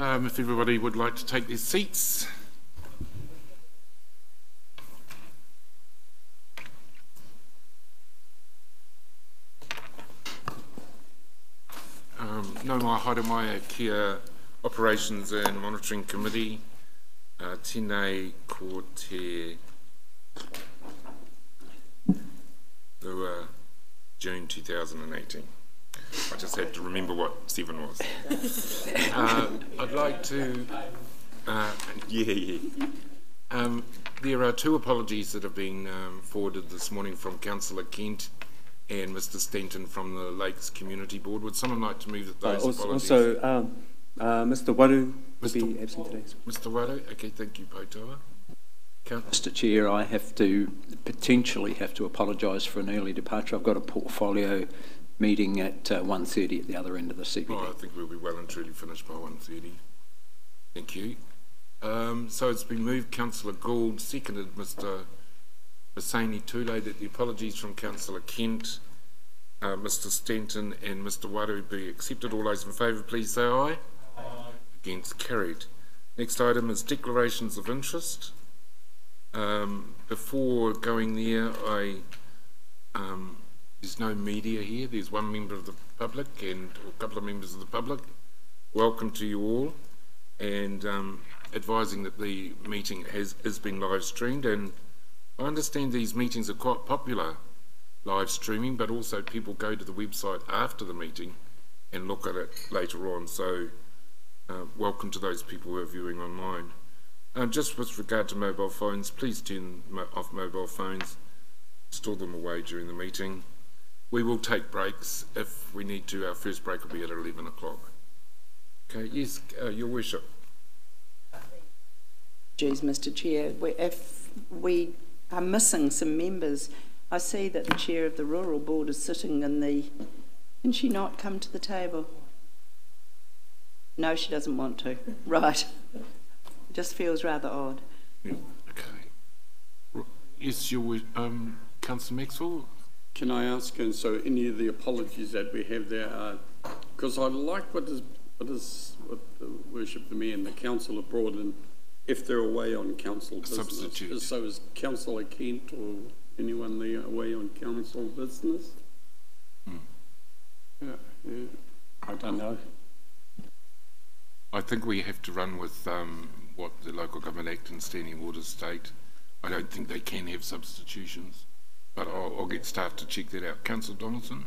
If everybody would like to take their seats. No mai haere mai kia Operations and Monitoring Committee. Tēnei ko te June 2018. I just had to remember what 7 was. I'd like to... there are 2 apologies that have been forwarded this morning from Councillor Kent and Mr Stanton from the Lakes Community Board. Would someone like to move those apologies? Also, Mr Waru will be absent today. Mr Waru, okay, thank you, Potoa. Mr Chair, I potentially have to apologise for an early departure. I've got a portfolio meeting at 1:30 at the other end of the CBD. Oh, I think we'll be well and truly finished by 1:30. Thank you. So it's been moved, Councillor Gould, seconded Mr Masani Tule, that the apologies from Councillor Kent, Mr Stanton and Mr Waru be accepted. All those in favour, please say aye. Aye. Against, carried. Next item is declarations of interest. Before going there, there's no media here. There's one member of the public and a couple of members of the public. Welcome to you all, and advising that the meeting has been live streamed, and I understand these meetings are quite popular live streaming, but also people go to the website after the meeting and look at it later on, so welcome to those people who are viewing online. Just with regard to mobile phones, please turn off mobile phones, store them away during the meeting. We will take breaks if we need to. Our first break will be at 11 o'clock. Okay, yes, Your Worship. Geez, Mr Chair, if we are missing some members, I see that the Chair of the Rural Board is sitting in the... Can she not come to the table? No, she doesn't want to. Right. Just feels rather odd. Yeah, okay. Yes, Councillor Maxwell? Can I ask, and so any of the apologies that we have there are, because I like what the Worship the Mayor and the Council have brought in, if they're away on council business. Substitute. So is Councillor Kent or anyone there away on council business? Yeah, I don't know. I think we have to run with what the Local Government Act and Standing Orders state. I don't think they can have substitutions, but I'll get staff to check that out. Councillor Donaldson?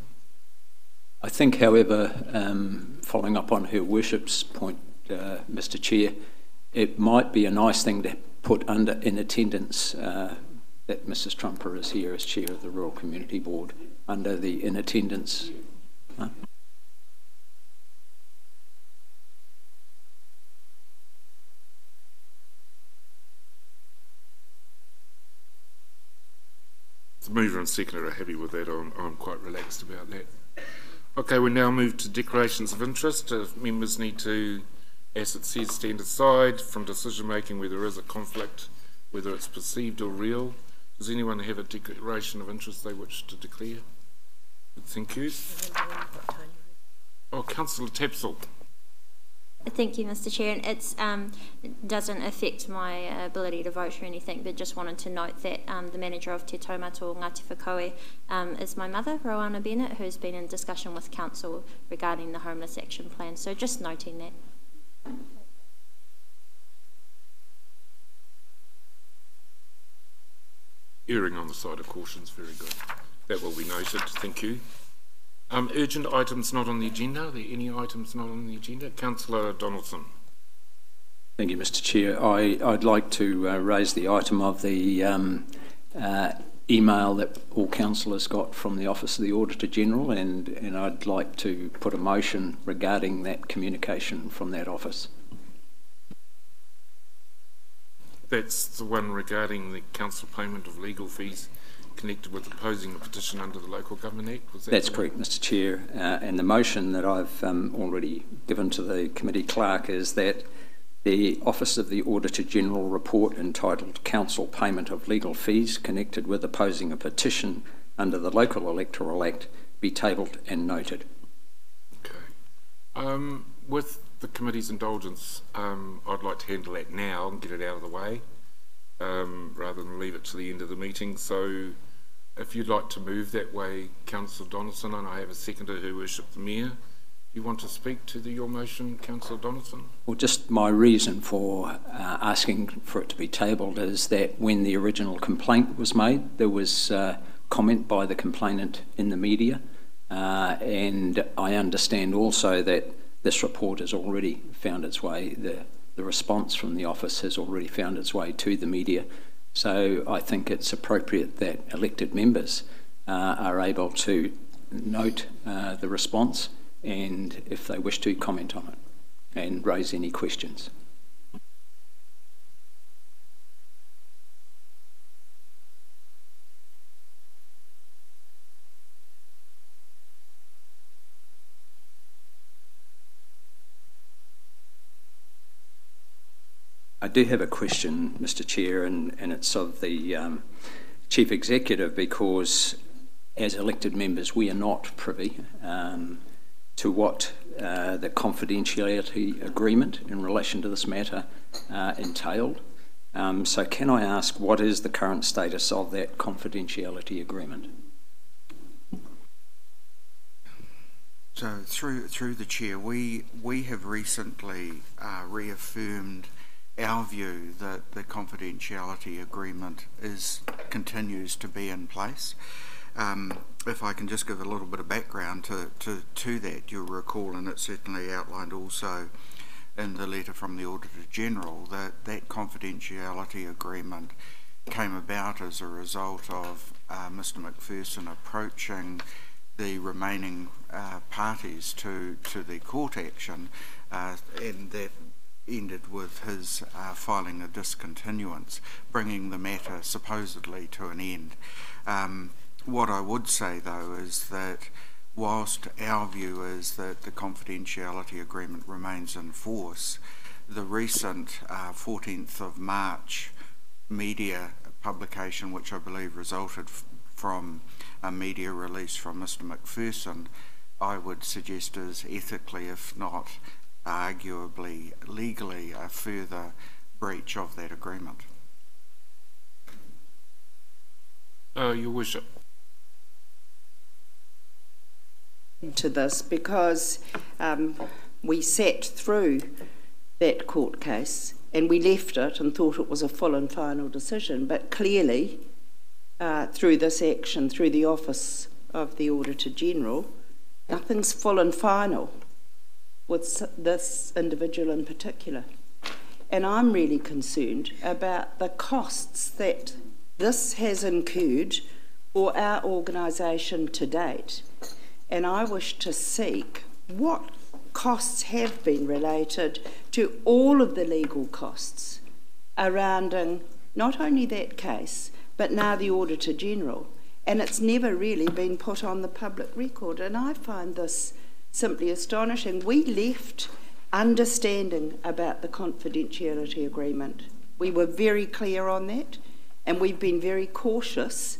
I think, however, following up on Her Worship's point, Mr Chair, it might be a nice thing to put under in attendance that Mrs Trumper is here as Chair of the Rural Community Board, under the in attendance. The mover and seconder are happy with that. I'm quite relaxed about that. Okay, we now move to declarations of interest. If members need to, as it says, stand aside from decision making where there is a conflict, whether it's perceived or real. Does anyone have a declaration of interest they wish to declare? Thank you. Oh, Councillor Tapsell. Thank you, Mr Chair. And it doesn't affect my ability to vote or anything, but just wanted to note that the manager of Te Taumato Ngāti Whakaue is my mother, Rowana Bennett, who's been in discussion with Council regarding the Homeless Action Plan. So just noting that. Erring on the side of caution is very good. That will be noted. Thank you. Urgent items not on the agenda. Are there any items not on the agenda? Councillor Donaldson. Thank you, Mr Chair. I'd like to raise the item of the email that all councillors got from the Office of the Auditor General, and I'd like to put a motion regarding that communication from that office. That's the one regarding the council payment of legal fees connected with opposing a petition under the Local Government Act? Was that That's correct, Mr Chair. And the motion that I've already given to the committee clerk is that the Office of the Auditor General report entitled Council Payment of Legal Fees connected with opposing a petition under the Local Electoral Act be tabled and noted. Okay. With the committee's indulgence, I'd like to handle that now and get it out of the way, rather than leave it to the end of the meeting. So if you'd like to move that way, Councillor Donaldson, and I have a seconder who worshipped the Mayor. You want to speak to your motion, Councillor Donaldson? Well, just my reason for asking for it to be tabled is that when the original complaint was made, there was comment by the complainant in the media, and I understand also that this report has already found its way, the response from the office has already found its way to the media. So I think it's appropriate that elected members are able to note the response, and if they wish to, comment on it and raise any questions. I do have a question, Mr. Chair, and it's of the Chief Executive, because as elected members we are not privy to what the confidentiality agreement in relation to this matter entailed. So can I ask, what is the current status of that confidentiality agreement? So through the Chair, we have recently reaffirmed our view that the confidentiality agreement continues to be in place. If I can just give a little bit of background to that, you'll recall, and it's certainly outlined also in the letter from the Auditor General, that confidentiality agreement came about as a result of Mr McPherson approaching the remaining parties to the court action, and that ended with his filing a discontinuance, bringing the matter supposedly to an end. What I would say, though, is that whilst our view is that the confidentiality agreement remains in force, the recent 14th of March media publication, which I believe resulted from a media release from Mr McPherson, I would suggest is ethically, if not arguably legally, a further breach of that agreement. Your Worship. To this, because we sat through that court case and we left it and thought it was a full and final decision, but clearly through this action, through the Office of the Auditor General, nothing's full and final with this individual in particular. And I'm really concerned about the costs that this has incurred for our organisation to date. And I wish to seek what costs have been related to all of the legal costs surrounding not only that case, but now the Auditor General. And it's never really been put on the public record. And I find this simply astonishing. We left understanding about the confidentiality agreement. We were very clear on that, and we've been very cautious,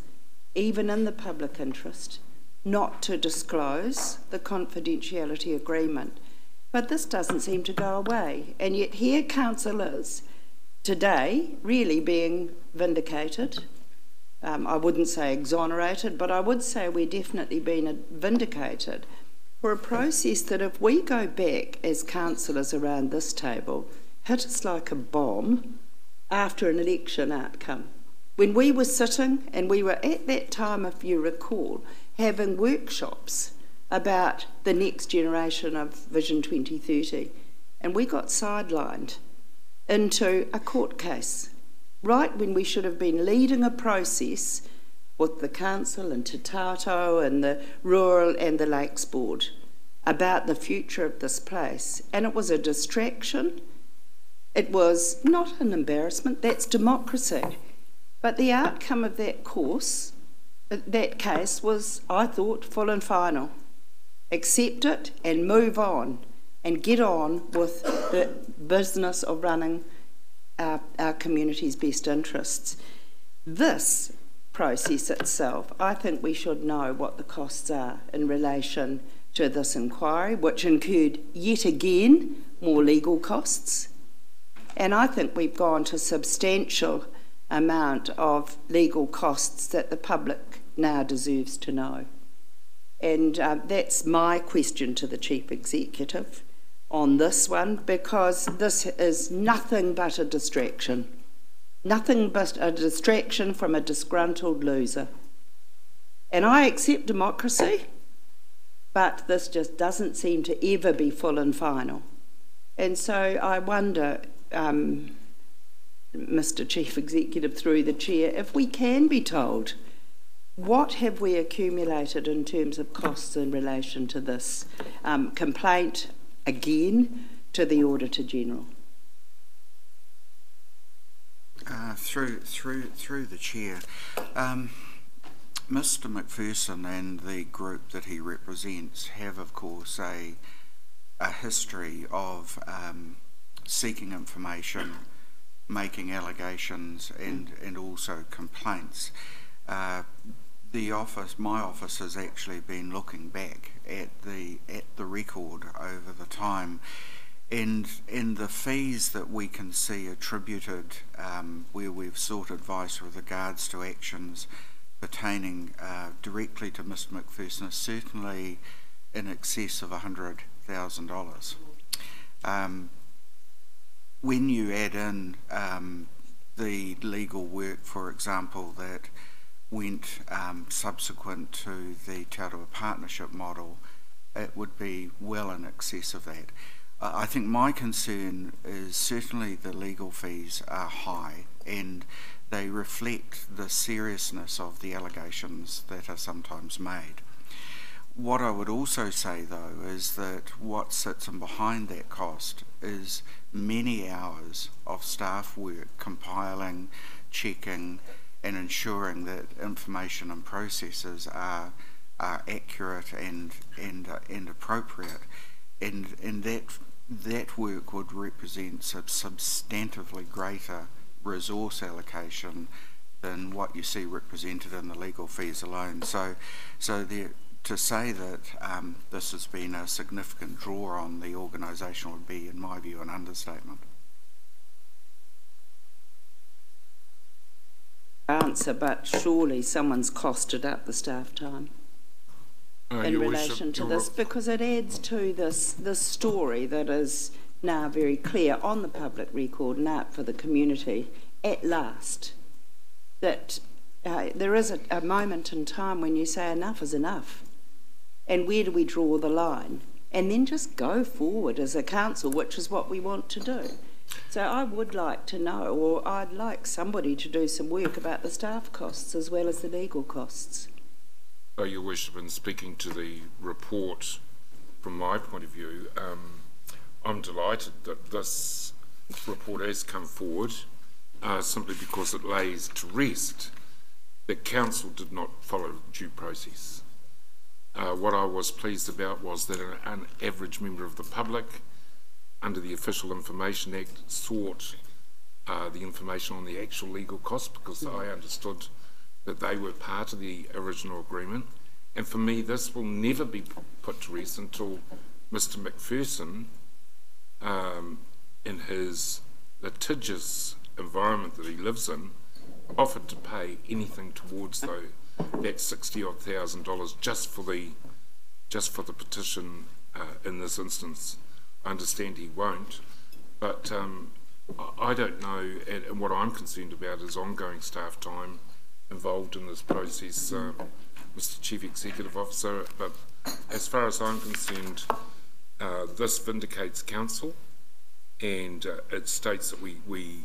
even in the public interest, not to disclose the confidentiality agreement. But this doesn't seem to go away, and yet here Council is today really being vindicated. I wouldn't say exonerated, but I would say we're definitely being vindicated for a process that, if we go back as councillors around this table, hit us like a bomb after an election outcome. When we were sitting, and we were at that time, if you recall, having workshops about the next generation of Vision 2030, and we got sidelined into a court case, right when we should have been leading a process with the council and Te Tato and the Rural and the Lakes Board about the future of this place. And it was a distraction. It was not an embarrassment. That's democracy. But the outcome of that case was, I thought, full and final. Accept it and move on and get on with the business of running our community's best interests. This process itself, I think we should know what the costs are in relation to this inquiry, which incurred yet again more legal costs. And I think we've gone to substantial amount of legal costs that the public now deserves to know. And that's my question to the Chief Executive on this one, because this is nothing but a distraction. Nothing but a distraction from a disgruntled loser. And I accept democracy, but this just doesn't seem to ever be full and final. And so I wonder, Mr. Chief Executive, through the Chair, if we can be told what have we accumulated in terms of costs in relation to this complaint, again, to the Auditor General. Through the Chair, Mr. McPherson and the group that he represents have, of course, a history of seeking information, making allegations, and also complaints. My office has actually been looking back at the record over the time, and the fees that we can see attributed where we've sought advice with regards to actions pertaining directly to Mr. McPherson is certainly in excess of $100,000. When you add in the legal work, for example, that went subsequent to the Te Aroha partnership model, it would be well in excess of that. I think my concern is certainly the legal fees are high, and they reflect the seriousness of the allegations that are sometimes made. What I would also say, though, is that what sits in behind that cost is many hours of staff work compiling, checking, and ensuring that information and processes are accurate and appropriate, and that work would represent a substantively greater resource allocation than what you see represented in the legal fees alone. So to say that this has been a significant draw on the organisation would be, in my view, an understatement. Answer, but surely someone's costed up the staff time in relation to this, because it adds to this story that is now very clear on the public record and out for the community at last, that there is a moment in time when you say enough is enough, and where do we draw the line, and then just go forward as a council, which is what we want to do. So I would like to know, or I'd like somebody to do some work about the staff costs as well as the legal costs. Oh, Your Worship, in speaking to the report, from my point of view, I'm delighted that this report has come forward simply because it lays to rest that Council did not follow due process. What I was pleased about was that an average member of the public, under the Official Information Act, sought the information on the actual legal costs, because I understood that they were part of the original agreement. And for me, this will never be put to rest until Mr. McPherson, in his litigious environment that he lives in, offered to pay anything towards that $60,000 just for the petition in this instance. I understand he won't, but I don't know, and what I'm concerned about is ongoing staff time involved in this process, Mr. Chief Executive Officer. But as far as I'm concerned, this vindicates Council, and it states that we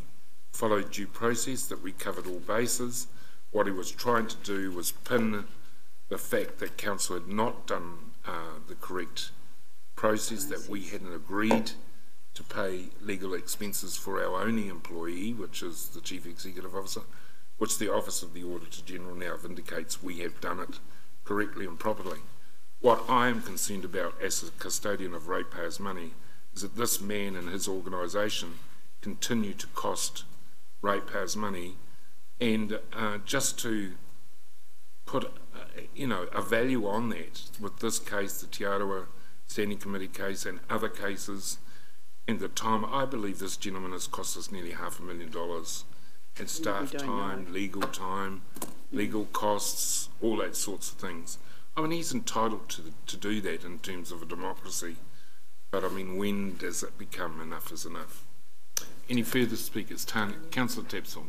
followed due process, that we covered all bases. What he was trying to do was pin the fact that Council had not done the correct process, that we hadn't agreed to pay legal expenses for our only employee, which is the Chief Executive Officer, which the Office of the Auditor General now vindicates we have done it correctly and properly. What I am concerned about as a custodian of ratepayers' money is that this man and his organisation continue to cost ratepayers' money, and just to put you know, a value on that with this case, the Te Arawa Standing Committee case and other cases, and the time. I believe this gentleman has cost us nearly $500,000 in staff time, legal costs, all that sorts of things. I mean, he's entitled to do that in terms of a democracy, but I mean, when does it become enough is enough? Any further speakers? Councillor Tapsell.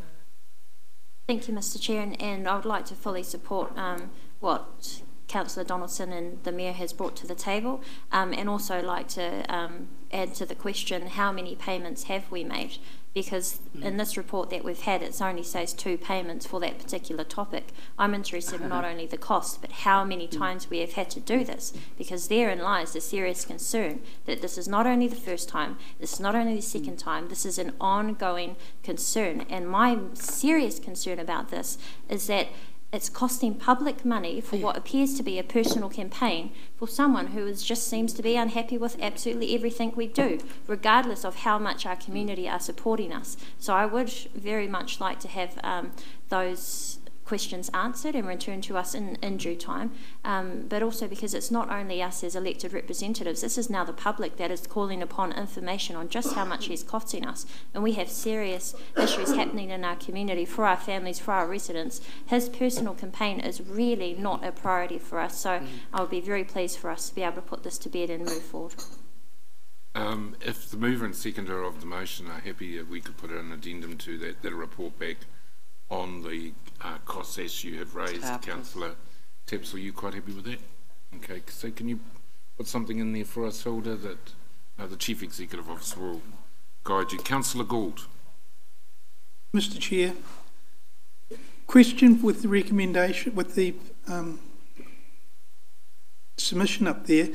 Thank you, Mr. Chair, and I would like to fully support what Councillor Donaldson and the Mayor has brought to the table, and also like to add to the question, how many payments have we made? Because in this report that we've had, it only says 2 payments for that particular topic. I'm interested in not only the cost, but how many times we have had to do this, because therein lies the serious concern that this is not only the first time, this is not only the second time, this is an ongoing concern. And my serious concern about this is that it's costing public money for what appears to be a personal campaign for someone who just seems to be unhappy with absolutely everything we do, regardless of how much our community are supporting us. So I would very much like to have those questions answered and returned to us in due time, but also because it's not only us as elected representatives, this is now the public that is calling upon information on just how much he's costing us, and we have serious issues happening in our community for our families, for our residents. His personal campaign is really not a priority for us, so I would be very pleased for us to be able to put this to bed and move forward. If the mover and seconder of the motion are happy, we could put an addendum to that report back on the costs as you have raised. Councillor Tapsell, are you quite happy with that? Okay, so can you put something in there for us, Hilda, that the Chief Executive Officer will guide you. Councillor Gould. Mr. Chair, question with the recommendation, with the submission up there.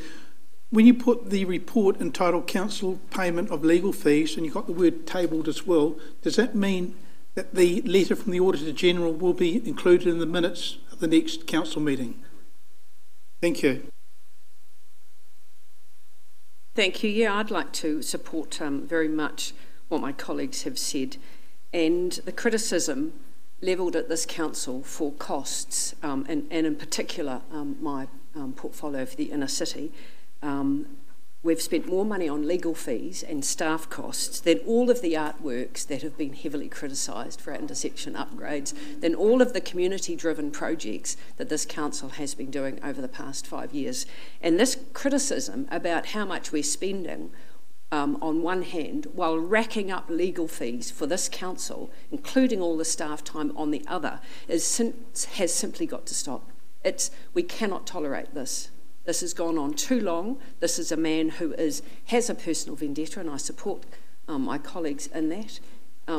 When you put the report entitled Council Payment of Legal Fees, and you've got the word tabled as well, does that mean that the letter from the Auditor General will be included in the minutes of the next council meeting? Thank you. Thank you. Yeah, I'd like to support very much what my colleagues have said, and the criticism levelled at this council for costs, and in particular my portfolio for the inner city. We've spent more money on legal fees and staff costs than all of the artworks that have been heavily criticised for our intersection upgrades, than all of the community-driven projects that this council has been doing over the past 5 years. And this criticism about how much we're spending on one hand, while racking up legal fees for this council, including all the staff time on the other, has simply got to stop. We cannot tolerate this. This has gone on too long. This is a man who has a personal vendetta, and I support my colleagues in that.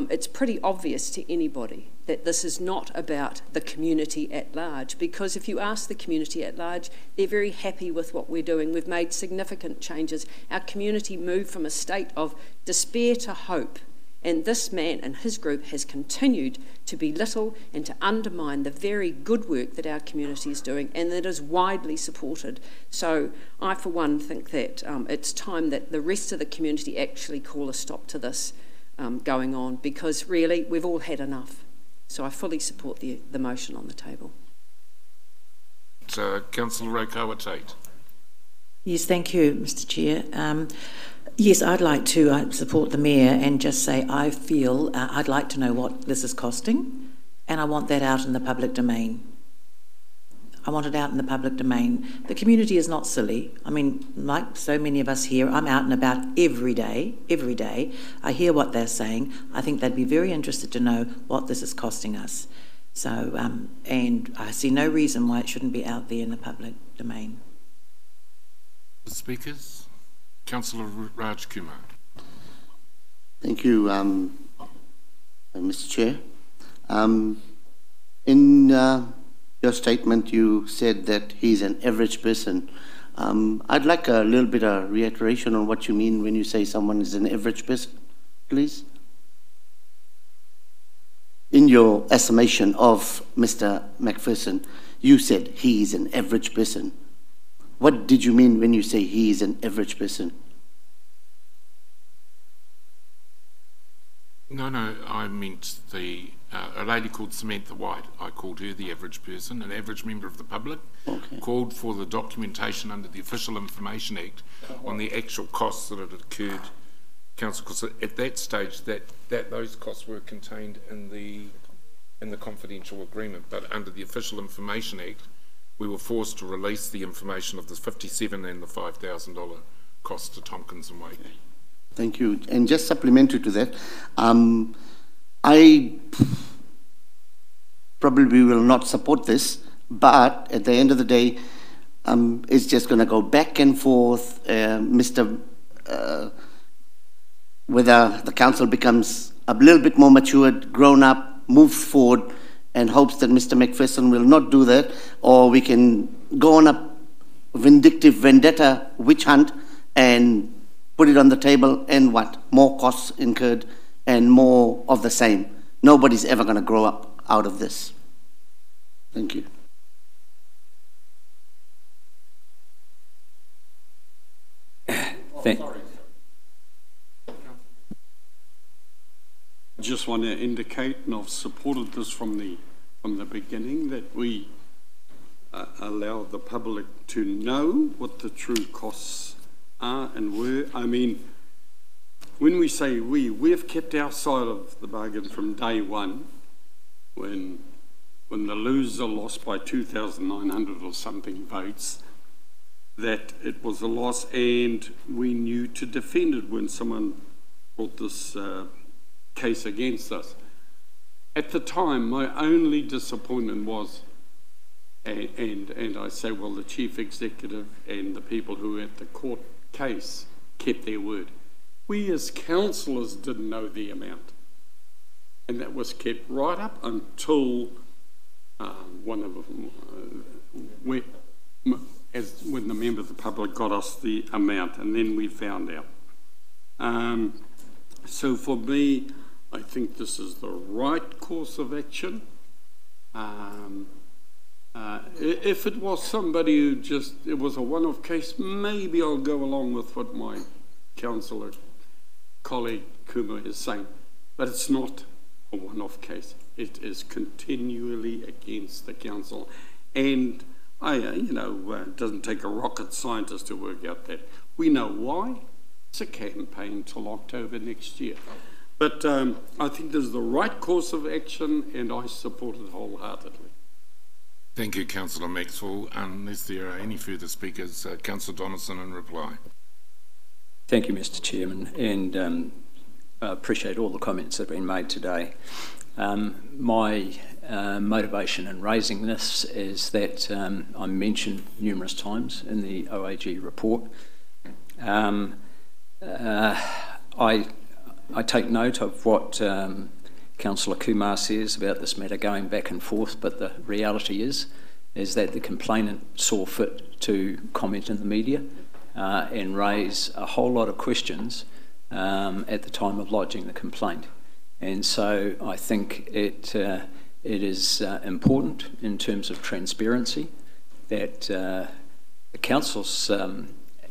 It's pretty obvious to anybody that this is not about the community at large, because if you ask the community at large, they're very happy with what we're doing. We've made significant changes. Our community moved from a state of despair to hope, and this man and his group has continued to belittle and to undermine the very good work that our community is doing and that is widely supported. So I, for one, think that it's time that the rest of the community actually call a stop to this going on, because really we've all had enough. So I fully support the motion on the table. So, Councillor Rotorua-Tate. Yes, thank you, Mr. Chair. Yes, I'd like to support the Mayor and just say I feel I'd like to know what this is costing, and I want that out in the public domain. I want it out in the public domain. The community is not silly. I mean, like so many of us here, I'm out and about every day. I hear what they're saying. I think they'd be very interested to know what this is costing us. So, and I see no reason why it shouldn't be out there in the public domain. The speakers? Councillor Raj Kumar. Thank you, Mr. Chair. In your statement, you said that he's an average person. I'd like a little bit of reiteration on what you mean when you say someone is an average person, please. In your estimation of Mr. McPherson, you said he is an average person. What did you mean when you say he is an average person? No, I meant a lady called Samantha White. I called her the average person, an average member of the public, called for the documentation under the Official Information Act on the actual costs that had occurred, Council, because at that stage that those costs were contained in the confidential agreement, but under the Official Information Act, we were forced to release the information of the $57,000 and the $5,000 cost to Tompkins and Wake. Thank you. And just supplementary to that, I probably will not support this, but at the end of the day, it's just going to go back and forth. Whether the council becomes a little bit more matured, grown up, moves forward, and hopes that Mr. McPherson will not do that, or we can go on a vindictive vendetta witch hunt and put it on the table, and what? More costs incurred and more of the same. Nobody's ever going to grow up out of this. Thank you. I just want to indicate, and I've supported this from the beginning, that we allow the public to know what the true costs are and were. I mean, when we say we've kept our side of the bargain from day one, when the loser lost by 2,900 or something votes, that it was a loss, and we knew to defend it when someone brought this case against us. At the time, my only disappointment was, and I say, well, the chief executive and the people who were at the court case kept their word. We as councillors didn't know the amount, and that was kept right up until one of them, when the member of the public got us the amount, and then we found out. So for me, I think this is the right course of action. If it was somebody who it was a one-off case, maybe I'll go along with what my councillor colleague Kuma is saying, but it's not a one-off case. It is continually against the council, and it doesn't take a rocket scientist to work out that. We know why. It's a campaign till October next year. But I think this is the right course of action, and I support it wholeheartedly. Thank you, Councillor Maxwell. Unless there are any further speakers, Councillor Donaldson in reply. Thank you, Mr. Chairman, and I appreciate all the comments that have been made today. My motivation in raising this is that I mentioned numerous times in the OAG report. I take note of what Councillor Kumar says about this matter going back and forth, but the reality is that the complainant saw fit to comment in the media and raise a whole lot of questions at the time of lodging the complaint. And so I think it is important in terms of transparency that the council's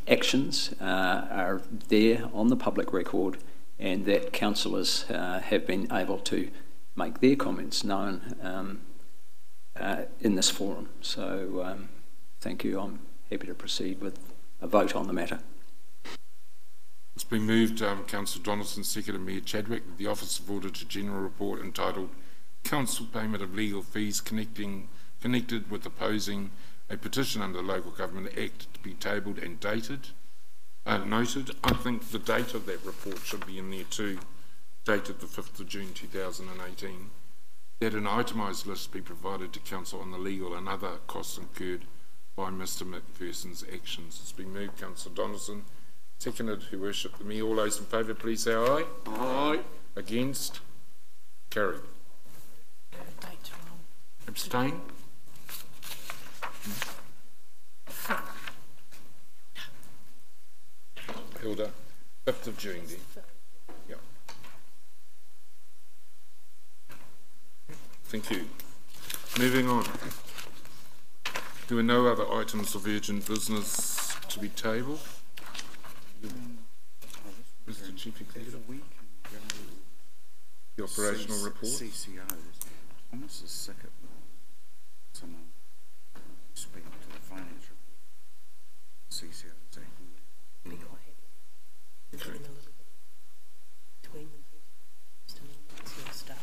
actions are there on the public record, and that councillors have been able to make their comments known in this forum. So thank you. I'm happy to proceed with a vote on the matter. It's been moved, Councillor Donaldson, seconded Mayor Chadwick, that the Office of Auditor General report entitled Council Payment of Legal Fees Connected with Opposing a Petition under the Local Government Act to be tabled and noted. I think the date of that report should be in there too, dated the 5th of June 2018, that an itemised list be provided to Council on the legal and other costs incurred by Mr McPherson's actions. It's been moved, Councillor Donaldson, seconded, Her Worship the Mayor. All those in favour, please say aye. Aye. Against? Carried. Abstain? Hilda, 5th of June then. Yeah. Thank you. Moving on. There were no other items of urgent business to be tabled. Mr. Chief Executive. the operational report. CCOs. Thomas is sick at someone speak to the finance report. CCOs. Be quite happy. Okay. A little bit between them, just that sort of stuff.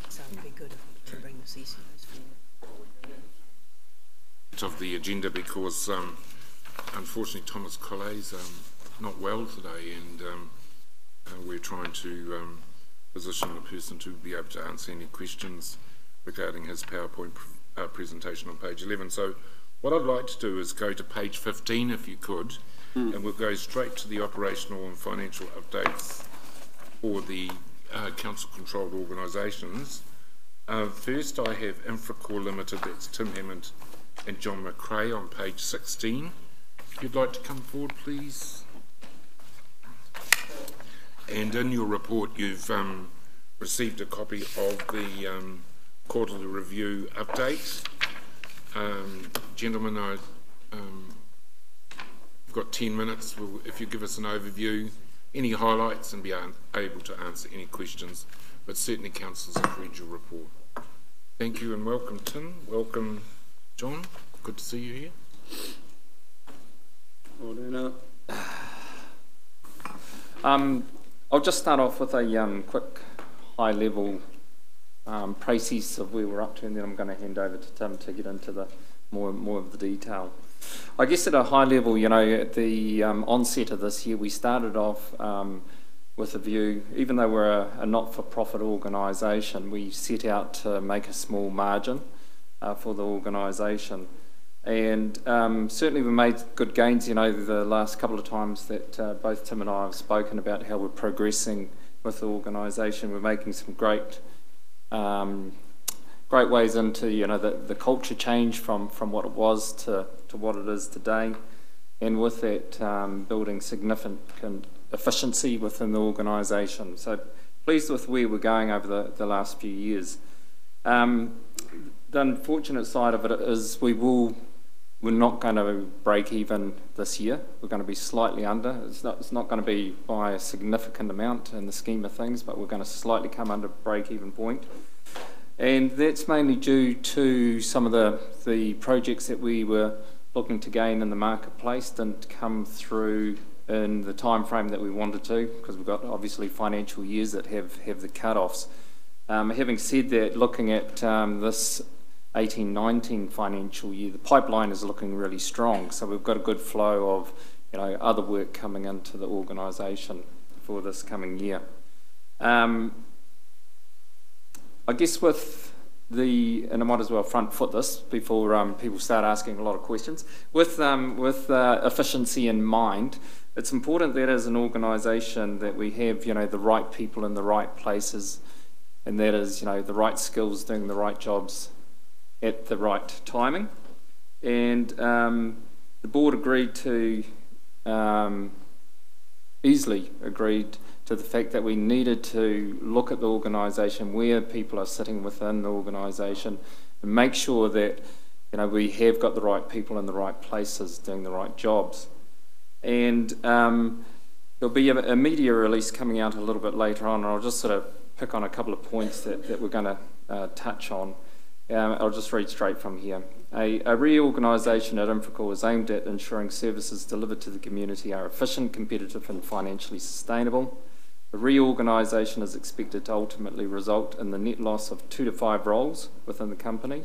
So it would be good if we can bring the CCOs forward. Of the agenda, because unfortunately Thomas Collet's not well today, and we're trying to position the person to be able to answer any questions regarding his PowerPoint presentation on page 11. So what I'd like to do is go to page 15 if you could, and we'll go straight to the operational and financial updates for the council-controlled organisations. First I have Infracore Limited, that's Tim Hammond and John McRae on page 16. If you'd like to come forward, please. And in your report, you've received a copy of the quarterly review update. Gentlemen, I've got 10 minutes. If you give us an overview, any highlights, and be able to answer any questions. But certainly, councillors have read your report. Thank you and welcome, Tim. Welcome, John. Good to see you here. Morena. I'll just start off with a quick high-level process of where we're up to, and then I'm going to hand over to Tim to get into the more of the detail. I guess at a high level, you know, at the onset of this year, we started off with a view, even though we're a not-for-profit organisation, we set out to make a small margin for the organisation. And certainly we made good gains, you know, the last couple of times that both Tim and I have spoken about how we're progressing with the organisation. We're making some great ways into, you know, the culture change from what it was to what it is today. And with that, building significant efficiency within the organisation. So pleased with where we're going over the last few years. The unfortunate side of it is we're not going to break even this year. We're going to be slightly under. It's not going to be by a significant amount in the scheme of things, but we're going to slightly come under break-even point. And that's mainly due to some of the projects that we were looking to gain in the marketplace didn't come through in the time frame that we wanted to, because we've got obviously financial years that have the cut-offs. Having said that, looking at this 18-19 financial year, the pipeline is looking really strong, so we've got a good flow of, you know, other work coming into the organisation for this coming year. I guess with and I might as well front foot this before people start asking a lot of questions, with efficiency in mind, it's important that as an organisation that we have, you know, the right people in the right places, and that is, you know, the right skills doing the right jobs at the right timing. And the board agreed to, easily agreed to the fact that we needed to look at the organisation, where people are sitting within the organisation, and make sure that, you know, we have got the right people in the right places doing the right jobs. And there'll be a media release coming out a little bit later on, and I'll just sort of pick on a couple of points that we're going to touch on. I'll just read straight from here. A reorganisation at Infracore is aimed at ensuring services delivered to the community are efficient, competitive and financially sustainable. The reorganisation is expected to ultimately result in the net loss of 2 to 5 roles within the company.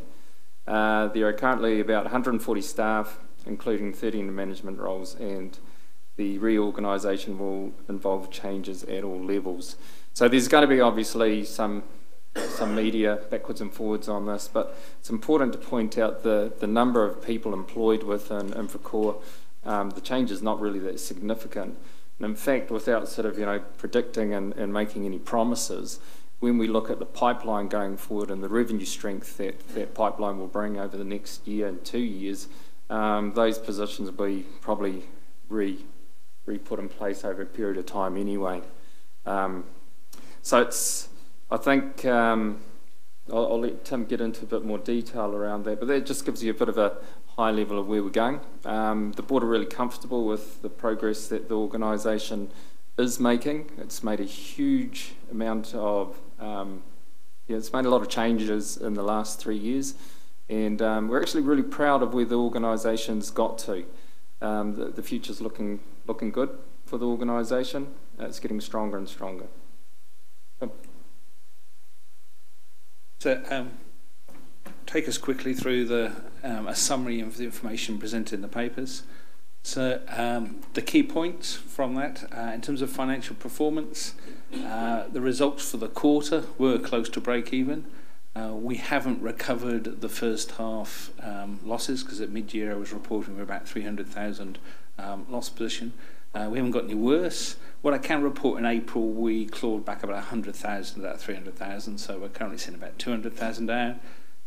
There are currently about 140 staff, including 13 management roles, and the reorganisation will involve changes at all levels. So there's going to be obviously some media backwards and forwards on this, but it's important to point out the number of people employed within Infracore. The change is not really that significant. And in fact, without sort of, you know, predicting and making any promises, when we look at the pipeline going forward and the revenue strength that pipeline will bring over the next year and 2 years, those positions will be probably re-put in place over a period of time anyway. So it's, I think, I'll let Tim get into a bit more detail around that, but that just gives you a bit of a high level of where we're going. The board are really comfortable with the progress that the organisation is making. It's made a huge amount of, it's made a lot of changes in the last 3 years, and we're actually really proud of where the organisation's got to. The future's looking good for the organisation. It's getting stronger and stronger. So, take us quickly through a summary of the information presented in the papers. So the key points from that, in terms of financial performance, the results for the quarter were close to break even. We haven't recovered the first half losses, because at mid-year I was reporting we're about 300,000 loss position. We haven't got any worse. What I can report, in April we clawed back about 100,000 of that 300,000, so we're currently sitting about 200,000 down.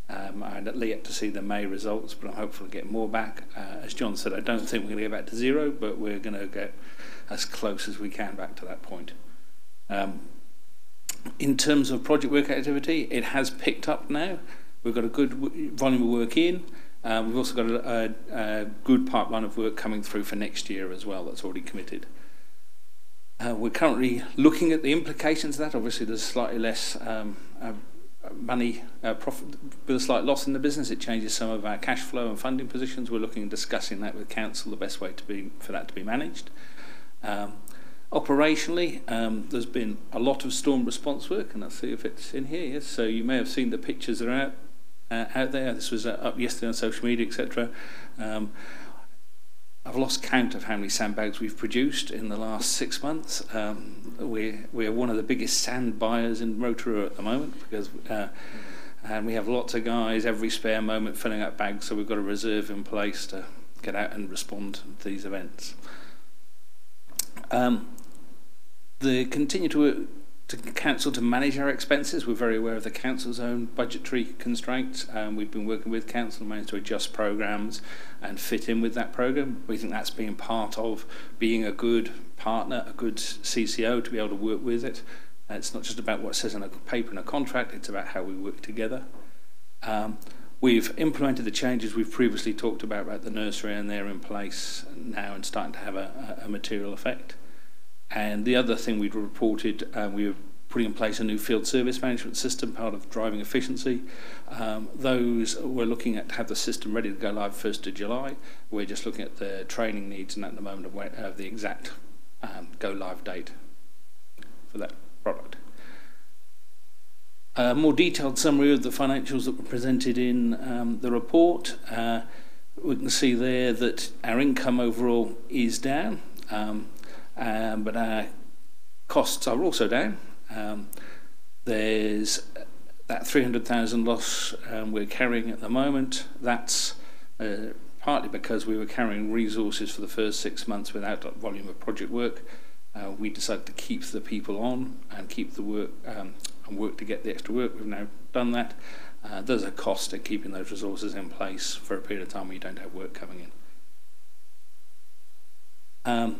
I'd yet to see the May results, but I'm hopeful to get more back. As John said, I don't think we're going to get back to zero, but we're going to get as close as we can back to that point. In terms of project work activity, it has picked up now. We've got a good volume of work in. We've also got a good pipeline of work coming through for next year as well that's already committed. We're currently looking at the implications of that. Obviously, there's slightly less money profit with a slight loss in the business. It changes some of our cash flow and funding positions. We're looking and discussing that with council, the best way for that to be managed. Operationally, there's been a lot of storm response work, and I'll see if it's in here. Yes, so you may have seen the pictures that are out there. This was up yesterday on social media, etc. I've lost count of how many sandbags we've produced in the last 6 months. We're one of the biggest sand buyers in Rotorua at the moment, because and we have lots of guys every spare moment filling up bags, so we've got a reserve in place to get out and respond to these events. They continue to work to council to manage our expenses. We're very aware of the council's own budgetary constraints. We've been working with council and managed to adjust programmes and fit in with that programme. We think that's been part of being a good partner, a good CCO, to be able to work with it. It's not just about what it says on a paper in a contract, it's about how we work together. We've implemented the changes we've previously talked about the nursery, and they're in place now and starting to have a material effect. And the other thing we'd reported, we were putting in place a new field service management system, part of driving efficiency. Those we're looking at to have the system ready to go live 1st of July. We're just looking at the training needs and at the moment of the exact go live date for that product. A more detailed summary of the financials that were presented in the report. We can see there that our income overall is down. But our costs are also down. There's that 300,000 loss we're carrying at the moment. That's partly because we were carrying resources for the first 6 months without that volume of project work. We decided to keep the people on and keep the work and work to get the extra work. We've now done that. There's a cost to keeping those resources in place for a period of time where you don't have work coming in.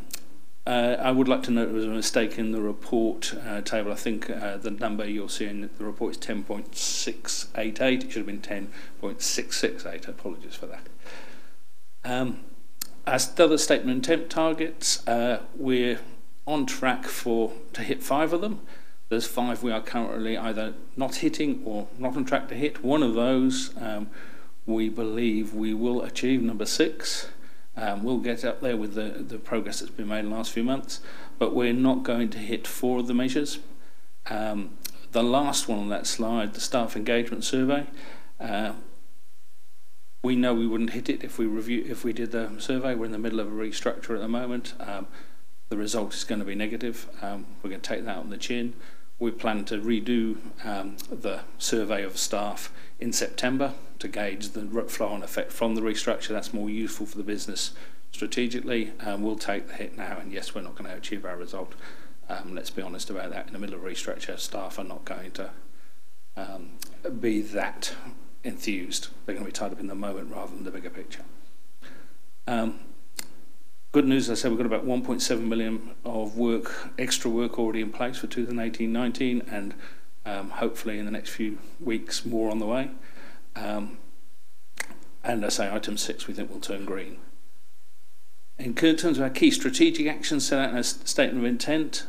I would like to note there was a mistake in the report table. I think the number you'll see in the report is 10.688. It should have been 10.668. Apologies for that. As the other statement intent targets, we're on track to hit 5 of them. There's 5 we are currently either not hitting or not on track to hit. One of those we believe we will achieve, number 6. We'll get up there with the progress that's been made in the last few months, but we're not going to hit 4 of the measures. The last one on that slide, the staff engagement survey, we know we wouldn't hit it if we did the survey. We're in the middle of a restructure at the moment. The result is going to be negative. We're going to take that on the chin. We plan to redo the survey of staff in September to gauge the flow on effect from the restructure. That's more useful for the business strategically. We'll take the hit now, and yes, we're not going to achieve our result. Let's be honest about that. In the middle of restructure, staff are not going to be that enthused. They're going to be tied up in the moment rather than the bigger picture. Good news, as I said, we've got about 1.7 million of extra work already in place for 2018-19, and hopefully in the next few weeks more on the way. And I say item 6 we think will turn green. In terms of our key strategic actions set out in a statement of intent,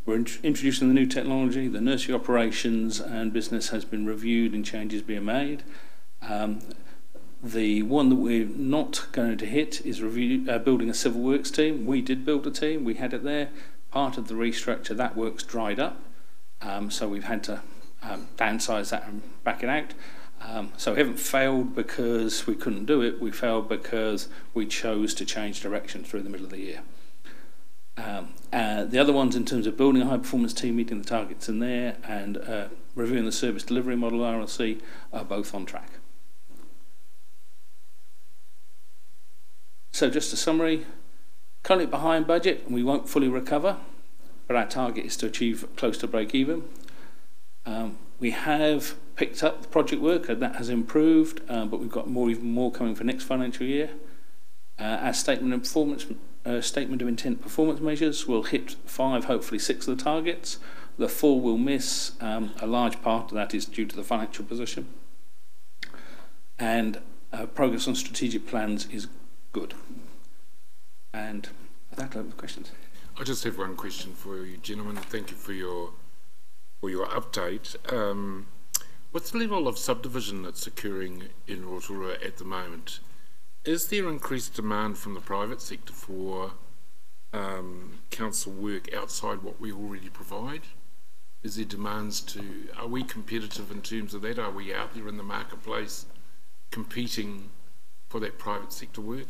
we're introducing the new technology, the nursery operations and business has been reviewed and changes being made. The one that we're not going to hit is building a civil works team. We did build a team, we had it there. Part of the restructure, that work's dried up, so we've had to downsize that and back it out. So we haven't failed because we couldn't do it, we failed because we chose to change direction through the middle of the year. The other ones in terms of building a high performance team, meeting the targets in there, and reviewing the service delivery model RLC are both on track. So just a summary, currently behind budget and we won't fully recover, but our target is to achieve close to break even. We have picked up the project work and that has improved, but we've got even more coming for next financial year. Our statement of intent performance measures will hit 5, hopefully 6 of the targets. The 4 will miss. A large part of that is due to the financial position. And progress on strategic plans is good. And with that, open for questions. I just have one question for you, gentlemen. Thank you for your update. What's the level of subdivision that's occurring in Rotorua at the moment? Is there increased demand from the private sector for council work outside what we already provide? Is there demands are we competitive in terms of that? Are we out there in the marketplace competing for that private sector work?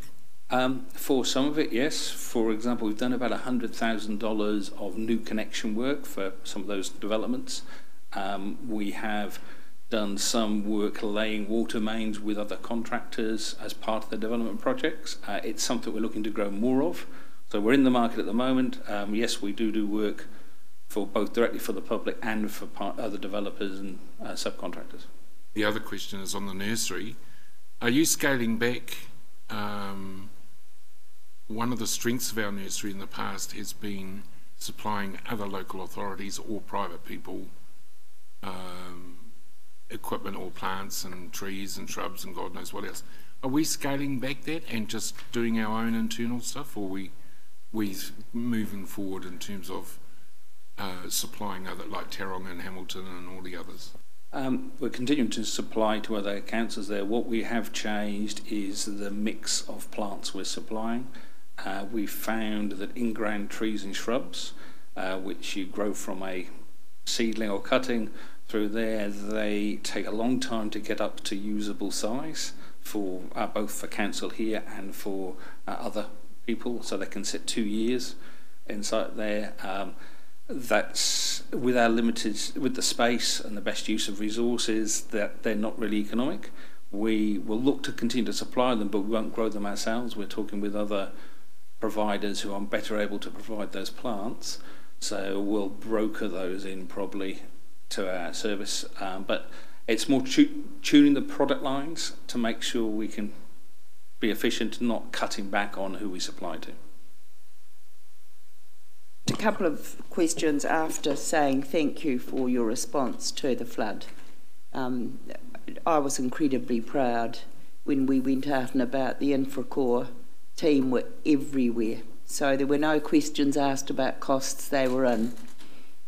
For some of it, yes. For example, we've done about $100,000 of new connection work for some of those developments. We have done some work laying water mains with other contractors as part of the development projects. It's something we're looking to grow more of. So we're in the market at the moment. Yes, we do work for both directly for the public and for other developers and subcontractors. The other question is on the nursery. Are you scaling back? One of the strengths of our nursery in the past has been supplying other local authorities or private people equipment or plants and trees and shrubs and God knows what else. Are we scaling back that and just doing our own internal stuff, or are we moving forward in terms of supplying other, like Tauranga and Hamilton and all the others? We're continuing to supply to other councils there. What we have changed is the mix of plants we're supplying. We've found that in-ground trees and shrubs, which you grow from a seedling or cutting through there, they take a long time to get up to usable size for both for council here and for other people, so they can sit 2 years inside there. That's with the space and the best use of resources, that they're not really economic. We will look to continue to supply them, but we won't grow them ourselves. We're talking with other providers who are better able to provide those plants, so we'll broker those in probably to our service, but it's more tuning the product lines to make sure we can be efficient, not cutting back on who we supply to. A couple of questions after saying thank you for your response to the flood. I was incredibly proud when we went out and about. The Infracore team were everywhere, so there were no questions asked about costs they were in,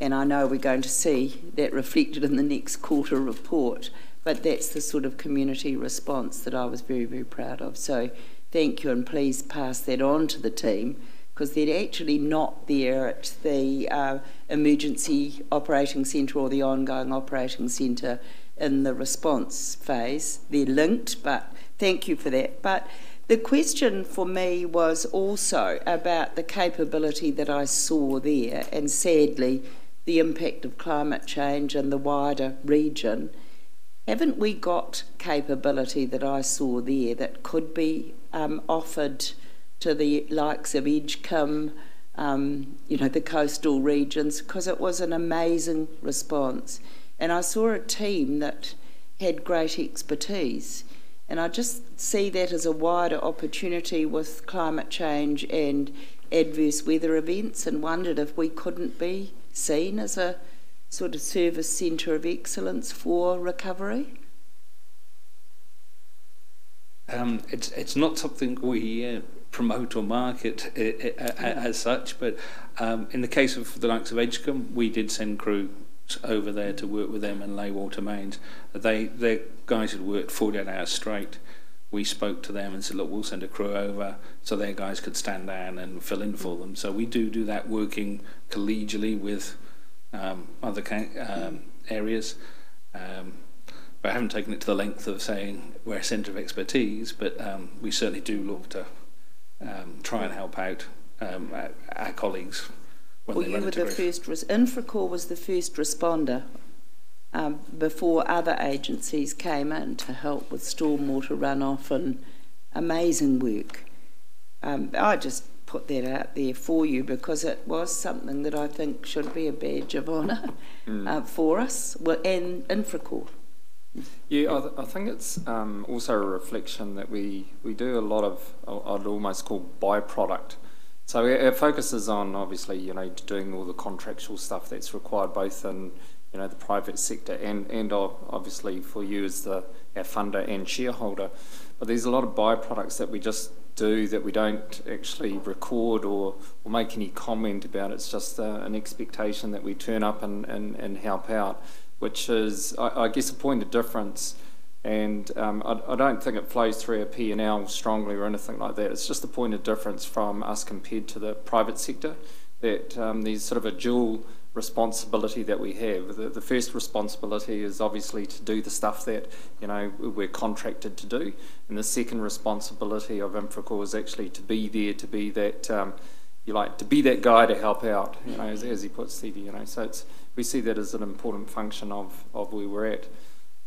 and I know we're going to see that reflected in the next quarter report, but that's the sort of community response that I was very, very proud of. So thank you, and please pass that on to the team, because they're actually not there at the emergency operating centre or the ongoing operating centre in the response phase. They're linked, but thank you for that. But the question for me was also about the capability that I saw there, and sadly the impact of climate change and the wider region. Haven't we got capability that I saw there that could be offered to the likes of Edgecombe, the coastal regions, because it was an amazing response. And I saw a team that had great expertise. And I just see that as a wider opportunity with climate change and adverse weather events, and wondered if we couldn't be seen as a sort of service centre of excellence for recovery. It's not something we promote or market as such, but in the case of the likes of Edgecombe, we did send crew over there to work with them and lay water mains. Their guys had worked 48 hours straight. We spoke to them and said, look, we'll send a crew over so their guys could stand down and fill in for them. So we do that working collegially with other areas. But I haven't taken it to the length of saying we're a centre of expertise, but we certainly do look to try and help out our colleagues. Well, you were the first, Infracore was the first responder before other agencies came in to help with stormwater runoff and amazing work. I just put that out there for you because it was something that I think should be a badge of honour for us and Infracore. Yeah, I think it's also a reflection that we do a lot of, I'd almost call byproduct. So our focus is on, obviously, doing all the contractual stuff that's required both in, the private sector and obviously for you as our funder and shareholder. But there's a lot of byproducts that we just do that we don't actually record or make any comment about. It's just an expectation that we turn up and help out, which is, I guess, a point of difference. And I don't think it flows through our P&L strongly or anything like that. It's just a point of difference from us compared to the private sector, that there's sort of a dual responsibility that we have. The first responsibility is obviously to do the stuff that we're contracted to do, and the second responsibility of Infracore is actually to be there, to be that to be that guy to help out, as he puts it, So we see that as an important function of where we're at.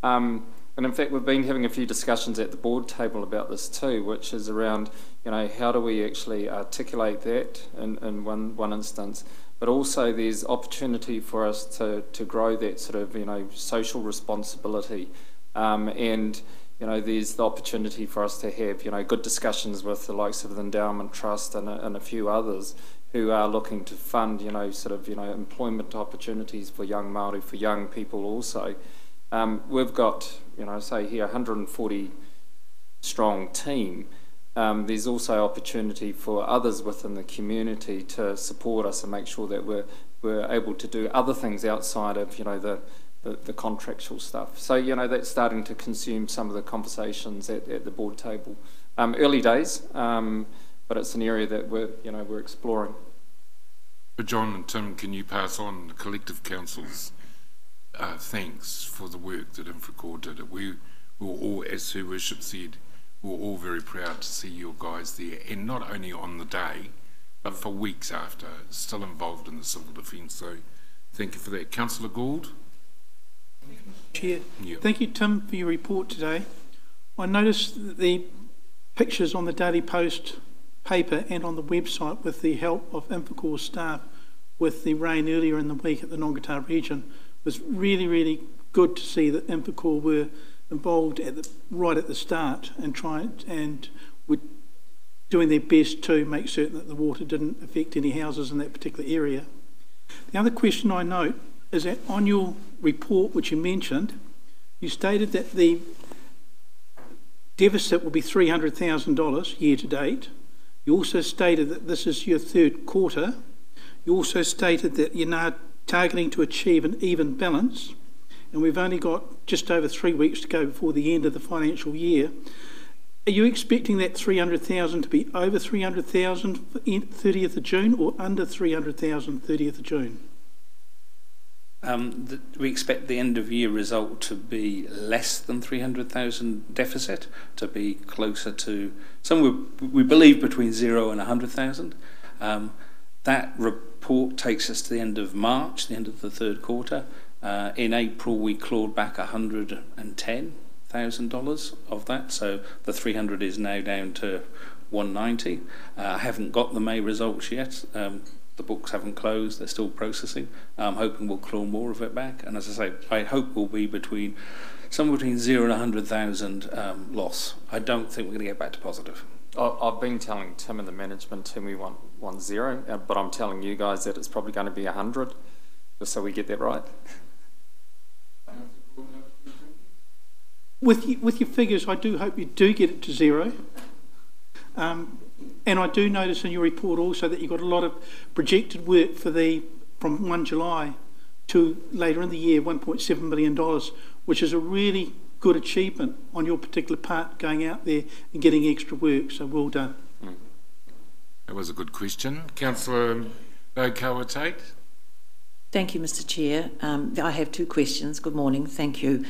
And in fact, we've been having a few discussions at the board table about this too, which is around, how do we actually articulate that in one instance, but also there's opportunity for us to grow that sort of, social responsibility. And, there's the opportunity for us to have, good discussions with the likes of the Endowment Trust and a few others who are looking to fund, employment opportunities for young Māori, for young people also. We've got, say here, 140 strong team. There's also opportunity for others within the community to support us and make sure that we're able to do other things outside of, the contractual stuff. So, that's starting to consume some of the conversations at the board table. Early days, but it's an area that we're exploring. But John and Tim, can you pass on the collective council's thanks for the work that Infracore did? We were all, as Her Worship said, we were all very proud to see your guys there, and not only on the day, but for weeks after, still involved in the civil defence. So thank you for that. Councillor Gould? Chair, thank you, Tim, for your report today. I noticed that the pictures on the Daily Post paper and on the website with the help of Infracore staff with the rain earlier in the week at the Ngongata region was really, really good to see that Infracore were involved right at the start and were doing their best to make certain that the water didn't affect any houses in that particular area. The other question I note is that on your report, which you mentioned, you stated that the deficit will be $300,000 year to date. You also stated that this is your third quarter. You also stated that you're now targeting to achieve an even balance, and we've only got just over 3 weeks to go before the end of the financial year. Are you expecting that 300,000 to be over 300,000 for 30th of June or under 300,000 30th of June? We expect the end of year result to be less than 300,000 deficit, to be closer to somewhere, we believe, between 0 and 100,000. That report takes us to the end of March, the end of the third quarter. In April, we clawed back $110,000 of that, so the 300 is now down to 190. I haven't got the May results yet. The books haven't closed, they're still processing. I'm hoping we'll claw more of it back, and as I say, I hope we'll be somewhere between 0 and 100,000 loss. I don't think we're going to get back to positive. I've been telling Tim and the management team we want 0, but I'm telling you guys that it's probably going to be 100, just so we get that right. With your figures, I do hope you do get it to 0. And I do notice in your report also that you've got a lot of projected work for from 1 July to later in the year, $1.7 million, which is a really good achievement on your particular part, going out there and getting extra work. So well done. That was a good question. Councillor Kawa-Tate. Thank you, Mr. Chair. I have two questions. Good morning. Thank you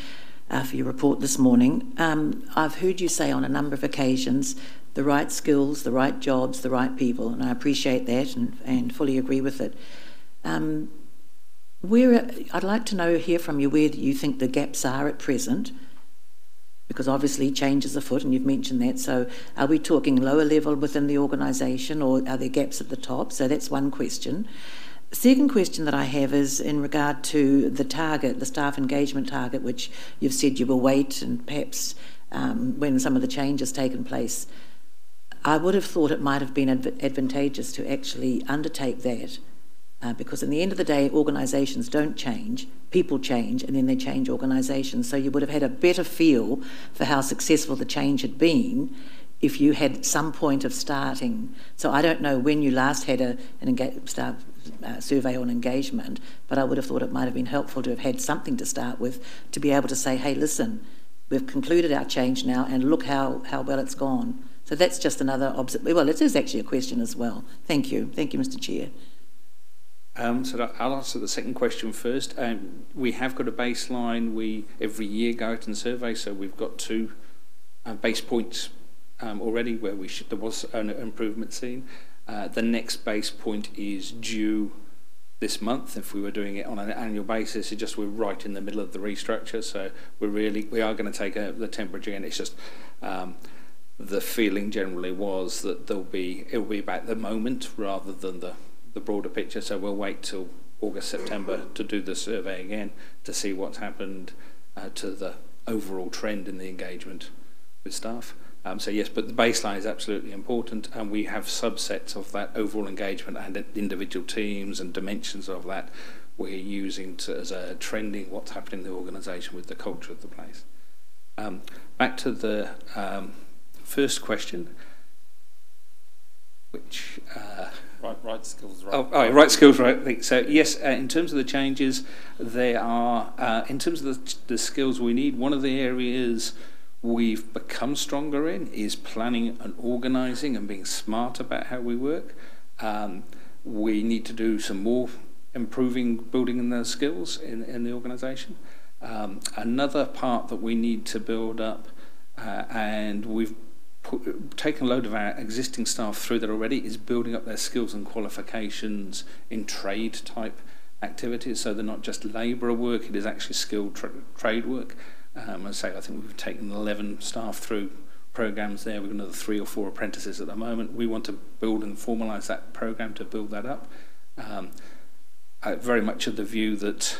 for your report this morning. I've heard you say on a number of occasions the right skills, the right jobs, the right people, and I appreciate that and fully agree with it. I'd like to hear from you where you think the gaps are at present, because obviously change is afoot, and you've mentioned that. So are we talking lower level within the organisation, or are there gaps at the top? So that's one question. The second question that I have is in regard to the target, the staff engagement target, which you've said you will wait and perhaps when some of the change has taken place. I would have thought it might have been advantageous to actually undertake that because in the end of the day, organisations don't change, people change, and then they change organisations. So you would have had a better feel for how successful the change had been if you had some point of starting. So I don't know when you last had an staff survey on engagement, but I would have thought it might have been helpful to have had something to start with, to be able to say, hey, listen, we've concluded our change now and look how well it's gone. So that's just another well, it is actually a question as well. Thank you. Thank you, Mr. Chair. So I'll answer the second question first. We have got a baseline. We every year go out and survey, so we've got 2 base points already where there was an improvement seen. The next base point is due this month. If we were doing it on an annual basis, we're right in the middle of the restructure, so we are going to take the temperature, and it's just the feeling generally was that it will be about the moment rather than the broader picture. So we'll wait till August, September to do the survey again to see what's happened to the overall trend in the engagement with staff. So yes, but the baseline is absolutely important, and we have subsets of that overall engagement and individual teams and dimensions of that we're using as a trending what's happening in the organisation with the culture of the place. Back to the first question, which right skills, right. Right skills, right. So yes, in terms of the changes, there are in terms of the skills we need. One of the areas we've become stronger in is planning and organising and being smart about how we work. We need to do some more improving, building in those skills in the organisation. Another part that we need to build up, and we've taken a load of our existing staff through that already, is building up their skills and qualifications in trade type activities. So they're not just labourer work, it is actually skilled trade work. I think we've taken 11 staff through programs there. We've got another 3 or 4 apprentices at the moment. We want to build and formalise that program to build that up. Very much of the view that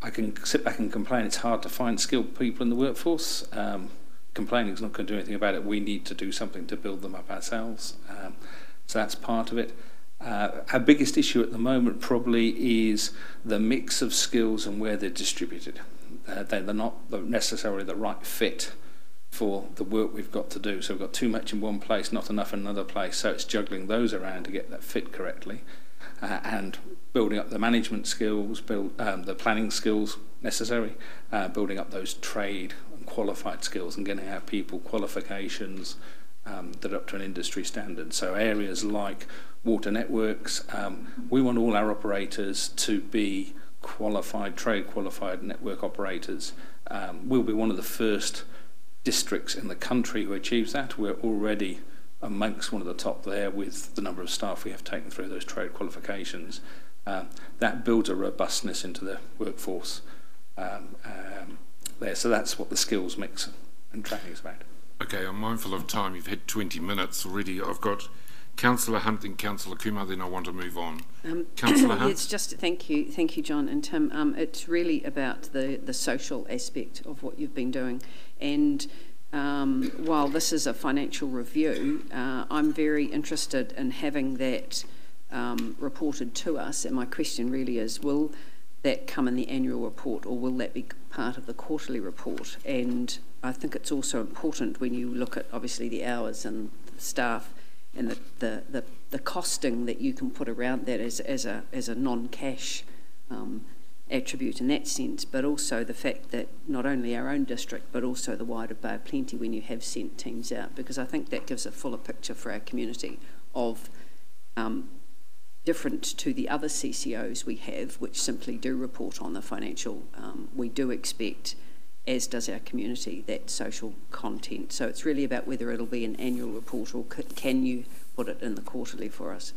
I can sit back and complain it's hard to find skilled people in the workforce. Complaining is not going to do anything about it. We need to do something to build them up ourselves. So that's part of it. Our biggest issue at the moment probably is the mix of skills and where they're distributed. They're not necessarily the right fit for the work we've got to do. So we've got too much in one place, not enough in another place. So it's juggling those around to get that fit correctly, and building up the management skills, the planning skills necessary, building up those trade and qualified skills, and getting our people qualifications that are up to an industry standard. So areas like water networks, we want all our operators to be qualified, trade qualified network operators. We'll be one of the first districts in the country who achieves that. We're already amongst one of the top there with the number of staff we have taken through those trade qualifications. That builds a robustness into the workforce there. So that's what the skills mix and training is about. Okay, I'm mindful of time. You've had 20 minutes already. I've got Councillor Hunt and Councillor Kumar, then I want to move on. Councillor Hunt? It's just, thank you, John and Tim. It's really about the social aspect of what you've been doing. And while this is a financial review, I'm very interested in having that reported to us. And my question really is, will that come in the annual report, or will that be part of the quarterly report? And I think it's also important when you look at, obviously, the hours and the staff and the costing that you can put around that as a non-cash attribute in that sense, but also the fact that not only our own district but also the wider Bay of Plenty, when you have sent teams out, because I think that gives a fuller picture for our community of different to the other CCOs we have, which simply do report on the financial. We do expect, as does our community, that social content. So it's really about whether it'll be an annual report or can you put it in the quarterly for us.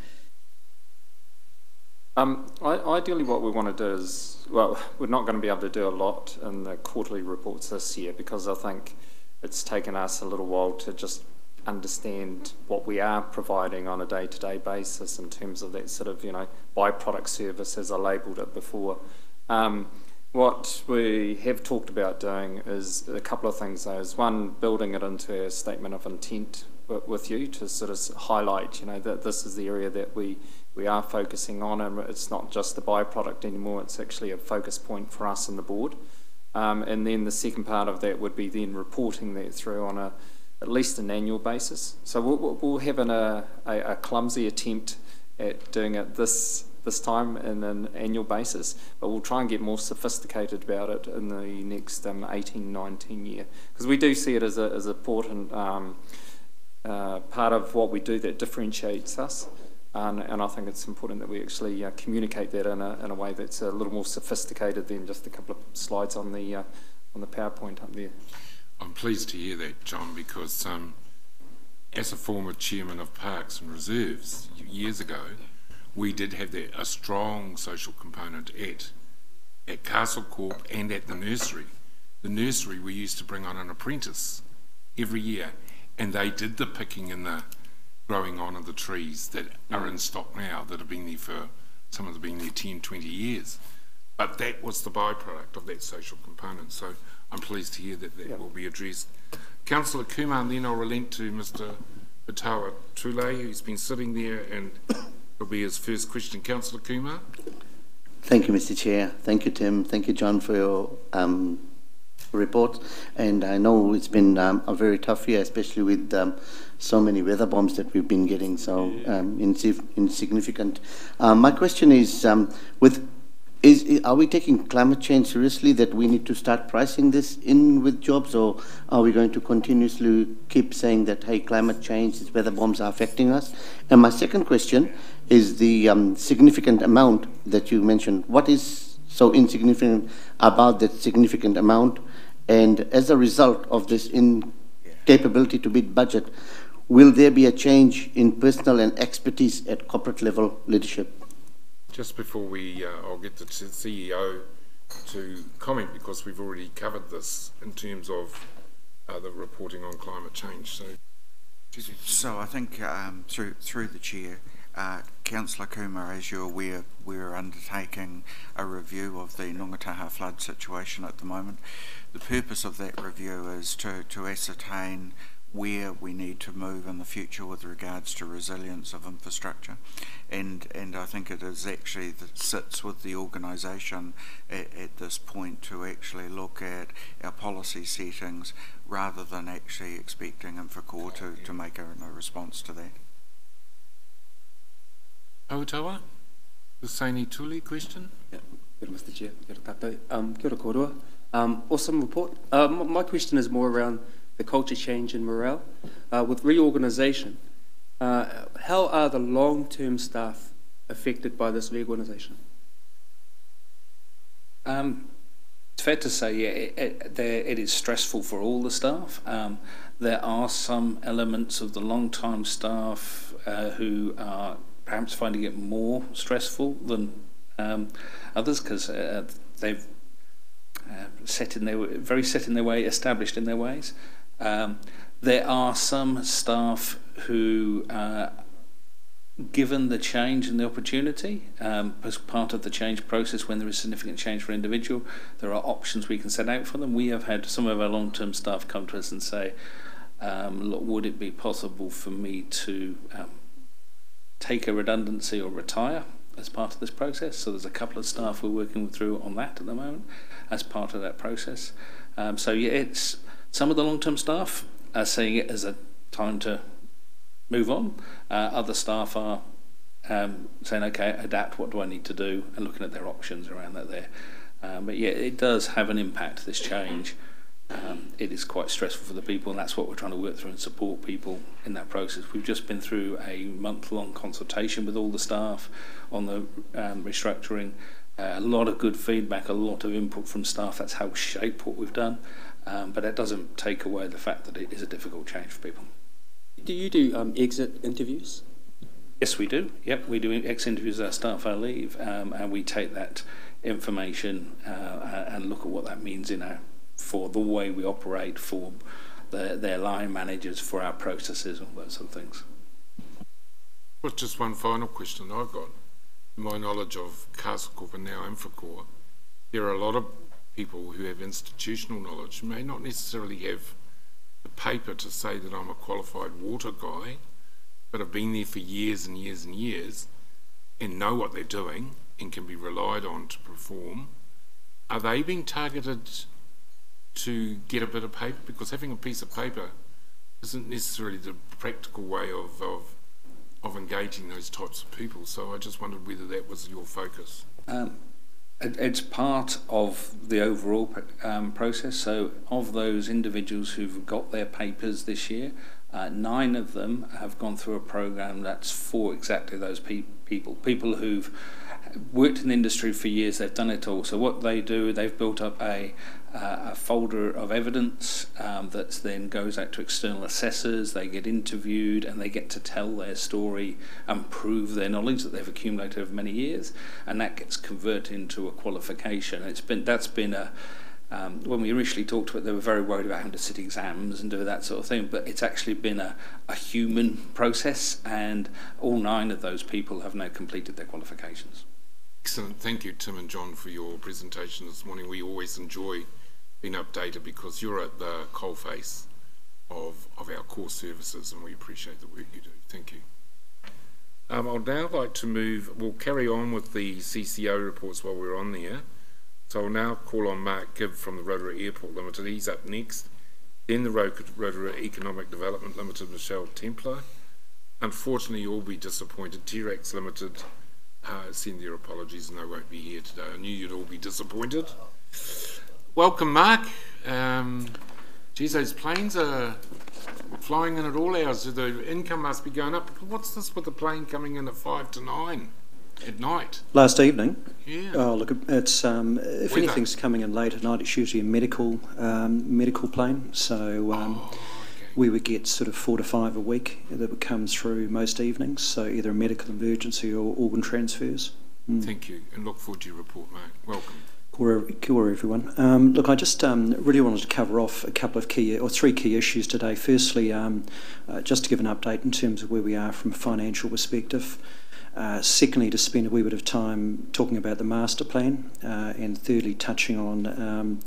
Ideally what we want to do is, well, we're not going to be able to do a lot in the quarterly reports this year because I think it's taken us a little while to just understand what we are providing on a day-to-day basis in terms of that sort of, byproduct service, as I labelled it before. What we have talked about doing is a couple of things though. Is one, building it into a statement of intent with you to sort of highlight, that this is the area that we are focusing on, and it's not just a byproduct anymore, it's actually a focus point for us and the board. And then the second part of that would be then reporting that through on at least an annual basis. So we'll have a clumsy attempt at doing it this time in an annual basis, but we'll try and get more sophisticated about it in the next 18-19 year, because we do see it as an important part of what we do that differentiates us, and I think it's important that we actually communicate that in a way that's a little more sophisticated than just a couple of slides on the PowerPoint up there. I'm pleased to hear that, John, because as a former chairman of Parks and Reserves years ago, we did have a strong social component at Castle Corp and at the nursery. The nursery, we used to bring on an apprentice every year, and they did the picking and the growing on of the trees that are in stock now, that have been there for, some of them have been there 10, 20 years. But that was the byproduct of that social component. So I'm pleased to hear that will be addressed. Councillor Kumar, and then I'll relent to Mr. Patawa Tule, who's been sitting there, and it'll be his first question. Councillor Kumar. Thank you, Mr. Chair. Thank you, Tim. Thank you, John, for your report. And I know it's been a very tough year, especially with so many weather bombs that we've been getting, so insignificant. My question is, are we taking climate change seriously, that we need to start pricing this in with jobs, or are we going to continuously keep saying that, hey, climate change, these weather bombs are affecting us? And my second question is the significant amount that you mentioned. What is so insignificant about that significant amount? And as a result of this incapability to meet budget, will there be a change in personnel and expertise at corporate level leadership? Just before I'll get the CEO to comment, because we've already covered this in terms of the reporting on climate change. So I think through the chair, Councillor Kumar, as you're aware, we're undertaking a review of the Nongataha flood situation at the moment. The purpose of that review is to ascertain where we need to move in the future with regards to resilience of infrastructure, and I think it is actually that sits with the organisation at this point to actually look at our policy settings rather than actually expecting Infracorp to make a response to that. Aotawa, the Saini Tuli question. Yeah, Mr. Chair, kia ora kōrua. Awesome report. My question is more around the culture change and morale. With reorganisation, how are the long-term staff affected by this reorganisation? It's fair to say, it is stressful for all the staff. There are some elements of the long-time staff who are perhaps finding it more stressful than others, because they've set in their way, established in their ways. There are some staff who, given the change and the opportunity, as part of the change process, when there is significant change for an individual, there are options we can set out for them. We have had some of our long-term staff come to us and say, look, would it be possible for me to take a redundancy or retire as part of this process? So there's a couple of staff we're working through on that at the moment as part of that process. So yeah, it's some of the long-term staff are seeing it as a time to move on. Other staff are saying, okay, adapt, what do I need to do, and looking at their options around that there. But yeah, it does have an impact, this change. It is quite stressful for the people, and that's what we're trying to work through and support people in that process. We've just been through a month-long consultation with all the staff on the restructuring. A lot of good feedback, a lot of input from staff. That's helped shape what we've done, but that doesn't take away the fact that it is a difficult change for people. Do you do exit interviews? Yes, we do. Yep, we do exit interviews as our staff our leave, and we take that information and look at what that means for the way we operate, for their line managers, for our processes, all those sort of things. Well, just one final question I've got. In my knowledge of Castle Corp and now Infracore, there are a lot of people who have institutional knowledge, who may not necessarily have the paper to say that I'm a qualified water guy, but have been there for years and years and years and know what they're doing and can be relied on to perform. Are they being targeted to get a bit of paper? Because having a piece of paper isn't necessarily the practical way of engaging those types of people. So I just wondered whether that was your focus. It's part of the overall process. So of those individuals who've got their papers this year, 9 of them have gone through a program that's for exactly those people who've worked in the industry for years. They've done it all. So what they do, they've built up a folder of evidence that then goes out to external assessors. They get interviewed and they get to tell their story and prove their knowledge that they've accumulated over many years, and that gets converted into a qualification. That's been a when we initially talked to it, they were very worried about having to sit exams and do that sort of thing, but it's actually been a human process, and all 9 of those people have now completed their qualifications. Excellent. Thank you, Tim and John, for your presentation this morning. We always enjoy being updated because you're at the coalface of our core services, and we appreciate the work you do. Thank you. I'd now like to we'll carry on with the CCO reports while we're on there. So I'll now call on Mark Gibb from the Rotorua Airport Limited. He's up next. Then the Rotorua Economic Development Limited, Michelle Templar. Unfortunately, you'll be disappointed. T-Rex Limited send their apologies and they won't be here today. I knew you'd all be disappointed. Welcome, Mark. Geez, those planes are flying in at all hours. The income must be going up. What's this with the plane coming in at 5 to 9 at night? Last evening? Yeah. Oh, look, it's if anything's coming in late at night, it's usually a medical plane. So we would get sort of 4 to 5 a week that would come through most evenings. So either a medical emergency or organ transfers. Thank you, and look forward to your report, Mark. Welcome. Kia ora, everyone. Look, I just really wanted to cover off a couple of 3 key issues today. Firstly, just to give an update in terms of where we are from a financial perspective. Secondly, to spend a wee bit of time talking about the master plan, and thirdly, touching on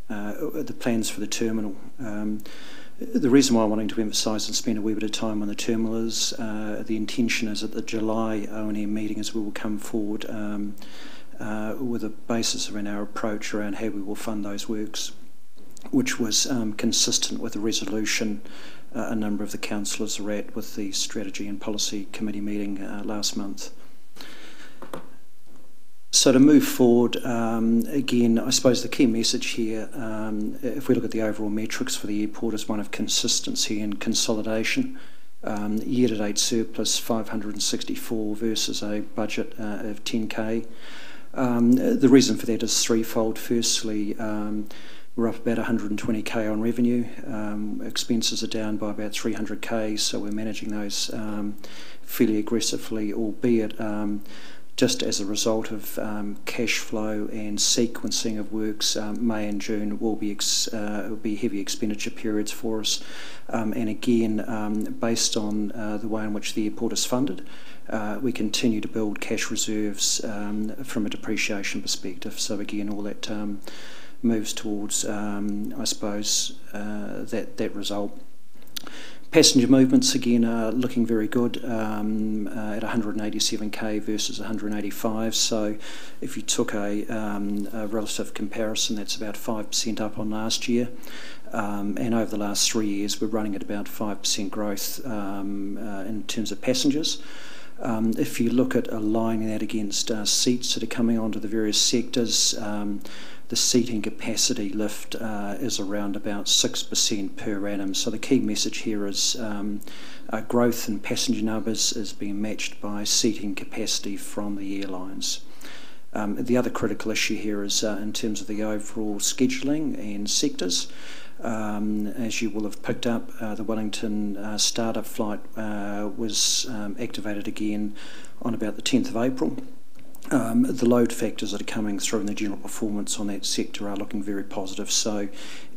the plans for the terminal. The reason why I'm wanting to emphasise and spend a wee bit of time on the terminal is the intention is at the July O&M meeting as we will come forward with a basis around our approach around how we will fund those works, which was consistent with the resolution a number of the councillors are at with the Strategy and Policy Committee meeting last month. So to move forward, again, I suppose the key message here, if we look at the overall metrics for the airport, is one of consistency and consolidation. Year-to-date surplus 564 versus a budget of 10k. The reason for that is threefold. Firstly, we're up about 120k on revenue. Expenses are down by about 300k, so we're managing those fairly aggressively, albeit just as a result of cash flow and sequencing of works. May and June will be heavy expenditure periods for us, and again, based on the way in which the airport is funded, we continue to build cash reserves from a depreciation perspective. So again, all that moves towards, I suppose, that result. Passenger movements again are looking very good at 187k versus 185. So if you took a relative comparison, that's about 5% up on last year. And over the last 3 years, we're running at about 5% growth in terms of passengers. If you look at aligning that against seats that are coming onto the various sectors, the seating capacity lift is around about 6% per annum. So the key message here is growth in passenger numbers is being matched by seating capacity from the airlines. The other critical issue here is in terms of the overall scheduling and sectors. As you will have picked up, the Wellington startup flight was activated again on about the 10th of April. The load factors that are coming through in the general performance on that sector are looking very positive. So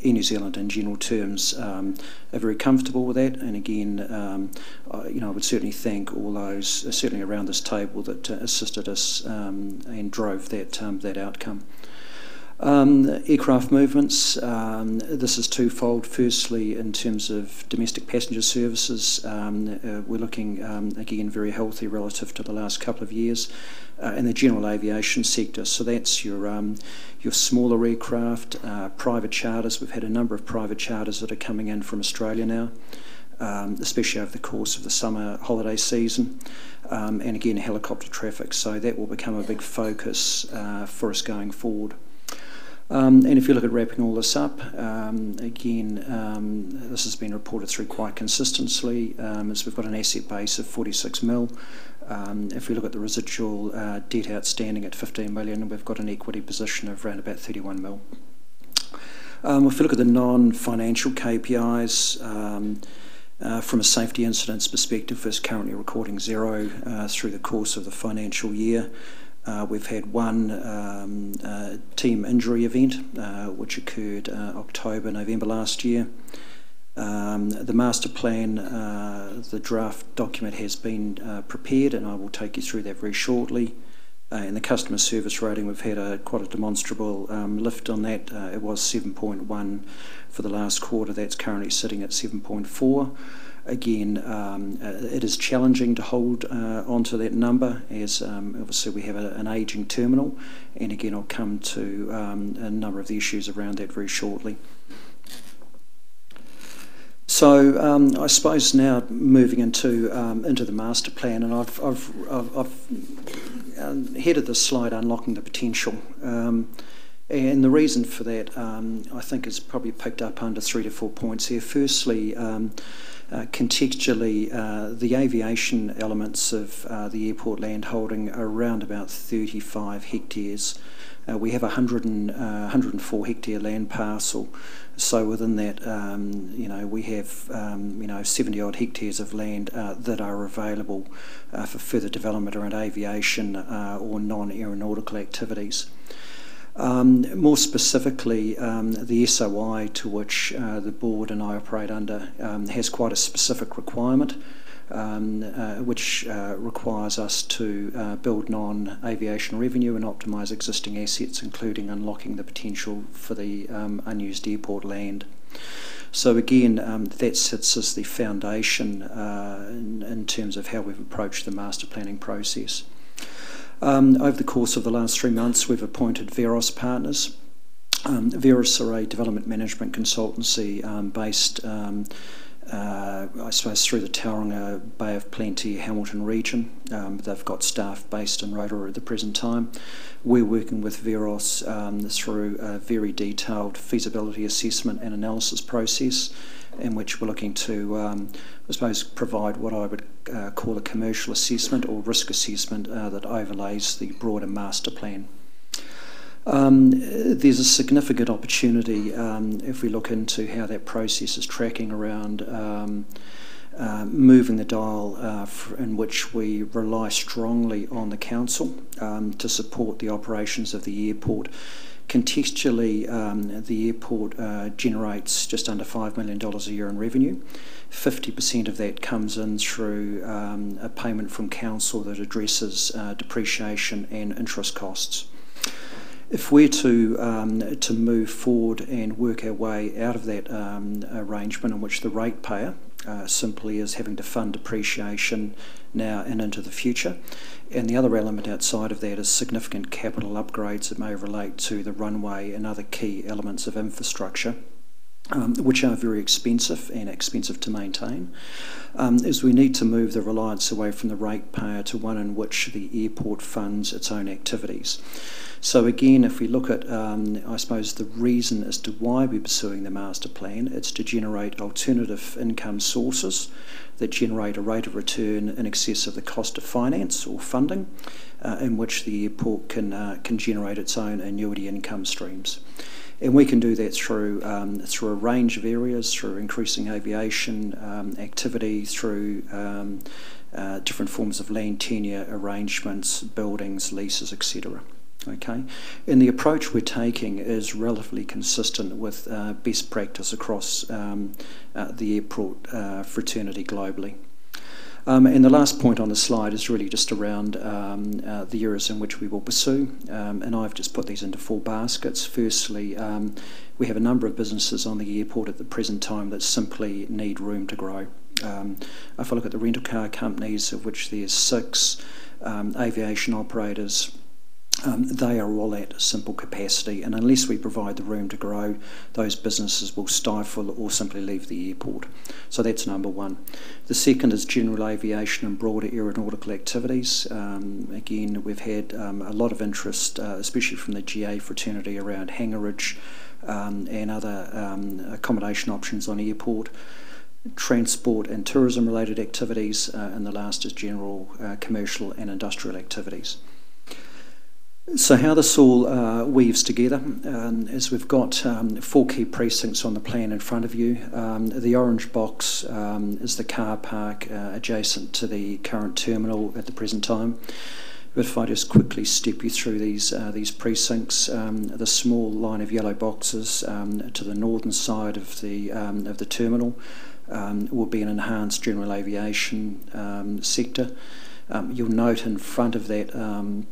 Air New Zealand in general terms are very comfortable with that. And again, I would certainly thank all those, certainly around this table, that assisted us and drove that outcome. Aircraft movements, this is twofold. Firstly, in terms of domestic passenger services, we're looking again very healthy relative to the last couple of years in the general aviation sector. So that's your smaller aircraft, private charters. We've had a number of private charters that are coming in from Australia now, especially over the course of the summer holiday season, and again helicopter traffic. So that will become a big focus for us going forward. And if you look at wrapping all this up, again, this has been reported through quite consistently, as we've got an asset base of 46 mil. If we look at the residual debt outstanding at 15 million, we've got an equity position of around about 31 mil. If we look at the non-financial KPIs, from a safety incidents perspective, is currently recording 0 through the course of the financial year. We've had one team injury event, which occurred October, November last year. The master plan, the draft document has been prepared, and I will take you through that very shortly. In the customer service rating, we've had quite a demonstrable lift on that. It was 7.1 for the last quarter. That's currently sitting at 7.4. Again, it is challenging to hold onto that number, as obviously we have an ageing terminal, and again I'll come to a number of the issues around that very shortly. So I suppose now moving into the master plan, and I've headed this slide "Unlocking the Potential," and the reason for that I think is probably picked up under 3 to 4 points here. Firstly, contextually, the aviation elements of the airport land holding are around about 35 hectares. We have 104 hectare land parcel, so within that, we have 70 odd hectares of land that are available for further development around aviation or non-aeronautical activities. More specifically, the SOI to which the board and I operate under has quite a specific requirement, which requires us to build non-aviation revenue and optimise existing assets, including unlocking the potential for the unused airport land. So again, that sits as the foundation in terms of how we've approached the master planning process. Over the course of the last 3 months, we've appointed Veros Partners. Veros are a development management consultancy based, I suppose, through the Tauranga Bay of Plenty, Hamilton region. They've got staff based in Rotorua at the present time. We're working with Veros through a very detailed feasibility assessment and analysis process, in which we're looking to, I suppose, provide what I would call a commercial assessment or risk assessment that overlays the broader master plan. There's a significant opportunity if we look into how that process is tracking around moving the dial in which we rely strongly on the council to support the operations of the airport. Contextually, the airport generates just under $5 million a year in revenue. 50% of that comes in through a payment from council that addresses depreciation and interest costs. If we're to move forward and work our way out of that arrangement in which the ratepayer simply as having to fund depreciation now and into the future. And the other element outside of that is significant capital upgrades that may relate to the runway and other key elements of infrastructure, which are very expensive and expensive to maintain, is we need to move the reliance away from the ratepayer to one in which the airport funds its own activities. So again, if we look at, I suppose, the reason as to why we're pursuing the master plan, it's to generate alternative income sources that generate a rate of return in excess of the cost of finance or funding, in which the airport can generate its own annuity income streams. And we can do that through a range of areas, through increasing aviation activity, through different forms of land tenure arrangements, buildings, leases, etc. Okay, and the approach we're taking is relatively consistent with best practice across the airport fraternity globally. And the last point on the slide is really just around the areas in which we will pursue, and I've just put these into 4 baskets. Firstly, we have a number of businesses on the airport at the present time that simply need room to grow. If I look at the rental car companies, of which there's 6, aviation operators, they are all at simple capacity, and unless we provide the room to grow, those businesses will stifle or simply leave the airport. So that's number one. The second is general aviation and broader aeronautical activities. Again, we've had a lot of interest, especially from the GA fraternity, around hangarage and other accommodation options on airport. Transport and tourism related activities, and the last is general commercial and industrial activities. So how this all weaves together is we've got 4 key precincts on the plan in front of you. The orange box is the car park adjacent to the current terminal at the present time. But if I just quickly step you through these precincts, the small line of yellow boxes to the northern side of the terminal will be an enhanced general aviation sector. You'll note in front of that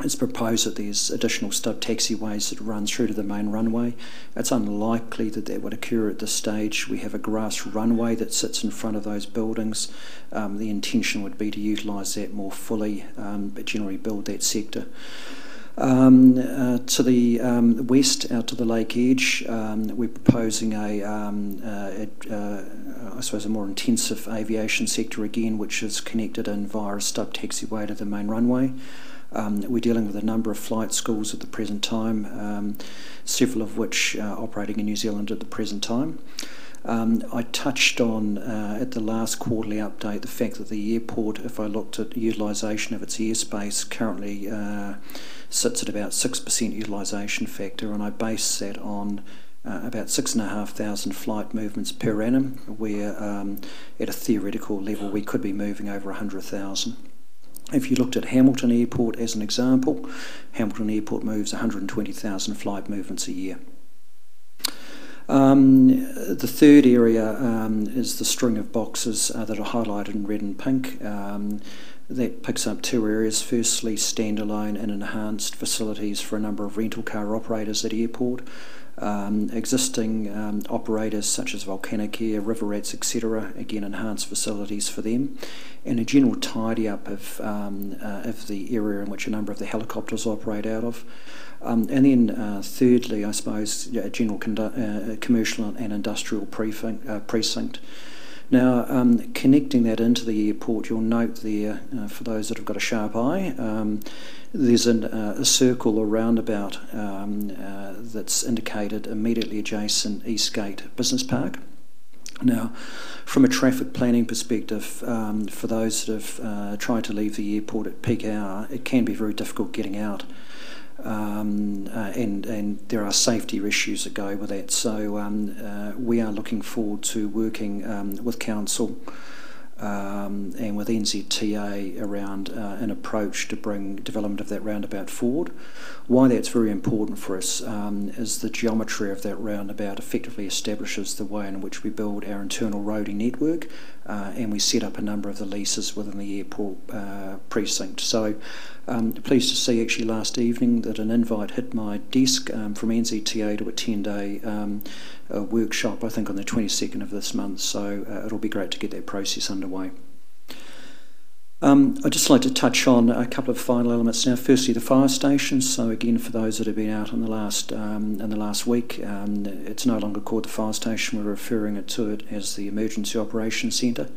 it's proposed that there's additional stub taxiways that run through to the main runway. It's unlikely that that would occur at this stage. We have a grass runway that sits in front of those buildings. The intention would be to utilise that more fully, but generally build that sector. To the west, out to the lake edge, we're proposing I suppose a more intensive aviation sector again, which is connected in via a stub taxiway to the main runway. We're dealing with a number of flight schools at the present time, several of which are operating in New Zealand at the present time. I touched on at the last quarterly update the fact that the airport, if I looked at utilisation of its airspace, currently sits at about 6% utilisation factor, and I base that on about 6,500 flight movements per annum, where at a theoretical level we could be moving over 100,000. If you looked at Hamilton Airport as an example, Hamilton Airport moves 120,000 flight movements a year. The third area is the string of boxes that are highlighted in red and pink. That picks up 2 areas. Firstly, standalone and enhanced facilities for a number of rental car operators at airport. Existing operators such as Volcanic Air, River Rats, etc., again enhanced facilities for them, and a general tidy up of the area in which a number of the helicopters operate out of. And then thirdly, I suppose, a general commercial and industrial precinct. Now, connecting that into the airport, you'll note there, for those that have got a sharp eye, there's a circle or roundabout that's indicated immediately adjacent Eastgate Business Park. Now, from a traffic planning perspective, for those that have tried to leave the airport at peak hour, it can be very difficult getting out. And there are safety issues that go with that. So we are looking forward to working with Council and with NZTA around an approach to bring development of that roundabout forward. Why that's very important for us is the geometry of that roundabout effectively establishes the way in which we build our internal roading network, and we set up a number of the leases within the airport precinct. So pleased to see actually last evening that an invite hit my desk from NZTA to attend a workshop, I think on the 22nd of this month, so it'll be great to get that process underway. I'd just like to touch on a couple of final elements now. Firstly, the fire station. So again, for those that have been out in the last week, it's no longer called the fire station. We're referring to it as the Emergency Operations Centre,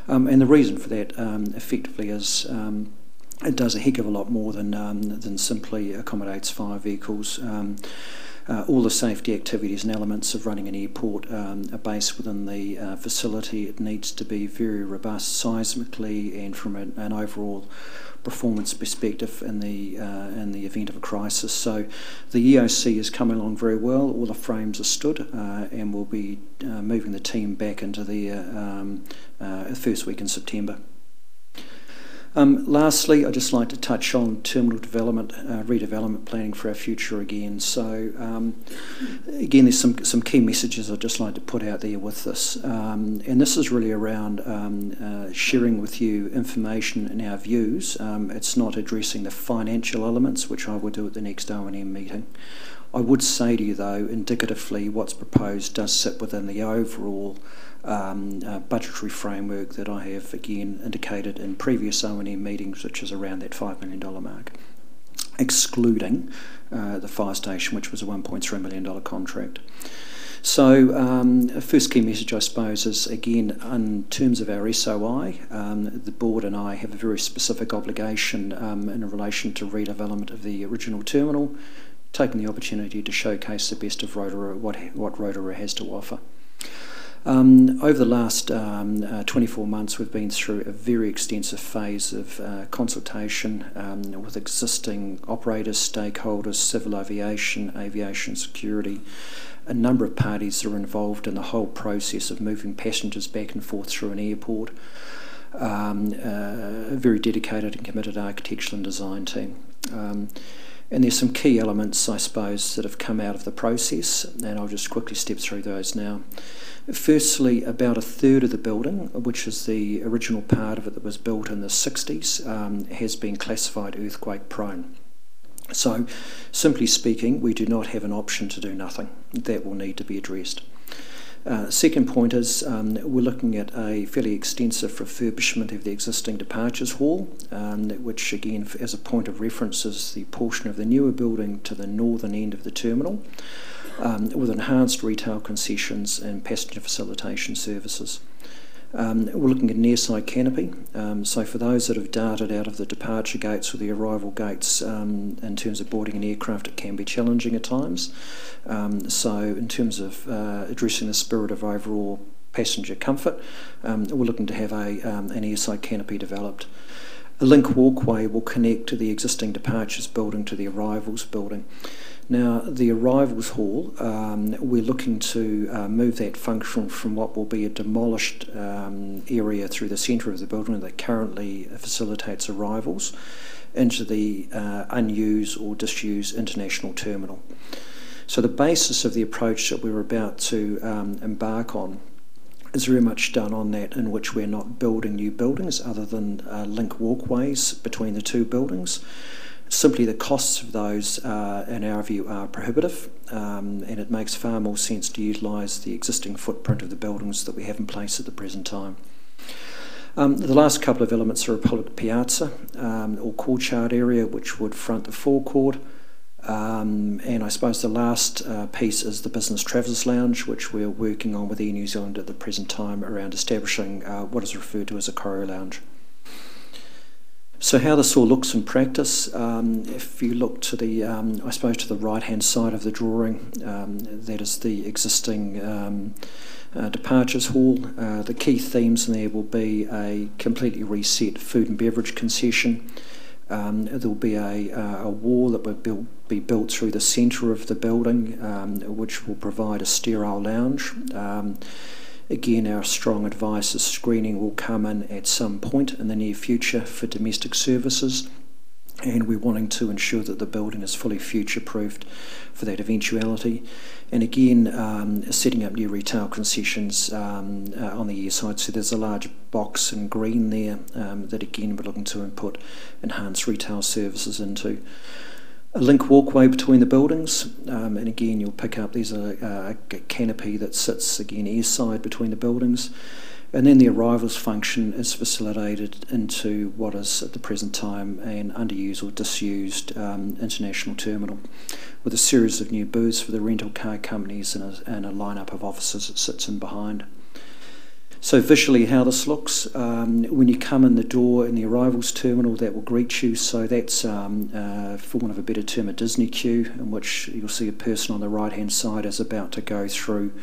and the reason for that effectively is it does a heck of a lot more than simply accommodates fire vehicles. All the safety activities and elements of running an airport are based within the facility. It needs to be very robust seismically and from an overall performance perspective in the event of a crisis. So the EOC is coming along very well. All the frames are stood, and we'll be moving the team back into the first week in September. Lastly, I'd just like to touch on terminal development, redevelopment planning for our future again. So again, there's some key messages I'd just like to put out there with this. And this is really around sharing with you information and our views. It's not addressing the financial elements, which I will do at the next O&M meeting. I would say to you, though, indicatively, what's proposed does sit within the overall budgetary framework that I have again indicated in previous O&M meetings, which is around that $5 million mark, excluding the fire station, which was a $1.3 million contract. So first key message, I suppose, is again in terms of our SOI, the board and I have a very specific obligation in relation to redevelopment of the original terminal, taking the opportunity to showcase the best of Rotorua, what Rotorua has to offer. Over the last 24 months, we've been through a very extensive phase of consultation with existing operators, stakeholders, civil aviation, aviation security. A number of parties are involved in the whole process of moving passengers back and forth through an airport. A very dedicated and committed architectural and design team. And there's some key elements, I suppose, that have come out of the process, and I'll just quickly step through those now. Firstly, about a third of the building, which is the original part of it that was built in the 60s, has been classified earthquake prone. So, simply speaking, we do not have an option to do nothing. That will need to be addressed. Second point is we're looking at a fairly extensive refurbishment of the existing departures hall, which again, as a point of reference, is the portion of the newer building to the northern end of the terminal, with enhanced retail concessions and passenger facilitation services. We're looking at an airside canopy, so for those that have darted out of the departure gates or the arrival gates, in terms of boarding an aircraft, it can be challenging at times. So in terms of addressing the spirit of overall passenger comfort, we're looking to have an airside canopy developed. A link walkway will connect to the existing departures building to the arrivals building. Now, the arrivals hall, we're looking to move that function from what will be a demolished area through the centre of the building that currently facilitates arrivals into the unused or disused international terminal. So the basis of the approach that we're about to embark on is very much done on that, in which we're not building new buildings other than link walkways between the two buildings. Simply the costs of those, in our view, are prohibitive, and it makes far more sense to utilise the existing footprint of the buildings that we have in place at the present time. The last couple of elements are a public piazza or courtyard area, which would front the forecourt, and I suppose the last piece is the business travellers lounge, which we're working on with Air New Zealand at the present time around establishing what is referred to as a choreo lounge. So how this all looks in practice, if you look to the, I suppose, to the right-hand side of the drawing, that is the existing departures hall. The key themes in there will be a completely reset food and beverage concession. There will be a wall that will be built through the centre of the building, which will provide a sterile lounge. Again, our strong advice is screening will come in at some point in the near future for domestic services, and we're wanting to ensure that the building is fully future-proofed for that eventuality. And again, setting up new retail concessions on the ear side. So there's a large box in green there that again we're looking to input enhanced retail services into. A link walkway between the buildings, and again you'll pick up there's a canopy that sits again ear side between the buildings. And then the arrivals function is facilitated into what is at the present time an underused or disused international terminal, with a series of new booths for the rental car companies and a lineup of offices that sits in behind. So visually how this looks, when you come in the door in the arrivals terminal, that will greet you. So that's, for want of a better term, a Disney queue, in which you'll see a person on the right-hand side is about to go through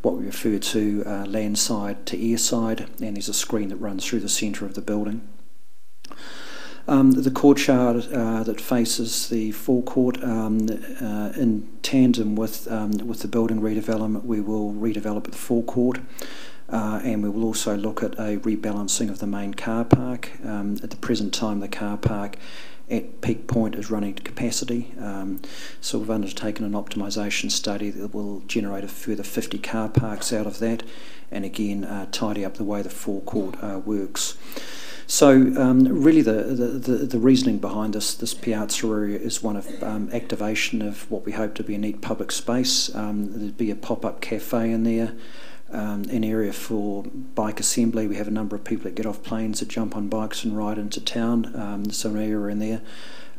what we refer to land side to air side, and there's a screen that runs through the centre of the building. The courtyard that faces the forecourt, in tandem with the building redevelopment, we will redevelop the forecourt, and we will also look at a rebalancing of the main car park. At the present time, the car park at peak point is running to capacity, so we've undertaken an optimisation study that will generate a further 50 car parks out of that, and again tidy up the way the forecourt works. So really the reasoning behind this piazza area is one of activation of what we hope to be a neat public space. There'd be a pop-up cafe in there, an area for bike assembly. We have a number of people that get off planes that jump on bikes and ride into town, so an area in there.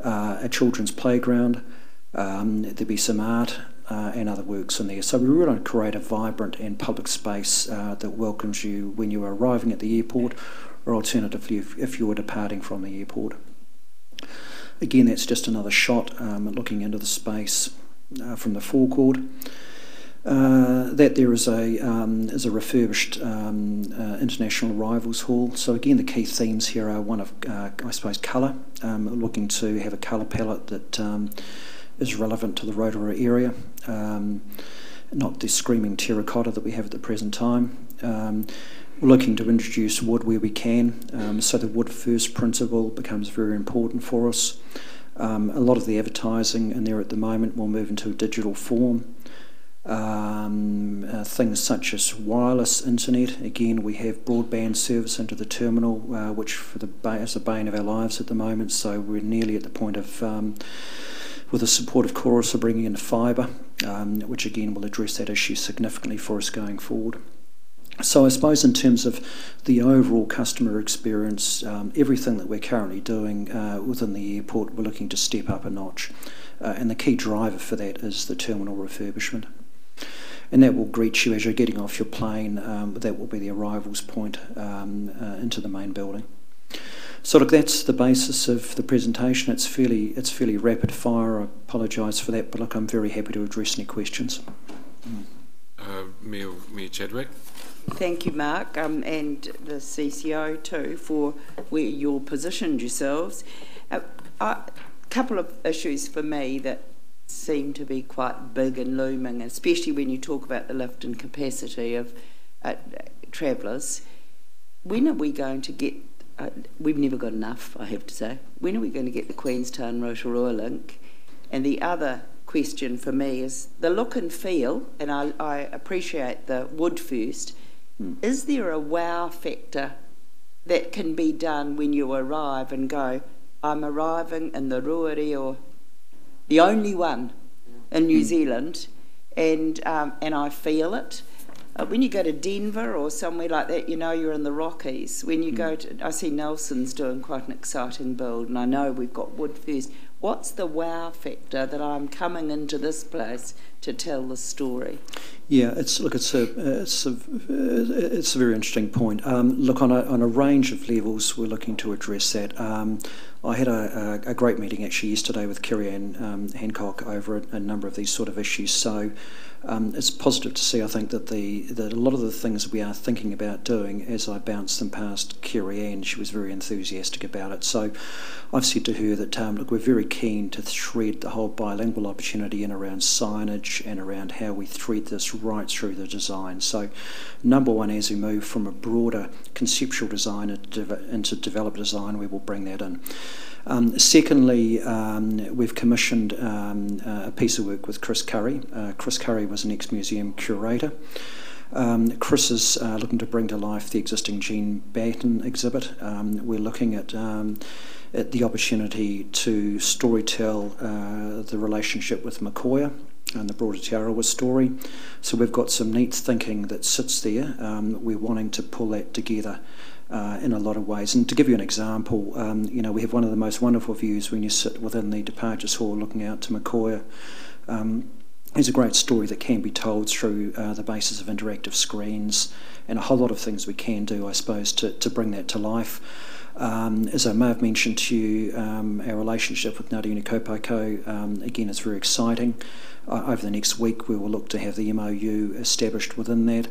A children's playground, there'll be some art and other works in there. So we really want to create a vibrant and public space that welcomes you when you are arriving at the airport, or alternatively if you were departing from the airport. Again, that's just another shot looking into the space from the forecourt. That there is a refurbished international arrivals hall. So again, the key themes here are one of, I suppose, colour. Looking to have a colour palette that is relevant to the Rotorua area, not the screaming terracotta that we have at the present time. We're looking to introduce wood where we can, so the wood first principle becomes very important for us. A lot of the advertising in there at the moment will move into a digital form. Things such as wireless internet. Again, we have broadband service into the terminal, which is the bane of our lives at the moment. So we're nearly at the point of, with the support of Chorus, of bringing in fibre, which again will address that issue significantly for us going forward. So I suppose in terms of the overall customer experience, everything that we're currently doing within the airport, we're looking to step up a notch. And the key driver for that is the terminal refurbishment. And that will greet you as you're getting off your plane. That will be the arrivals point into the main building. So look, that's the basis of the presentation. It's fairly rapid fire. I apologise for that, but look, I'm very happy to address any questions. Mayor Chadwick. Thank you, Mark, and the CCO too for where you positioned yourselves. A couple of issues for me that seem to be quite big and looming, especially when you talk about the lift and capacity of travellers. When are we going to get, we've never got enough, I have to say, when are we going to get the Queenstown Rotorua link? And the other question for me is the look and feel, and I appreciate the wood first. Is there a wow factor that can be done when you arrive and go, I'm arriving in the Ruari, or the only one in New Zealand, and I feel it? When you go to Denver or somewhere like that, you know you're in the Rockies. When you go to, I see Nelson's doing quite an exciting build, and I know we've got wood first. What's the wow factor that I'm coming into this place to tell the story? Yeah, it's a very interesting point. Look, on a range of levels, we're looking to address that. I had a great meeting actually yesterday with Kerry-Ann Hancock over a number of these sort of issues. So it's positive to see, I think, that a lot of the things we are thinking about doing, as I bounced them past Kerry-Ann, she was very enthusiastic about it. So I've said to her that, look, we're very keen to thread the whole bilingual opportunity in around signage and around how we thread this right through the design. So number one, as we move from a broader conceptual design into developed design, we will bring that in. Secondly, we've commissioned a piece of work with Chris Curry. Chris Curry was an ex-museum curator. Chris is looking to bring to life the existing Jean Batten exhibit. We're looking at the opportunity to storytell the relationship with Makoia and the broader Te Arawa story. So we've got some neat thinking that sits there. We're wanting to pull that together in a lot of ways. And to give you an example, you know, we have one of the most wonderful views when you sit within the departures hall looking out to Makoia. There's a great story that can be told through the basis of interactive screens and a whole lot of things we can do, I suppose, to bring that to life. As I may have mentioned to you, our relationship with Ngāti Kaupako, again, is very exciting. Over the next week, we will look to have the MOU established within that.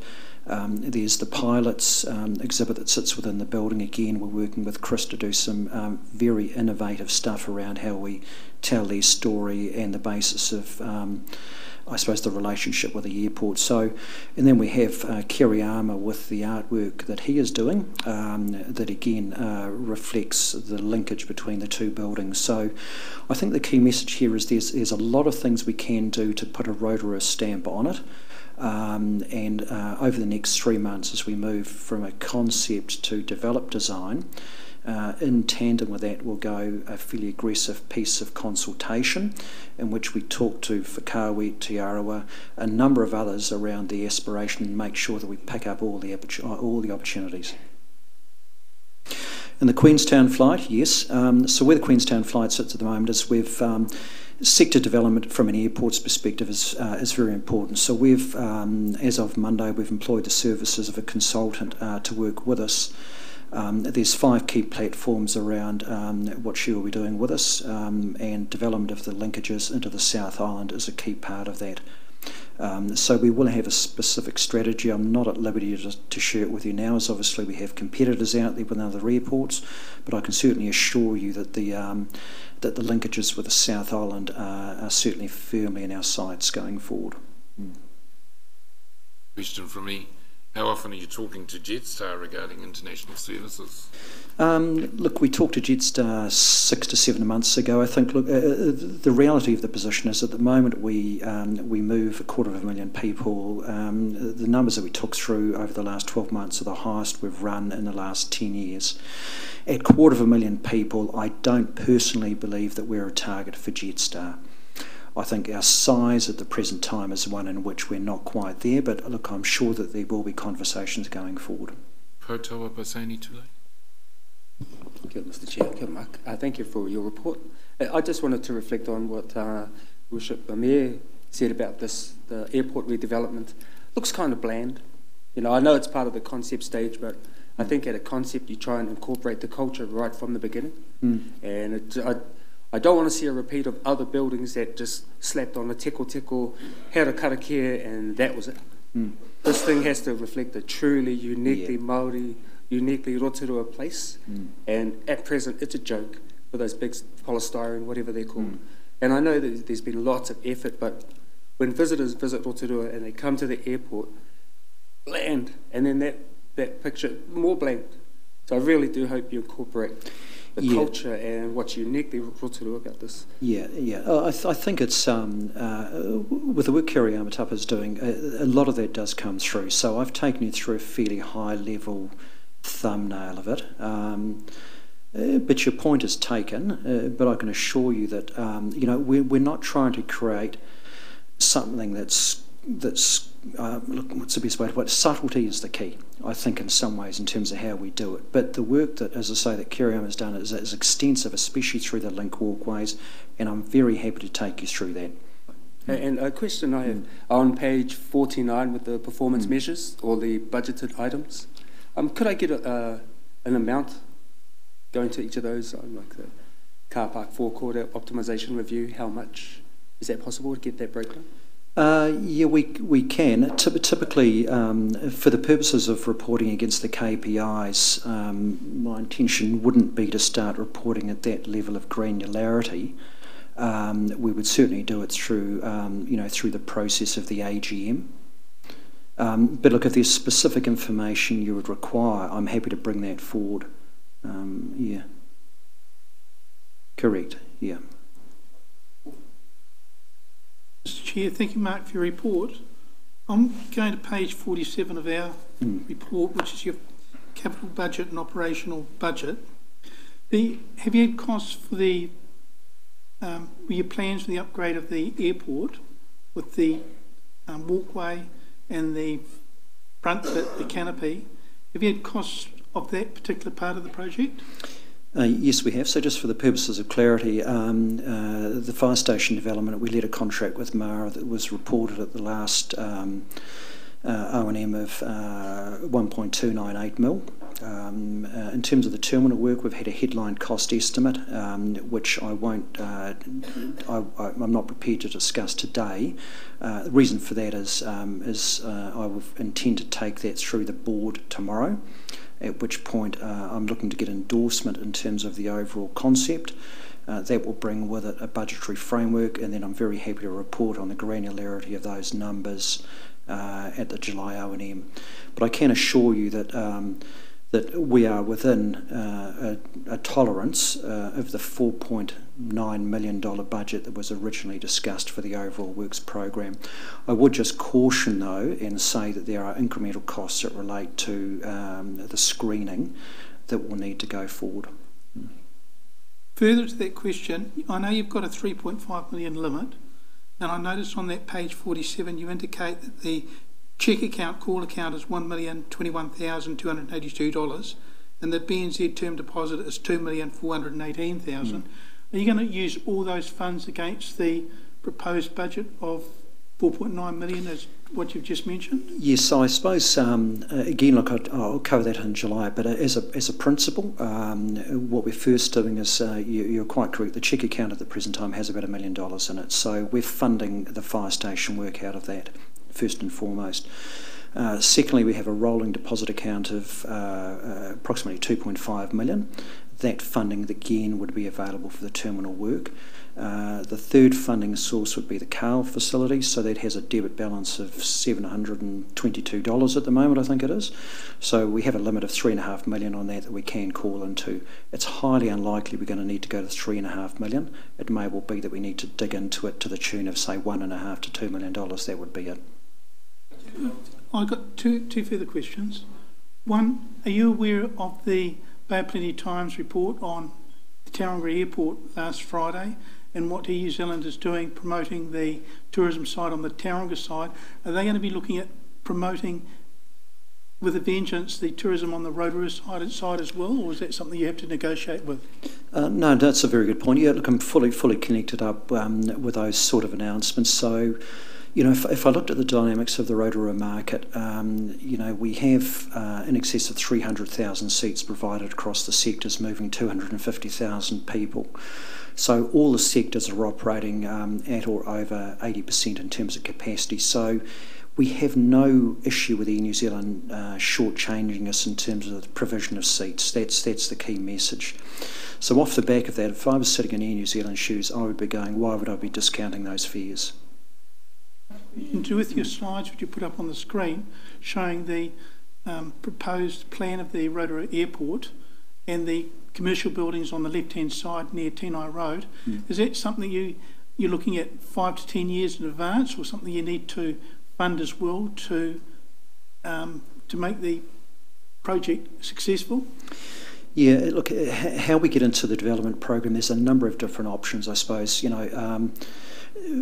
There's the pilots exhibit that sits within the building. Again, we're working with Chris to do some very innovative stuff around how we tell their story and the basis of I suppose the relationship with the airport. So, and then we have Kiriyama with the artwork that he is doing that again reflects the linkage between the two buildings. So I think the key message here is there's a lot of things we can do to put a Rotorua stamp on it. And over the next 3 months, as we move from a concept to develop design, in tandem with that will go a fairly aggressive piece of consultation in which we talk to Whakāwi, Te Arawa, a number of others around the aspiration and make sure that we pick up all the opportunities. In the Queenstown flight, yes. So where the Queenstown flight sits at the moment is we've sector development from an airport's perspective is very important. So we've, as of Monday, we've employed the services of a consultant to work with us. There's 5 key platforms around what she will be doing with us, and development of the linkages into the South Island is a key part of that. So we will have a specific strategy. I'm not at liberty to share it with you now, as obviously we have competitors out there with other airports, but I can certainly assure you that the linkages with the South Island are certainly firmly in our sights going forward. Question from me. How often are you talking to Jetstar regarding international services? Look, we talked to Jetstar 6 to 7 months ago. I think, look, the reality of the position is at the moment we move 250,000 people. The numbers that we took through over the last 12 months are the highest we've run in the last 10 years. At 250,000 people, I don't personally believe that we're a target for Jetstar. I think our size at the present time is one in which we're not quite there, but look, I'm sure that there will be conversations going forward. Rotorua Pasani Tule. Kia ora, Mr. Chair. Kia ora, Mark. Thank you for your report. I just wanted to reflect on what Worship Mayor said about this, the airport redevelopment. Looks kind of bland. You know, I know it's part of the concept stage, but I think at a concept you try and incorporate the culture right from the beginning. And I don't want to see a repeat of other buildings that just slapped on a teko, had a karakia, and that was it. This thing has to reflect a truly uniquely Māori, uniquely Rotorua place. And at present, it's a joke for those big polystyrene, whatever they're called. And I know that there's been lots of effort, but when visitors visit Rotorua and they come to the airport, bland, and then that picture, more bland. So I really do hope you incorporate the culture and what's uniquely Rotorua about this. I think it's, with the work Kiriyama Tapa is doing, a lot of that does come through. So I've taken you through a fairly high level thumbnail of it. But your point is taken, but I can assure you that, you know, we're not trying to create something that's look, what's the best way to put it? Subtlety is the key, I think, in some ways, in terms of how we do it. But the work that, as I say, that Kiriyama has done is extensive, especially through the link walkways, and I'm very happy to take you through that. And a question I have, on page 49 with the performance measures, or the budgeted items, could I get an amount going to each of those, like the car park forecourt optimisation review, how much? Is that possible to get that breakdown? Yeah, we can. Typically, for the purposes of reporting against the KPIs, my intention wouldn't be to start reporting at that level of granularity. we would certainly do it through, through the process of the AGM. But look, if there's specific information you would require, I'm happy to bring that forward. Yeah. Correct, yeah. Mr. Chair, thank you, Mark, for your report. I'm going to page 47 of our report, which is your capital budget and operational budget. Have you had costs for were your plans for the upgrade of the airport with the walkway and the front bit, the canopy? Have you had costs of that particular part of the project? Yes, we have. So just for the purposes of clarity, the fire station development, we let a contract with Mara that was reported at the last O&M of 1.298 mil. In terms of the terminal work, we've had a headline cost estimate, which I won't, I'm not prepared to discuss today. The reason for that is I will intend to take that through the board tomorrow, at which point I'm looking to get endorsement in terms of the overall concept. That will bring with it a budgetary framework, and then I'm very happy to report on the granularity of those numbers at the July O&M. But I can assure you that that we are within a tolerance of the $4.9 million budget that was originally discussed for the overall works program. I would just caution though and say that there are incremental costs that relate to the screening that will need to go forward. Further to that question, I know you've got a 3.5 million limit, and I noticed on that page 47 you indicate that the cheque account, call account is $1,021,282, and the BNZ term deposit is $2,418,000. Are you going to use all those funds against the proposed budget of 4.9 million as what you've just mentioned? Yes, so I suppose, again, look, I'll cover that in July, but as a principle, what we're first doing is, you're quite correct, the cheque account at the present time has about $1 million in it, so we're funding the fire station work out of that, first and foremost. Secondly, we have a rolling deposit account of approximately 2.5 million. That funding, again, would be available for the terminal work. The third funding source would be the Carl facility, so that has a debit balance of $722 at the moment, I think it is. So we have a limit of $3.5 million on that we can call into. It's highly unlikely we're going to need to go to $3.5 million. It may well be that we need to dig into it to the tune of, say, $1.5 to $2 million. That would be it. I've got two further questions. One, are you aware of the Bay of Plenty Times report on the Tauranga Airport last Friday and what Air New Zealand is doing promoting the tourism side on the Tauranga side? Are they going to be looking at promoting with a vengeance the tourism on the Rotorua side as well, or is that something you have to negotiate with? No, that's a very good point. Yeah, look, I'm fully connected up with those sort of announcements. So, you know, if I looked at the dynamics of the Rotorua market, you know, we have in excess of 300,000 seats provided across the sectors, moving 250,000 people. So all the sectors are operating at or over 80% in terms of capacity. So we have no issue with Air New Zealand shortchanging us in terms of the provision of seats. That's the key message. So off the back of that, if I was sitting in Air New Zealand shoes, I would be going, why would I be discounting those fares? And with your slides which you put up on the screen showing the proposed plan of the Rotorua Airport and the commercial buildings on the left-hand side near Tenai Road, is that something you're looking at 5 to 10 years in advance, or something you need to fund as well to make the project successful? Yeah, look, how we get into the development program, there's a number of different options, I suppose. You know,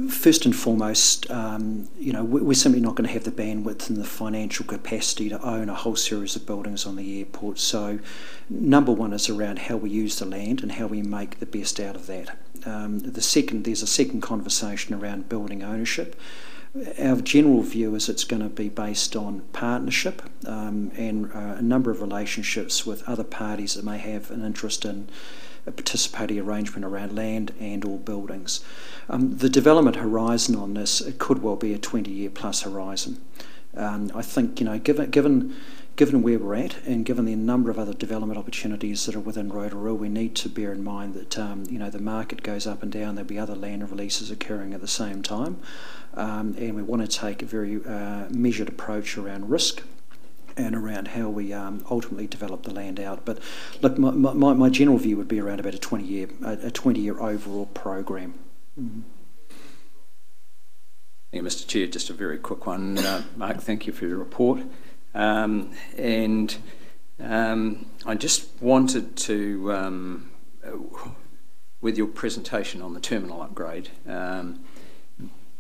first and foremost, you know, we're simply not going to have the bandwidth and the financial capacity to own a whole series of buildings on the airport. So number one is around how we use the land and how we make the best out of that. There's a second conversation around building ownership. Our general view is it's going to be based on partnership and a number of relationships with other parties that may have an interest in a participating arrangement around land and or buildings. The development horizon on this, it could well be a 20-year plus horizon. I think, you know, given given where we're at and given the number of other development opportunities that are within Rotorua, we need to bear in mind that the market goes up and down. There'll be other land releases occurring at the same time, and we want to take a very measured approach around risk and around how we ultimately develop the land out. But look, my general view would be around about a 20-year overall program. Mm-hmm. Yeah, Mr. Chair, just a very quick one. Mark, thank you for your report. I just wanted to, with your presentation on the terminal upgrade,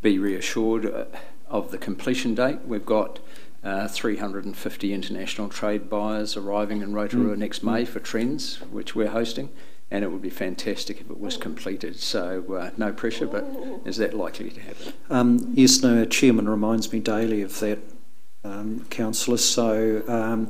be reassured of the completion date. We've got 350 international trade buyers arriving in Rotorua next May for Trends, which we're hosting, and it would be fantastic if it was completed. So no pressure, but is that likely to happen? Yes, no, Chairman reminds me daily of that, Councillor. So,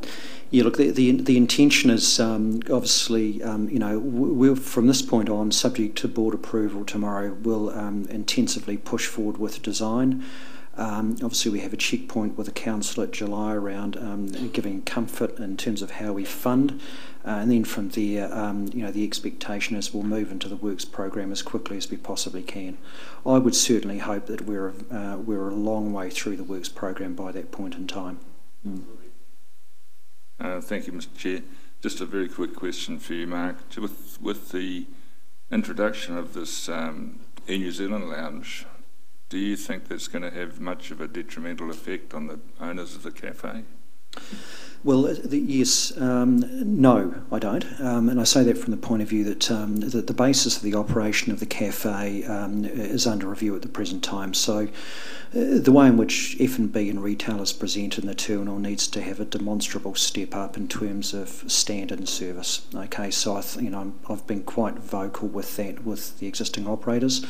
yeah, look, the intention is obviously, we'll, from this point on, subject to board approval tomorrow, we'll intensively push forward with design. Obviously, we have a checkpoint with the council at July around giving comfort in terms of how we fund, and then from there, the expectation is we'll move into the works program as quickly as we possibly can. I would certainly hope that we're a long way through the works program by that point in time. Thank you, Mr. Chair. Just a very quick question for you, Mark. With the introduction of this Air New Zealand lounge, do you think that's going to have much of a detrimental effect on the owners of the cafe? Well, yes, no, I don't, and I say that from the point of view that the basis of the operation of the cafe is under review at the present time. So, the way in which F&B and retailers present in the terminal needs to have a demonstrable step up in terms of standard and service. Okay, so I've been quite vocal with that with the existing operators.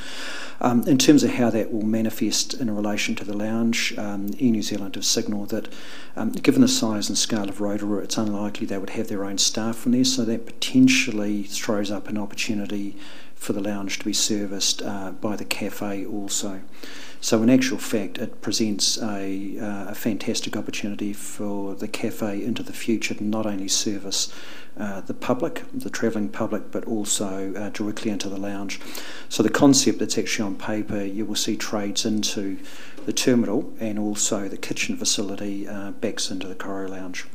In terms of how that will manifest in relation to the lounge, Air New Zealand have signalled that, given the size and scale of Rotorua, it's unlikely they would have their own staff from there, so that potentially throws up an opportunity for the lounge to be serviced by the cafe also. So in actual fact, it presents a fantastic opportunity for the cafe into the future to not only service the public, the travelling public, but also directly into the lounge. So the concept that's actually on paper, you will see trades into the terminal and also the kitchen facility backs into the Koro Lounge.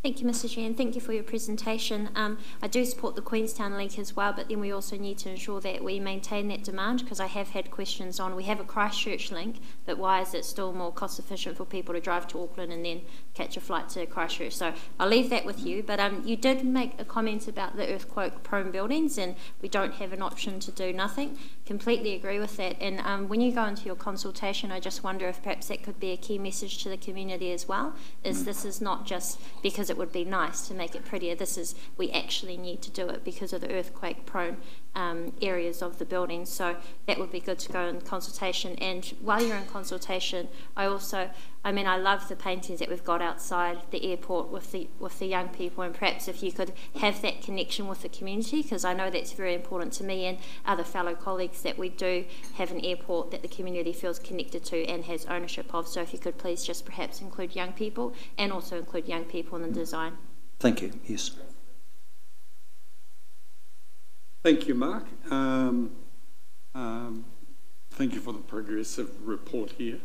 Thank you, Mr. Chair, and thank you for your presentation. I do support the Queenstown link as well, but then we also need to ensure that we maintain that demand, because I have had questions on, we have a Christchurch link, but why is it still more cost efficient for people to drive to Auckland and then catch a flight to Christchurch? So I'll leave that with you, but you did make a comment about the earthquake-prone buildings, and we don't have an option to do nothing. Completely agree with that, and when you go into your consultation, I just wonder if perhaps that could be a key message to the community as well, is this is not just because it would be nice to make it prettier, this is, we actually need to do it because of the earthquake prone areas of the building. So that would be good to go in consultation. And while you're in consultation, I love the paintings that we've got outside the airport with the young people, and perhaps if you could have that connection with the community, because I know that's very important to me and other fellow colleagues, that we do have an airport that the community feels connected to and has ownership of. So if you could please just perhaps include young people and also include young people in the design. Thank you. Yes. Thank you, Mark. Thank you for the progressive report here.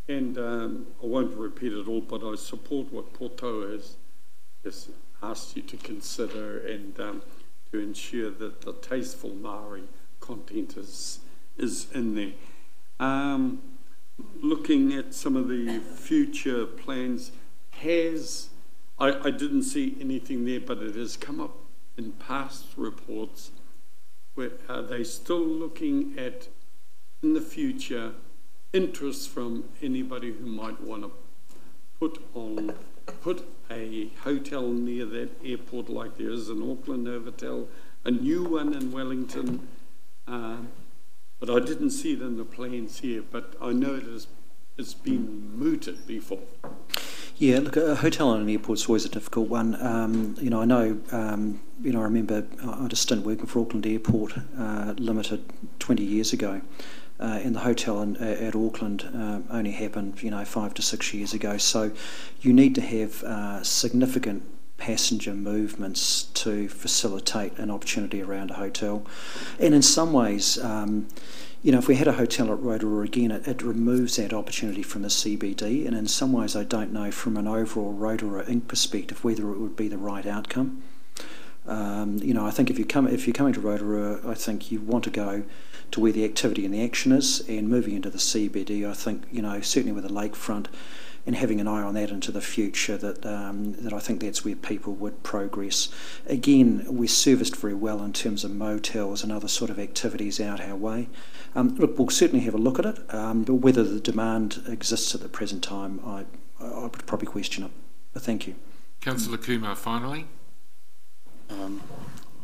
And I won't repeat it all, but I support what Porto has asked you to consider, and to ensure that the tasteful Maori content is in there. Looking at some of the future plans, I didn't see anything there, but it has come up in past reports. Where are they still looking at, in the future, interest from anybody who might want to put a hotel near that airport, like there is an Auckland Novotel, a new one in Wellington, but I didn't see it in the plans here, but I know it's been mooted before. Yeah, look, a hotel on an airport is always a difficult one. I know, I remember I had a stint working for Auckland Airport Limited 20 years ago. and the hotel at Auckland only happened, 5 to 6 years ago. So you need to have significant passenger movements to facilitate an opportunity around a hotel. And in some ways, if we had a hotel at Rotorua again, it removes that opportunity from the CBD. And in some ways, I don't know from an overall Rotorua Inc. perspective whether it would be the right outcome. I think if you're coming to Rotorua, I think you want to go to where the activity and the action is, and moving into the CBD, I think, certainly with the lakefront and having an eye on that into the future, that I think that's where people would progress. Again, we're serviced very well in terms of motels and other sort of activities out our way. Look, we'll certainly have a look at it, but whether the demand exists at the present time, I would probably question it. But thank you. Councillor Kumar, finally.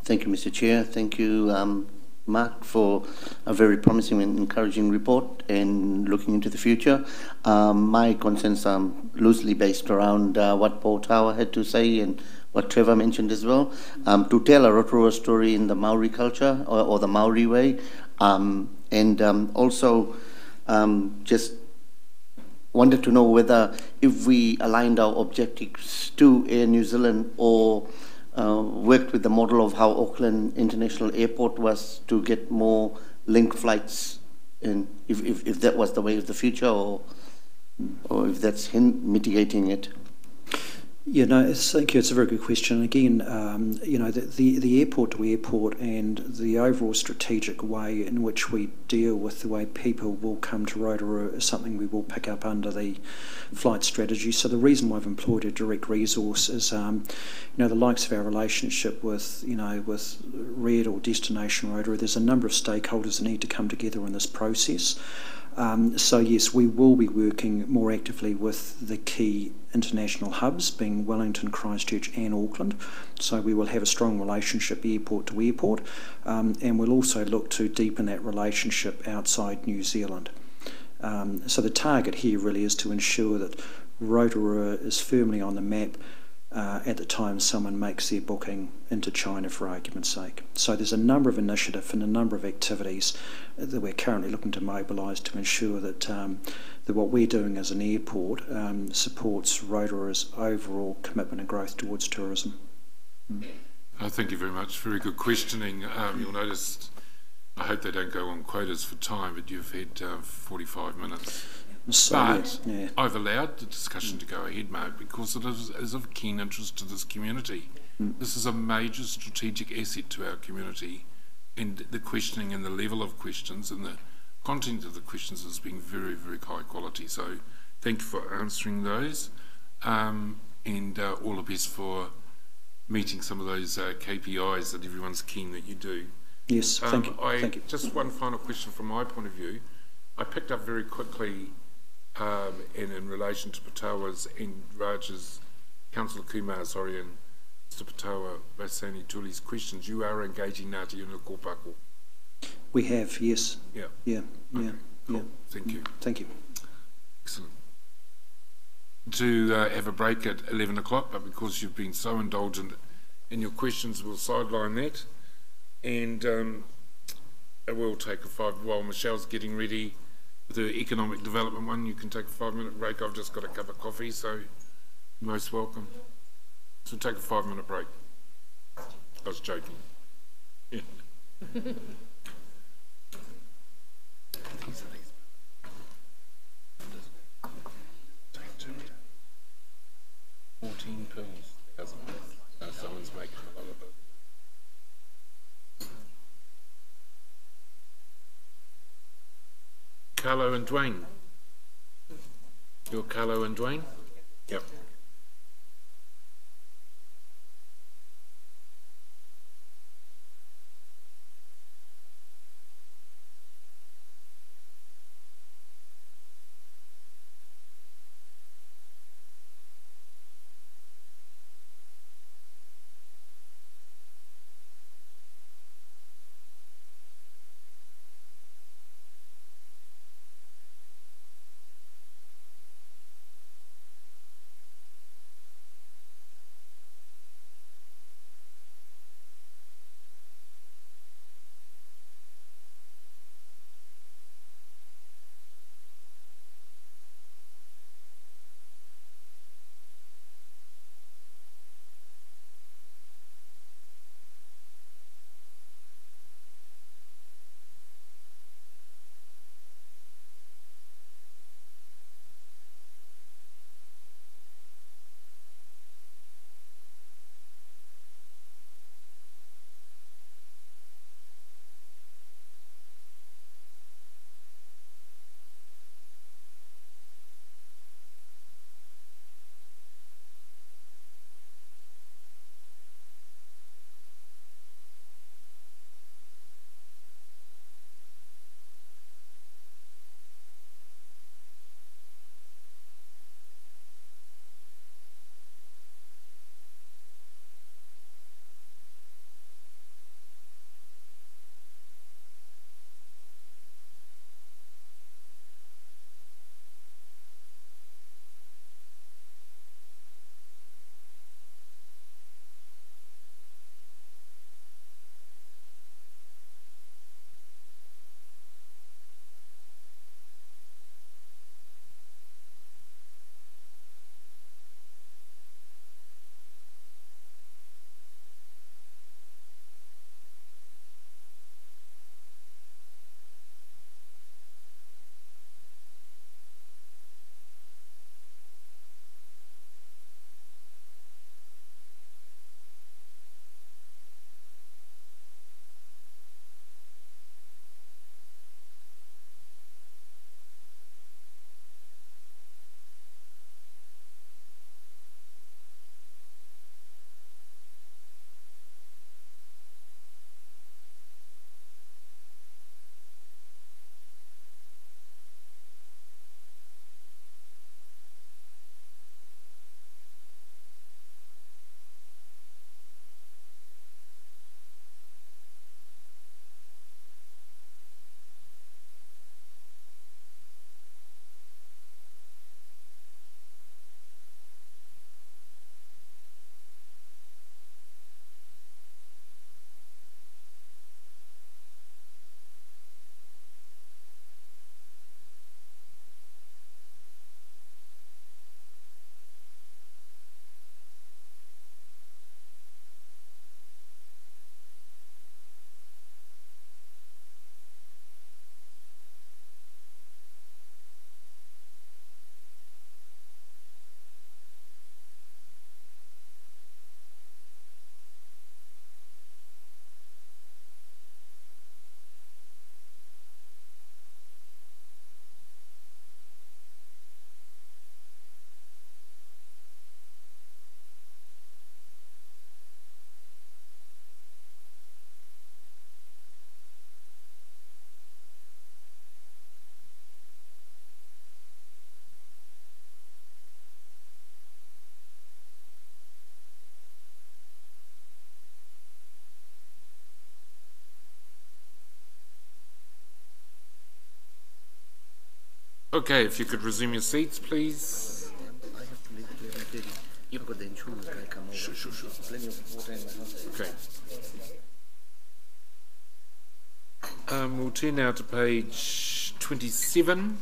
Thank you, Mr. Chair. Thank you, Mark, for a very promising and encouraging report and looking into the future. My concerns are loosely based around what Paul Tower had to say and what Trevor mentioned as well. To tell a Rotorua story in the Maori culture or the Maori way, and also just wanted to know whether if we aligned our objectives to Air New Zealand or worked with the model of how Auckland International Airport was to get more link flights, and if that was the way of the future, or if that's mitigating it. Yeah, no, thank you. It's a very good question. Again, the airport to airport and the overall strategic way in which we deal with the way people will come to Rotorua is something we will pick up under the flight strategy. So the reason why I've employed a direct resource is, the likes of our relationship with Red or Destination Rotorua, there's a number of stakeholders that need to come together in this process. So yes, we will be working more actively with the key international hubs, being Wellington, Christchurch and Auckland. So we will have a strong relationship airport to airport, and we'll also look to deepen that relationship outside New Zealand. So the target here really is to ensure that Rotorua is firmly on the map at the time someone makes their booking into China, for argument's sake. So there's a number of initiatives and a number of activities that we're currently looking to mobilise to ensure that, that what we're doing as an airport supports Rotorua's overall commitment and growth towards tourism. Thank you very much. Very good questioning. You'll notice, I hope they don't go on quotas for time, but you've had 45 minutes. But yeah. I've allowed the discussion to go ahead, Mark, because it is of keen interest to this community. This is a major strategic asset to our community, and the questioning and the level of questions and the content of the questions has been very, very high quality. So thank you for answering those, and all the best for meeting some of those KPIs that everyone's keen that you do. Yes, thank you. Thank you. Just one final question from my point of view. I picked up very quickly and in relation to Patawa's and Raj's, Councillor Kumar, and Mr. Patawa Basani Tuli's questions, you are engaging Ngāti Una Kōpako. We have, yes. Yeah. Yeah. Okay. Yeah. Cool. Yeah. Thank you. Thank you. Excellent. To have a break at 11 o'clock, but because you've been so indulgent in your questions, we'll sideline that. And we'll take a while Michelle's getting ready with the economic development one. You can take a 5-minute break. I've just got a cup of coffee, so you're most welcome. So take a 5-minute break. I was joking. Yeah. Take 2. 14 pills. Someone's making a lot of it. Carlo and Dwayne. You're Carlo and Dwayne? Yep. Okay, if you could resume your seats, please. I have to leave at 11:30. You've got the insurance guy come over. Sure. Plenty of water in my house. Okay. We'll turn now to page 27.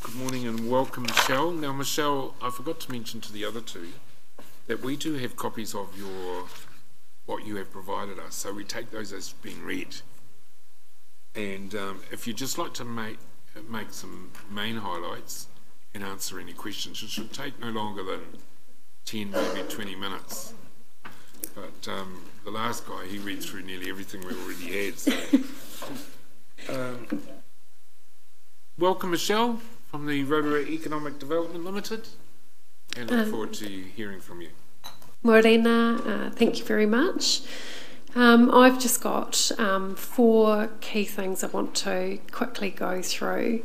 Good morning and welcome, Michelle. Now, Michelle, I forgot to mention to the other two that we do have copies of what you have provided us, so we take those as being read. And if you'd just like to make some main highlights and answer any questions, it should take no longer than 10, maybe 20 minutes. But the last guy, he read through nearly everything we already had. So. Welcome, Michelle, from the Rotorua Economic Development Limited, and look forward to hearing from you. Morena, thank you very much. I've just got 4 key things I want to quickly go through.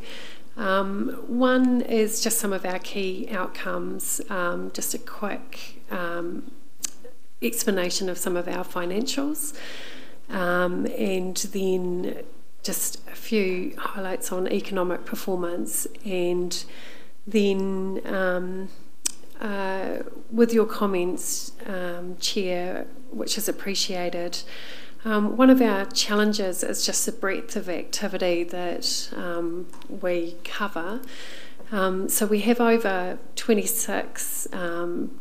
One is just some of our key outcomes, just a quick explanation of some of our financials, and then just a few highlights on economic performance, and then with your comments, Chair, which is appreciated, one of our challenges is just the breadth of activity that we cover. So we have over 26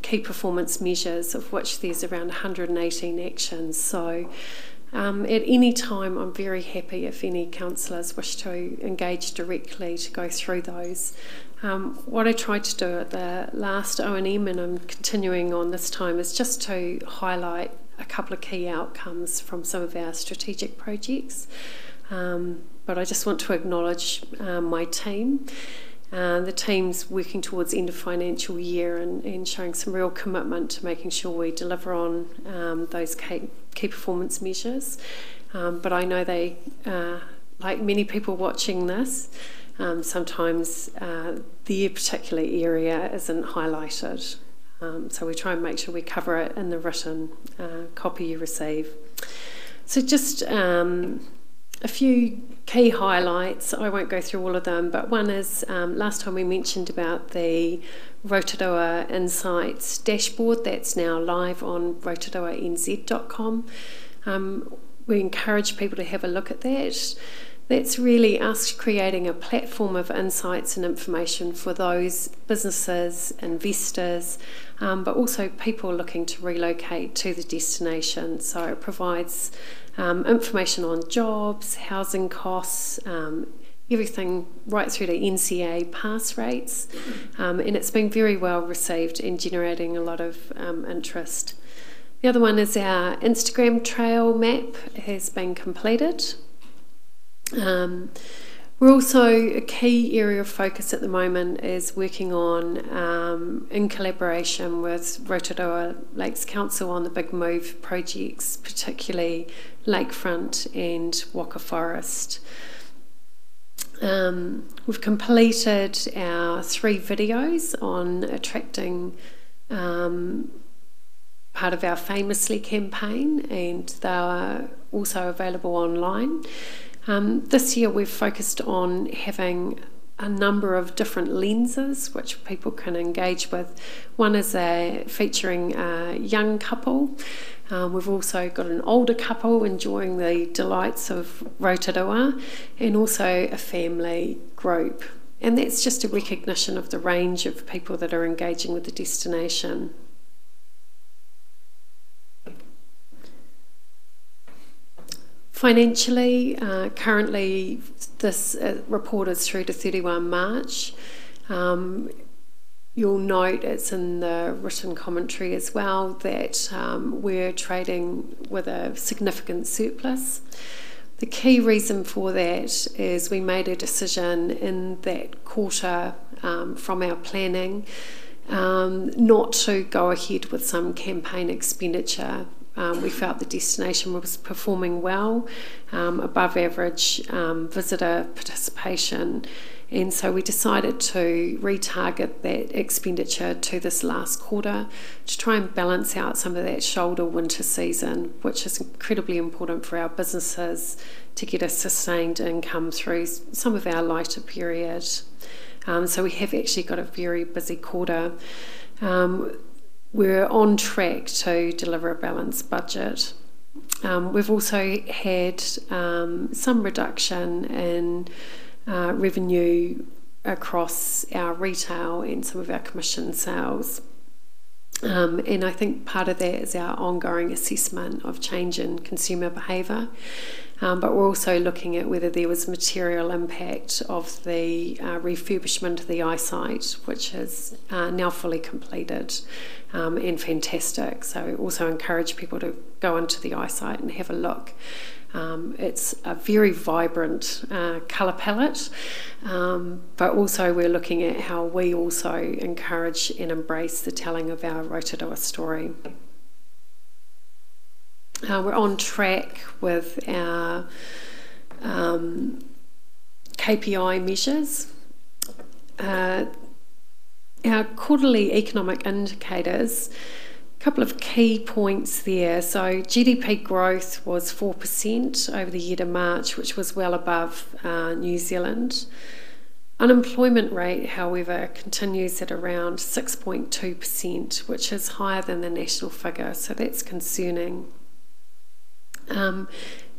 key performance measures, of which there's around 118 actions. So at any time, I'm very happy if any councillors wish to engage directly to go through those. What I tried to do at the last O&M, and I'm continuing on this time, is just to highlight a couple of key outcomes from some of our strategic projects. But I just want to acknowledge my team. The team's working towards end of financial year and showing some real commitment to making sure we deliver on those key performance measures. But I know they, like many people watching this, sometimes their particular area isn't highlighted. So we try and make sure we cover it in the written copy you receive. So just a few key highlights. I won't go through all of them, but one is last time we mentioned about the Rotorua Insights dashboard that's now live on rotoruanz.com. We encourage people to have a look at that. That's really us creating a platform of insights and information for those businesses, investors, but also people looking to relocate to the destination. So it provides information on jobs, housing costs, everything right through to NCA pass rates, and it's been very well received and generating a lot of interest. The other one is our Instagram trail map has been completed. We're also, a key area of focus at the moment is working on, in collaboration with Rotorua Lakes Council, on the big move projects, particularly Lakefront and Waka Forest. We've completed our 3 videos on attracting part of our Famously campaign, and they are also available online. This year we've focused on having a number of different lenses which people can engage with. One is featuring a young couple. We've also got an older couple enjoying the delights of Rotorua, and also a family group. And that's just a recognition of the range of people that are engaging with the destination. Financially, currently this report is through to 31 March. You'll note it's in the written commentary as well that we're trading with a significant surplus. The key reason for that is we made a decision in that quarter from our planning not to go ahead with some campaign expenditure. We felt the destination was performing well, above average visitor participation, and so we decided to retarget that expenditure to this last quarter to try and balance out some of that shoulder winter season, which is incredibly important for our businesses to get a sustained income through some of our lighter period. So we have actually got a very busy quarter. We're on track to deliver a balanced budget. We've also had some reduction in revenue across our retail and some of our commission sales. And I think part of that is our ongoing assessment of change in consumer behaviour. But we're also looking at whether there was material impact of the refurbishment of the eyesight, which is now fully completed and fantastic. So also encourage people to go into the eyesight and have a look. It's a very vibrant colour palette, but also we're looking at how we also encourage and embrace the telling of our Rotorua story. We're on track with our KPI measures. Our quarterly economic indicators, a couple of key points there. So GDP growth was 4% over the year to March, which was well above New Zealand. Unemployment rate, however, continues at around 6.2%, which is higher than the national figure, so that's concerning.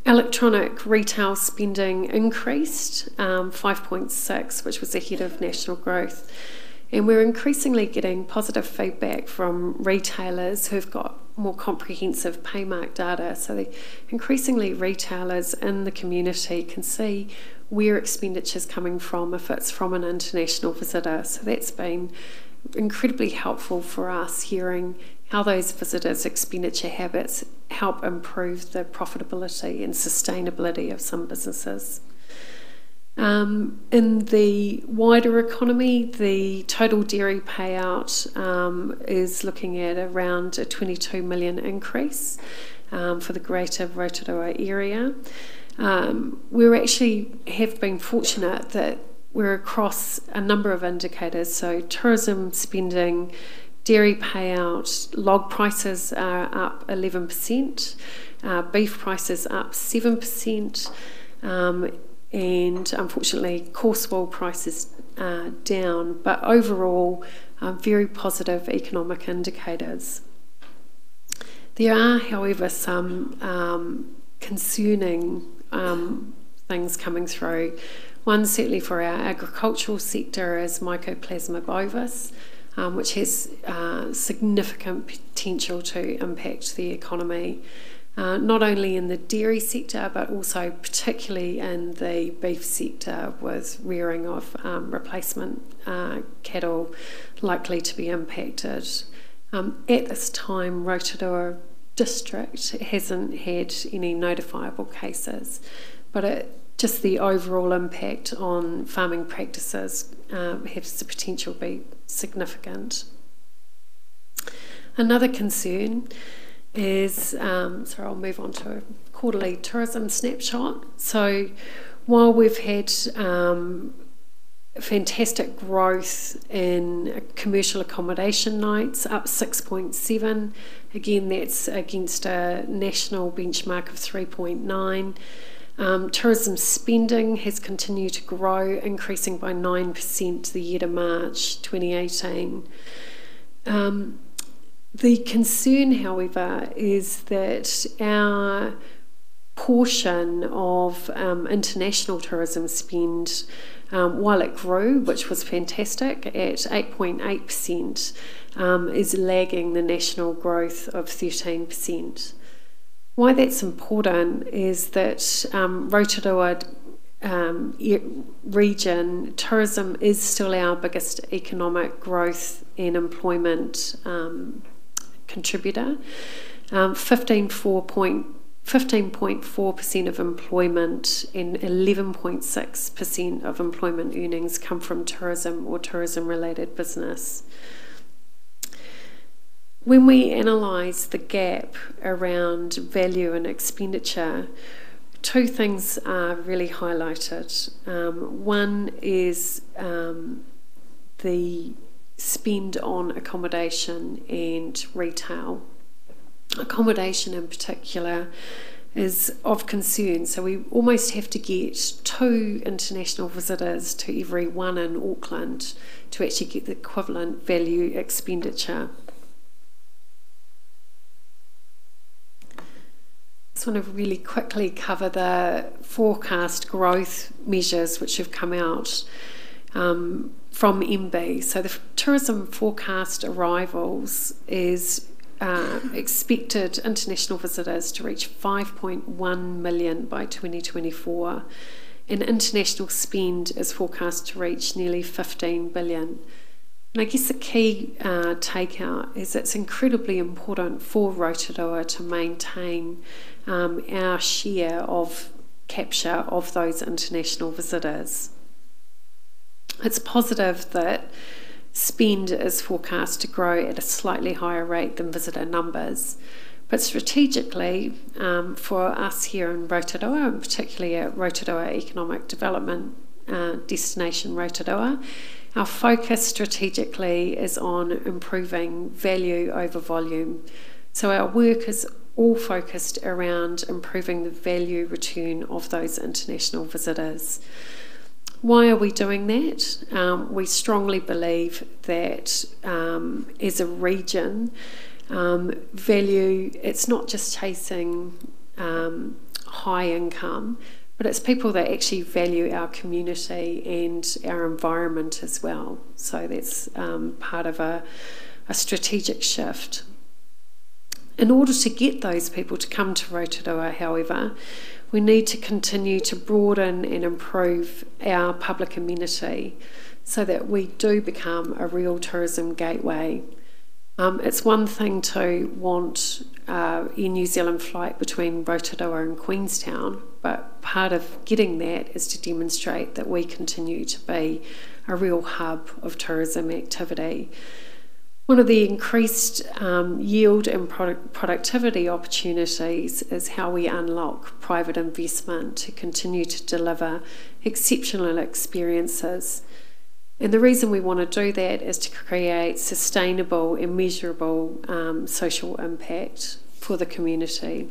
Electronic retail spending increased 5.6%, which was ahead of national growth. And we're increasingly getting positive feedback from retailers who've got more comprehensive paymark data. So increasingly retailers in the community can see where expenditure's coming from if it's from an international visitor. So that's been incredibly helpful for us, hearing how those visitors' expenditure habits help improve the profitability and sustainability of some businesses. In the wider economy, the total dairy payout is looking at around a 22 million increase for the greater Rotorua area. We actually have been fortunate that we're across a number of indicators, so tourism spending, dairy payout, log prices are up 11%, beef prices up 7%, and unfortunately coarse wool prices down, but overall very positive economic indicators. There are, however, some concerning things coming through. One certainly for our agricultural sector is Mycoplasma bovis, which has significant potential to impact the economy, not only in the dairy sector but also particularly in the beef sector, with rearing of replacement cattle likely to be impacted. At this time, Rotorua district hasn't had any notifiable cases, but just the overall impact on farming practices has the potential to be significant. Another concern is, sorry, I'll move on to a quarterly tourism snapshot. So while we've had fantastic growth in commercial accommodation nights, up 6.7, again that's against a national benchmark of 3.9. Tourism spending has continued to grow, increasing by 9% the year to March 2018. The concern, however, is that our portion of international tourism spend, while it grew, which was fantastic, at 8.8%, is lagging the national growth of 13%. Why that's important is that Rotorua region, tourism is still our biggest economic growth and employment contributor. 15.4% of employment and 11.6% of employment earnings come from tourism or tourism-related business. when we analyse the gap around value and expenditure, two things are really highlighted. One is the spend on accommodation and retail. Accommodation in particular is of concern, so we almost have to get 2 international visitors to every 1 in Auckland to actually get the equivalent value expenditure. I just want to really quickly cover the forecast growth measures which have come out from MB. So the tourism forecast arrivals is expected international visitors to reach 5.1 million by 2024, and international spend is forecast to reach nearly 15 billion. And I guess the key takeout is it's incredibly important for Rotorua to maintain our share of capture of those international visitors. It's positive that spend is forecast to grow at a slightly higher rate than visitor numbers. But strategically, for us here in Rotorua, and particularly at Rotorua Economic Development Destination Rotorua, our focus strategically is on improving value over volume. So our work is all focused around improving the value return of those international visitors. Why are we doing that? We strongly believe that as a region, value, it's not just chasing high income, but it's people that actually value our community and our environment as well. So that's part of a strategic shift. In order to get those people to come to Rotorua, however, we need to continue to broaden and improve our public amenity so that we do become a real tourism gateway. It's one thing to want a New Zealand flight between Rotorua and Queenstown, but part of getting that is to demonstrate that we continue to be a real hub of tourism activity. One of the increased yield and productivity opportunities is how we unlock private investment to continue to deliver exceptional experiences. And the reason we want to do that is to create sustainable and measurable social impact for the community.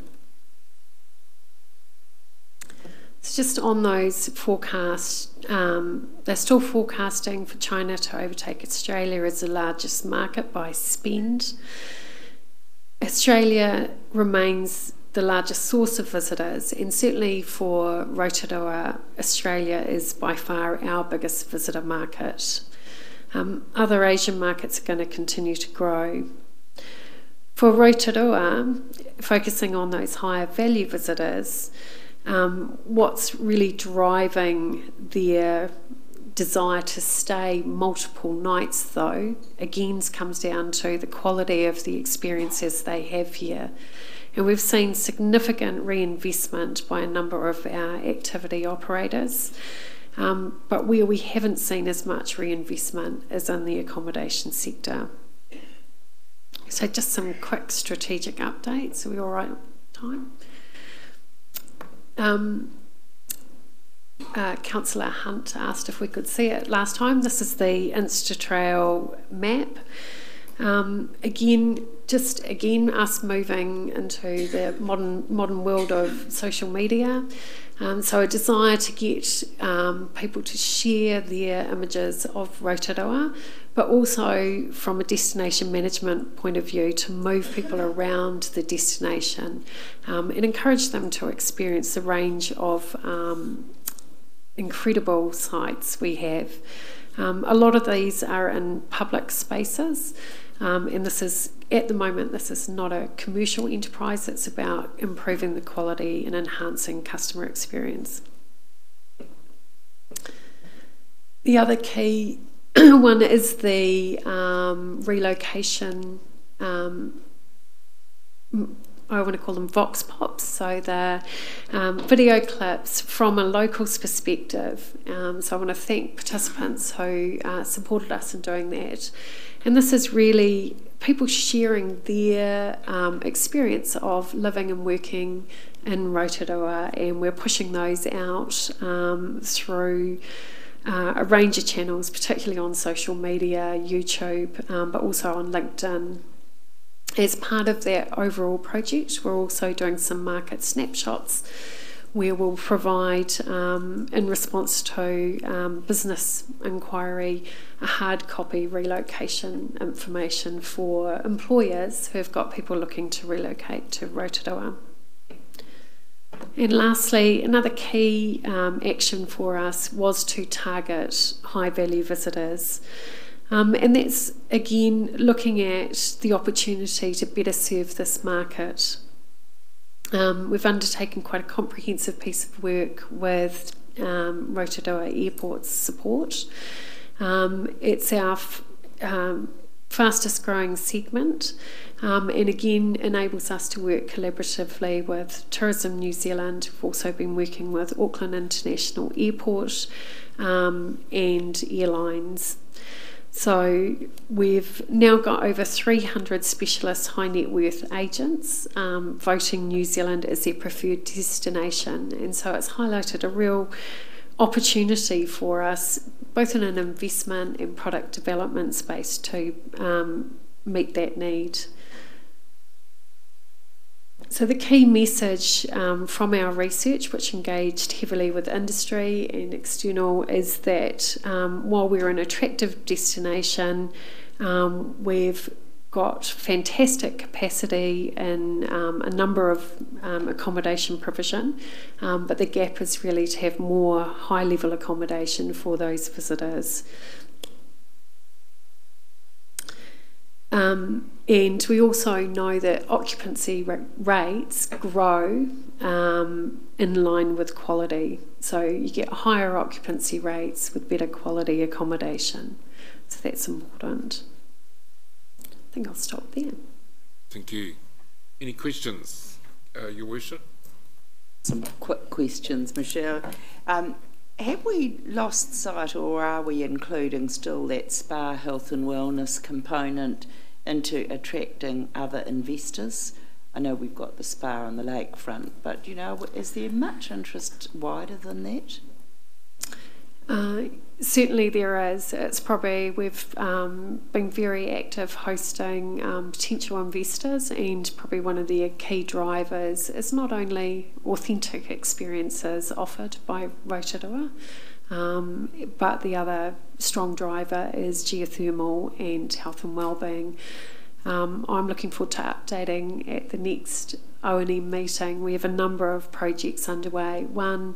It's just on those forecasts, they're still forecasting for China to overtake Australia as the largest market by spend. Australia remains the largest source of visitors, and certainly for Rotorua, Australia is by far our biggest visitor market. Other Asian markets are going to continue to grow. For Rotorua, focusing on those higher value visitors, what's really driving their desire to stay multiple nights, though, again comes down to the quality of the experiences they have here. And we've seen significant reinvestment by a number of our activity operators, but where we haven't seen as much reinvestment is in the accommodation sector. So just some quick strategic updates. Are we all right on time? Councillor Hunt asked if we could see it last time. This is the Instatrail map. Again, us moving into the modern world of social media. So a desire to get people to share their images of Rotorua, but also from a destination management point of view to move people around the destination and encourage them to experience the range of incredible sites we have. A lot of these are in public spaces, and this is, at the moment, this is not a commercial enterprise. It's about improving the quality and enhancing customer experience. The other key one is the relocation, I want to call them vox pops, so they're video clips from a local's perspective. So I want to thank participants who supported us in doing that. And this is really people sharing their experience of living and working in Rotorua, and we're pushing those out through a range of channels, particularly on social media, YouTube, but also on LinkedIn. As part of that overall project, we're also doing some market snapshots where we'll provide, in response to business inquiry, a hard copy relocation information for employers who have got people looking to relocate to Rotorua. And lastly, another key action for us was to target high-value visitors. And that's, again, looking at the opportunity to better serve this market. We've undertaken quite a comprehensive piece of work with Rotorua Airport's support. It's our fastest growing segment, and again enables us to work collaboratively with Tourism New Zealand. We've also been working with Auckland International Airport and airlines. So we've now got over 300 specialist high net worth agents voting New Zealand as their preferred destination, and so it's highlighted a real opportunity for us, both in an investment and product development space, to meet that need. So the key message from our research, which engaged heavily with industry and external, is that while we're an attractive destination, we've got fantastic capacity in a number of accommodation provision, but the gap is really to have more high-level accommodation for those visitors. And we also know that occupancy rates grow in line with quality. So you get higher occupancy rates with better quality accommodation. So that's important. I think I'll stop there. Thank you. Any questions, Your Worship? Some quick questions, Michelle. Have we lost sight, or are we including still that spa health and wellness component into attracting other investors? I know we've got the spa on the lakefront, but you know, is there much interest wider than that? Certainly there is. It's probably, we've been very active hosting potential investors, and probably one of the key drivers is not only authentic experiences offered by Rotorua, but the other strong driver is geothermal and health and wellbeing. I'm looking forward to updating at the next O&M meeting. We have a number of projects underway. One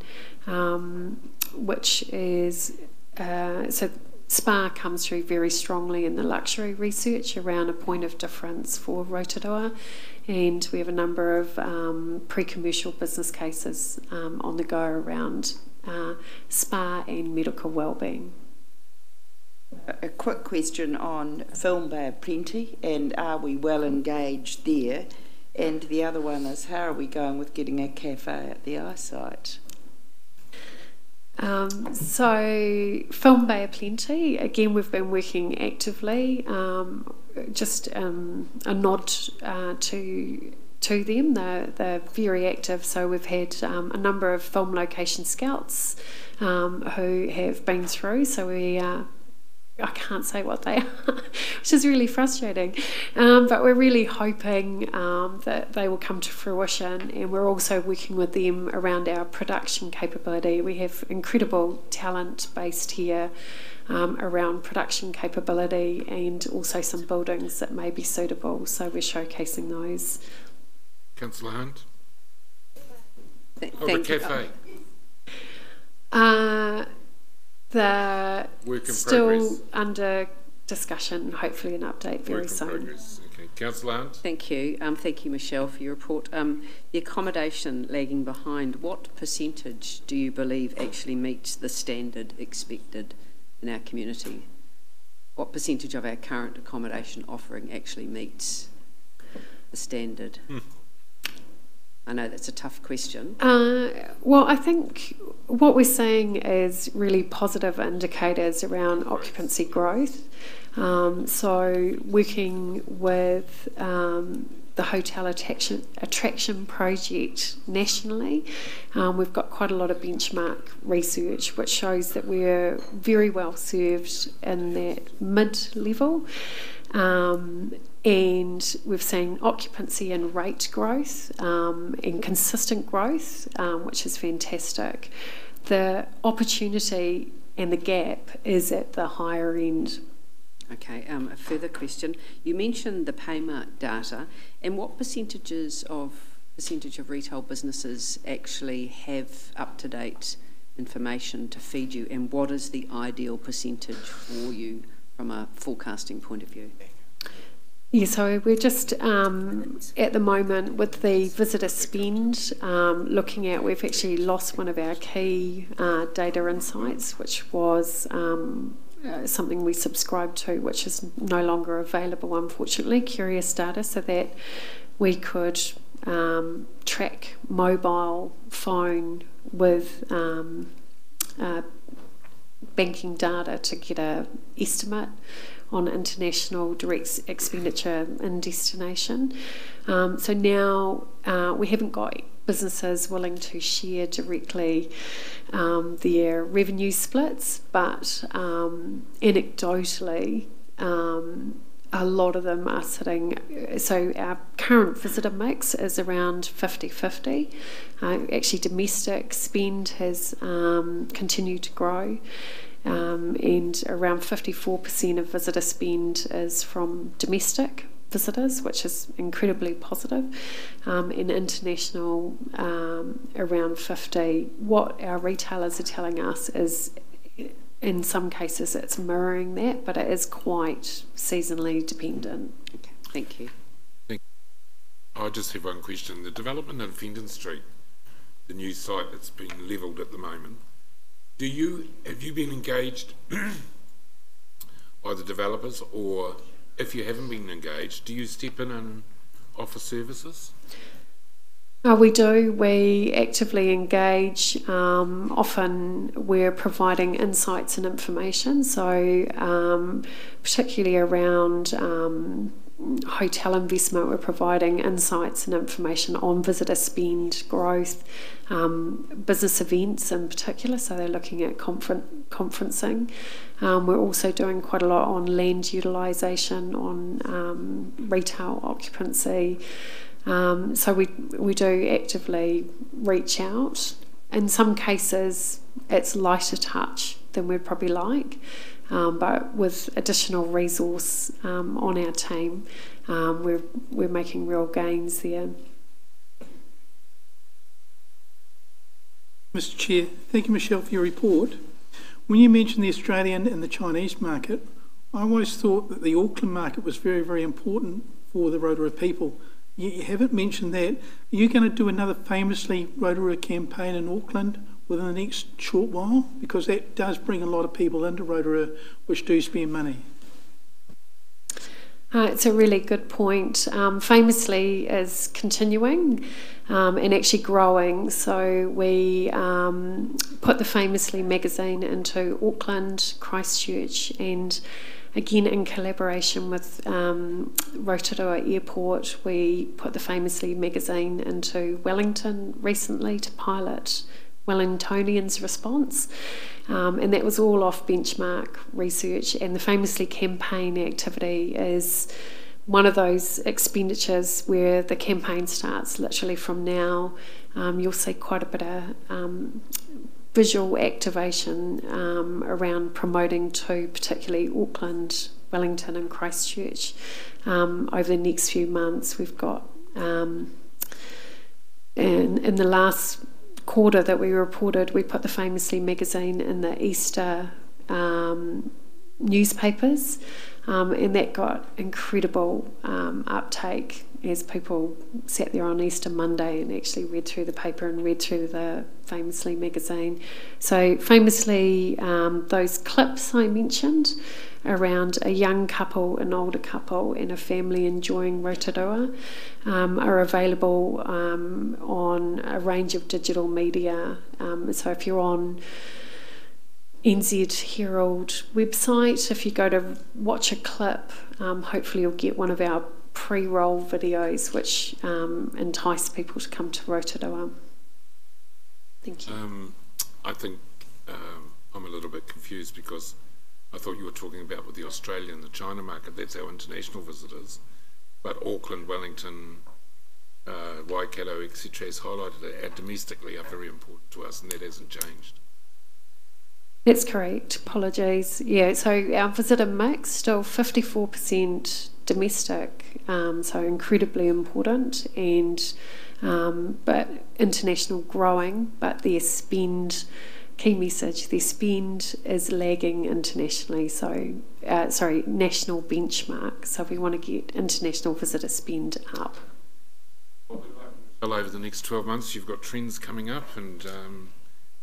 which is, so SPA comes through very strongly in the luxury research around a point of difference for Rotorua, and we have a number of pre-commercial business cases on the go around spa and medical wellbeing. A quick question on Film Bay of Plenty, and are we well engaged there? And the other one is, how are we going with getting a cafe at the eyesight? So Film Bay of Plenty, again, we've been working actively. Just a nod to them. They're very active. So we've had a number of film location scouts who have been through. So we I can't say what they are, which is really frustrating. But we're really hoping that they will come to fruition, and we're also working with them around our production capability. We have incredible talent based here around production capability, and also some buildings that may be suitable, so we're showcasing those. Councillor Hunt? The cafe. They're still progress. Under discussion, hopefully an update very soon. Progress. Okay. Councillor Hunt? Thank you. Thank you, Michelle, for your report. The accommodation lagging behind, what percentage do you believe actually meets the standard expected in our community? What percentage of our current accommodation offering actually meets the standard? I know that's a tough question. Well, I think what we're seeing is really positive indicators around occupancy growth. So working with the Hotel Attraction Project nationally, we've got quite a lot of benchmark research which shows that we're very well served in that mid-level. And we've seen occupancy and rate growth and consistent growth, which is fantastic. The opportunity and the gap is at the higher end. Okay, a further question. You mentioned the Paymark data, and what percentage of retail businesses actually have up-to-date information to feed you, and what is the ideal percentage for you from a forecasting point of view? Yeah, so we're just at the moment with the visitor spend looking at, we've actually lost one of our key data insights, which was something we subscribed to, which is no longer available, unfortunately, Curious Data, so that we could track mobile phone with banking data to get an estimate on international direct expenditure in destination. So now we haven't got businesses willing to share directly their revenue splits, but anecdotally a lot of them are sitting, so our current visitor mix is around 50-50. Actually domestic spend has continued to grow. And around 54% of visitor spend is from domestic visitors, which is incredibly positive, and international around 50%. What our retailers are telling us is, in some cases, it's mirroring that, but it is quite seasonally dependent. Okay, thank you. I just have one question. The development in Fenton Street, the new site that's been levelled at the moment, have you been engaged by the developers, or if you haven't been engaged, do you step in and offer services? We do. We actively engage. Often we're providing insights and information, so particularly around hotel investment, we're providing insights and information on visitor spend growth, business events in particular, so they're looking at conferencing. We're also doing quite a lot on land utilisation, on retail occupancy. So we do actively reach out. In some cases, it's lighter touch than we'd probably like, but with additional resource on our team, we're making real gains there. Mr. Chair, thank you, Michelle, for your report. When you mentioned the Australian and the Chinese market, I always thought that the Auckland market was very, very important for the Rotorua people. You haven't mentioned that. Are you going to do another famously Rotorua campaign in Auckland within the next short while? Because that does bring a lot of people into Rotorua which do spend money. It's a really good point. Famously is continuing and actually growing. So we put the Famously magazine into Auckland, Christchurch, and again in collaboration with Rotorua Airport, we put the Famously magazine into Wellington recently to pilot Wellingtonians' response, and that was all off benchmark research. And the Famously campaign activity is one of those expenditures where the campaign starts literally from now. You'll see quite a bit of visual activation around promoting to particularly Auckland, Wellington and Christchurch over the next few months. We've got in the last quarter that we reported, we put the Famously magazine in the Easter newspapers, and that got incredible uptake. as people sat there on Easter Monday and actually read through the paper and read through the Famously magazine. So famously, those clips I mentioned around a young couple, an older couple and a family enjoying Rotorua are available on a range of digital media. So if you're on NZ Herald website, if you go to watch a clip, hopefully you'll get one of our pre-roll videos which entice people to come to Rotorua. Thank you. I think I'm a little bit confused because I thought you were talking about with the Australian and the China market, that's our international visitors, but Auckland, Wellington, Waikato, etc. as highlighted domestically are very important to us, and that hasn't changed. That's correct. Apologies. Yeah, so our visitor mix still 54% domestic, so incredibly important, and but international growing, but their spend, key message, their spend is lagging internationally, so national benchmark, so we want to get international visitor spend up. Well, over the next 12 months you've got trends coming up, and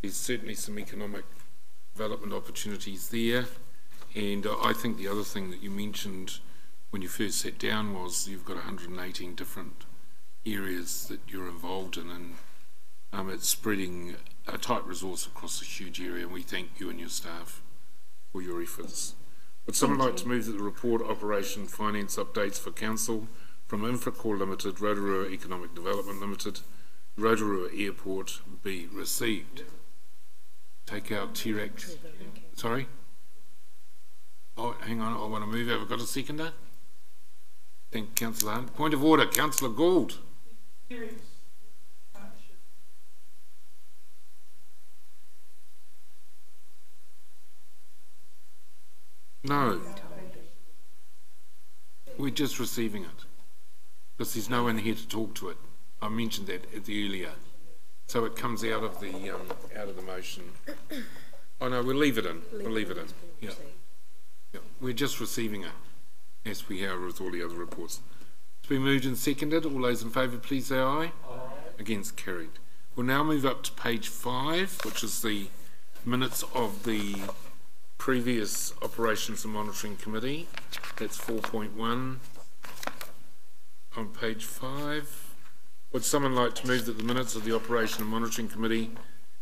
there's certainly some economic development opportunities there, and I think the other thing that you mentioned when you first sat down was you've got 118 different areas that you're involved in, and it's spreading a tight resource across a huge area, and we thank you and your staff for your efforts. Would someone like to move that the report, operation, finance updates for Council from Infracore Limited, Rotorua Economic Development Limited, Rotorua Airport be received? Take out T-Rex. Sorry? Oh, hang on, I want to move. Have I got a seconder? Thank Councillor Hunt. Point of order, Councillor Gould. No. We're just receiving it. Because there's no one here to talk to it. I mentioned that at the earlier. So it comes out of the motion. Oh no, we'll leave it in. We'll leave it in. Yeah. We're just receiving it, as we are with all the other reports. It's been moved and seconded. All those in favour, please say aye. Aye. Against, carried. We'll now move up to page 5, which is the minutes of the previous Operations and Monitoring Committee. That's 4.1 on page 5. Would someone like to move that the minutes of the Operation and Monitoring Committee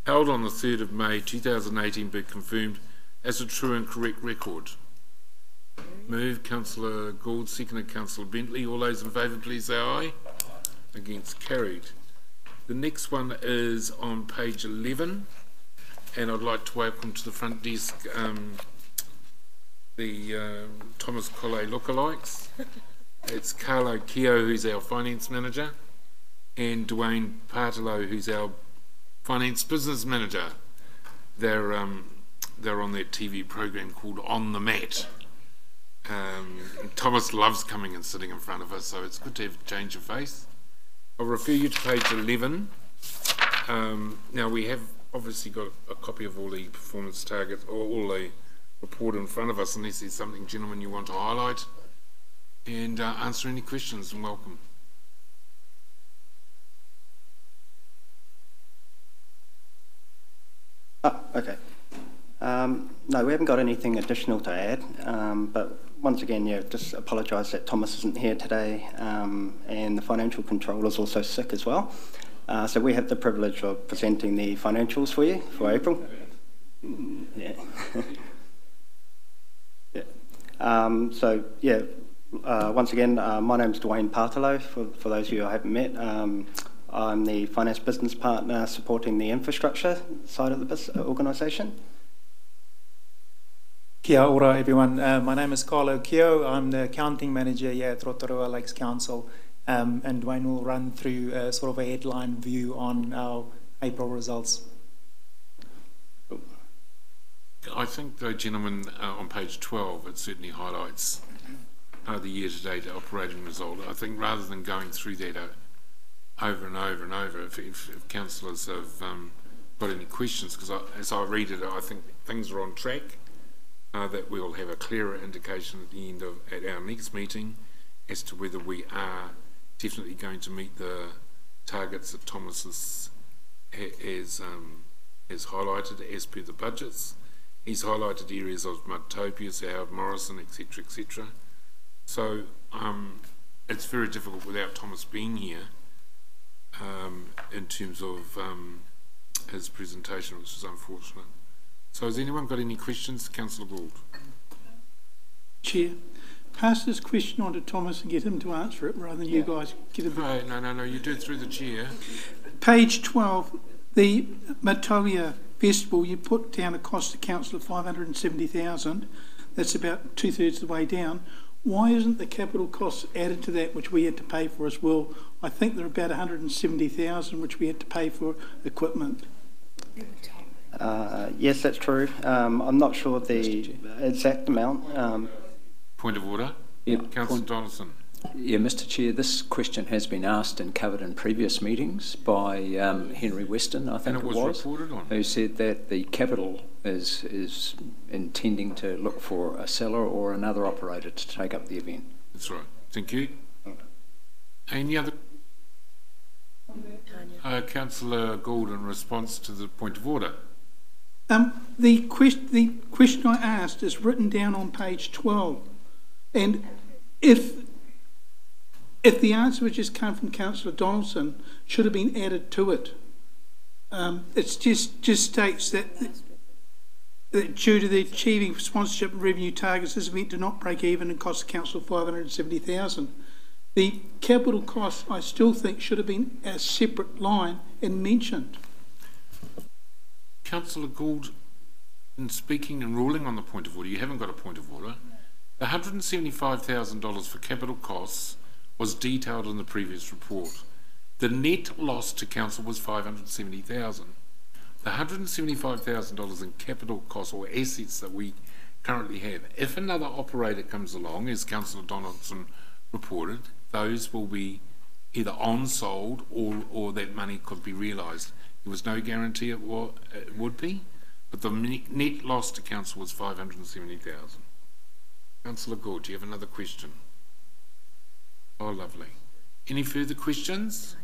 held on the 3rd of May 2018 be confirmed as a true and correct record? Move, Councillor Gould, seconded Councillor Bentley. All those in favour, please say aye. Against, carried. The next one is on page 11, and I'd like to welcome to the front desk the Thomas Colley lookalikes. It's Carlo Keogh, who's our Finance Manager, and Dwayne Partolo, who's our Finance Business Manager. They're on that TV program called On the Mat. Thomas loves coming and sitting in front of us, so it's good to have a change of face. I'll refer you to page 11. Now we have obviously got a copy of all the performance targets, or all the report in front of us, unless there's something, gentlemen, you want to highlight, and answer any questions, and welcome. Okay. No, we haven't got anything additional to add, but once again, yeah, just apologise that Thomas isn't here today, and the financial controller is also sick as well. So we have the privilege of presenting the financials for you for April. Yeah. Yeah. So yeah, once again, my name's Dwayne Partolo, for those of you I haven't met. I'm the finance business partner supporting the infrastructure side of the organisation. Kia ora everyone, my name is Carlo Keogh. I'm the accounting manager here at Rotorua Lakes Council, and Dwayne will run through sort of a headline view on our April results. I think, though, gentlemen, on page 12, it certainly highlights the year-to-date operating result. I think rather than going through that over and over and over, if councillors have got any questions, because as I read it, I think things are on track, that we'll have a clearer indication at the end of at our next meeting as to whether we are definitely going to meet the targets that Thomas has highlighted as per the budgets. He's highlighted areas of Mudtopia, Howard Morrison, etc., etc. So it's very difficult without Thomas being here in terms of his presentation, which is unfortunate. So has anyone got any questions? Councillor Gould. Chair, pass this question on to Thomas and get him to answer it rather than you guys get it. No, you do it through the chair. Page 12, the Matoia Festival, you put down a cost to council of 570,000. That's about 2/3 of the way down. Why isn't the capital costs added to that, which we had to pay for as well? I think there are about 170,000 which we had to pay for equipment. Yes, that's true. I'm not sure the exact amount. Point of order. Yeah, Councillor Donaldson. Yeah, Mr. Chair, this question has been asked and covered in previous meetings by Henry Weston, I think and it was reported on. Who said that the capital is intending to look for a seller or another operator to take up the event. That's right. Thank you. Any other? Councillor Gould, in response to the point of order. The question I asked is written down on page 12, and if the answer which just come from Councillor Donaldson should have been added to it. It just states that due to the achieving sponsorship and revenue targets, this event did not break even and cost the council 570,000. The capital costs, I still think, should have been a separate line and mentioned. Councillor Gould, in speaking and ruling on the point of order, you haven't got a point of order. The $175,000 for capital costs was detailed in the previous report. The net loss to council was $570,000. The $175,000 in capital costs or assets that we currently have, if another operator comes along, as Councillor Donaldson reported, those will be either on-sold or that money could be realised. There was no guarantee it would be, but the net loss to council was $570,000. Councillor Gould, do you have another question? Oh, lovely. Any further questions?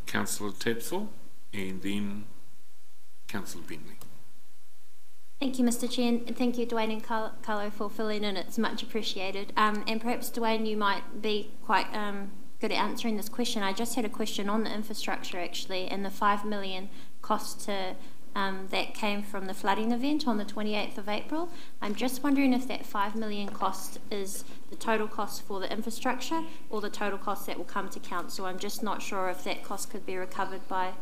Councillor Tapsell, and then Councillor Bentley. Thank you, Mr. Chair, and thank you, Dwayne and Carlo, for filling in. It's much appreciated. And perhaps, Dwayne, you might be quite good at answering this question. I just had a question on the infrastructure, actually, and the $5 million cost to that came from the flooding event on the 28th of April. I'm just wondering if that $5 million cost is the total cost for the infrastructure or the total cost that will come to council. I'm just not sure if that cost could be recovered by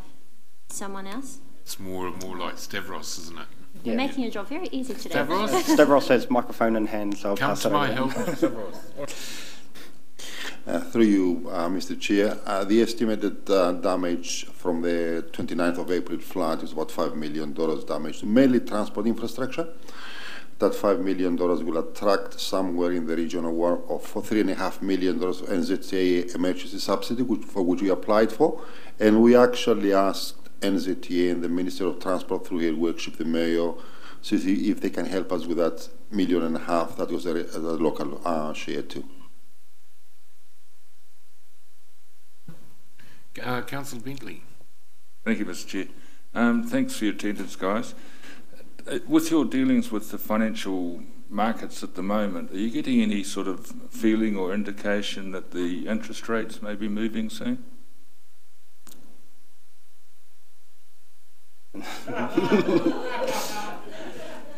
someone else. It's more like Stavros, isn't it? You're making your job very easy today. Stavros? Stavros has microphone in hand, so I'll pass it over. Come to my help, Stavros. Through you, Mr. Chair, the estimated damage from the 29th of April flood is about $5 million damage, mainly transport infrastructure. That $5 million will attract somewhere in the region of $3.5 million NZTA emergency subsidy, for which we applied for, and we actually asked NZTA and the Minister of Transport through her workshop, the Mayor, to see if they can help us with that $1.5 million that was a local share too. Councillor Bentley. Thank you, Mr. Chair. Thanks for your attendance, guys. With your dealings with the financial markets at the moment, are you getting any sort of feeling or indication that the interest rates may be moving soon?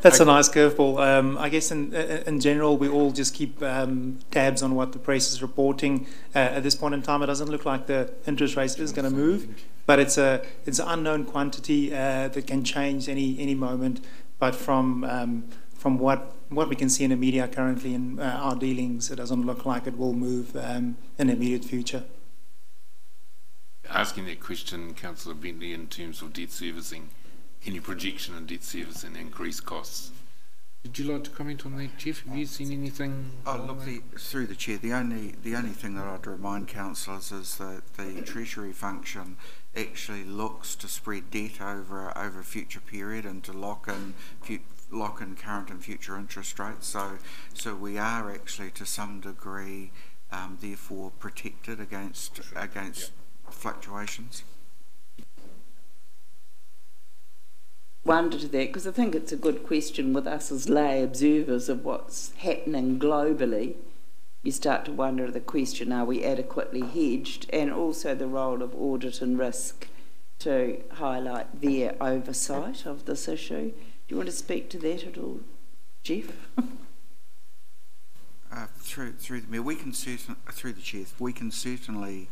That's a nice curveball. I guess in general, we all just keep tabs on what the press is reporting. At this point in time, it doesn't look like the interest rate is going to move, but it's an unknown quantity that can change any moment. But from what we can see in the media currently in our dealings, it doesn't look like it will move in the immediate future. Asking that question, Councillor Bentley, in terms of debt servicing, any projection in debt service and increased costs. Would you like to comment on that, Jeff? Have you seen anything? Oh, look, through the chair, the only thing that I'd remind councillors is that the Treasury function actually looks to spread debt over a future period and to lock in current and future interest rates. So we are actually to some degree therefore protected against fluctuations? Wonder to that, because I think it's a good question with us as lay observers of what's happening globally. You start to wonder the question, are we adequately hedged, and also the role of audit and risk to highlight their oversight of this issue. Do you want to speak to that at all, Jeff? Through the Mayor, through the Chair, we can certainly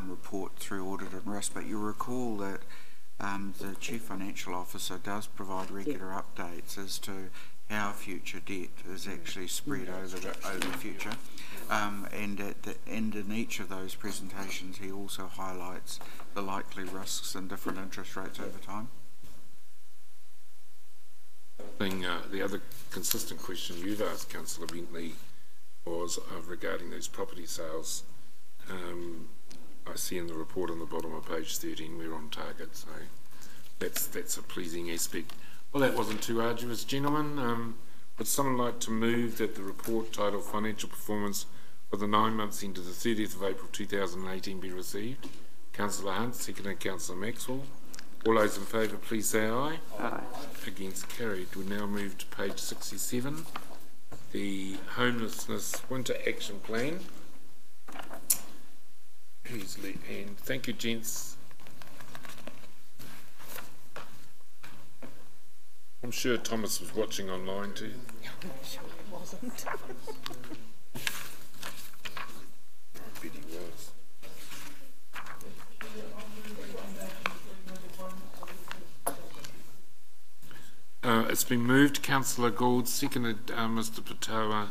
report through audit and risk, but you'll recall that the Chief Financial Officer does provide regular updates as to how future debt is actually spread over the future. And in each of those presentations, he also highlights the likely risks and different interest rates over time. The other consistent question you've asked, Councillor Bentley, was regarding those property sales. I see in the report on the bottom of page 13 we're on target, so that's a pleasing aspect. Well, that wasn't too arduous, gentlemen. Would someone like to move that the report titled Financial Performance for the 9 months into the 30th of April 2018 be received? Councillor Hunt, seconded Councillor Maxwell. All those in favour, please say aye. Aye. Against, carried. We now move to page 67, the Homelessness Winter Action Plan. And thank you, gents. I'm sure Thomas was watching online too. I'm sure it wasn't. I bet he was. It's been moved, Councillor Gould, seconded Mr Patawa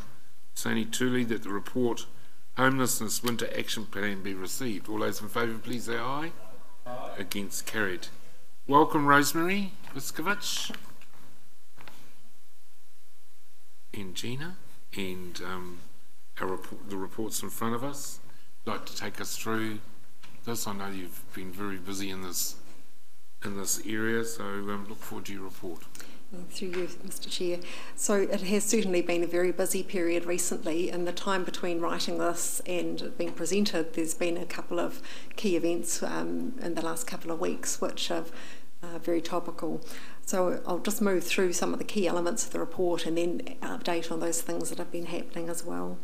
Sani Tuli, that the report Homelessness Winter Action Plan be received. All those in favour, please say aye. Aye. Against, carried. Welcome, Rosemary Viskovich and Gina, and the reports in front of us. Like to take us through this? I know you've been very busy in this area, so look forward to your report. Through you, Mr Chair. So it has certainly been a very busy period recently. In the time between writing this and being presented, there's been a couple of key events in the last couple of weeks which are very topical. So I'll just move through some of the key elements of the report and then update on those things that have been happening as well.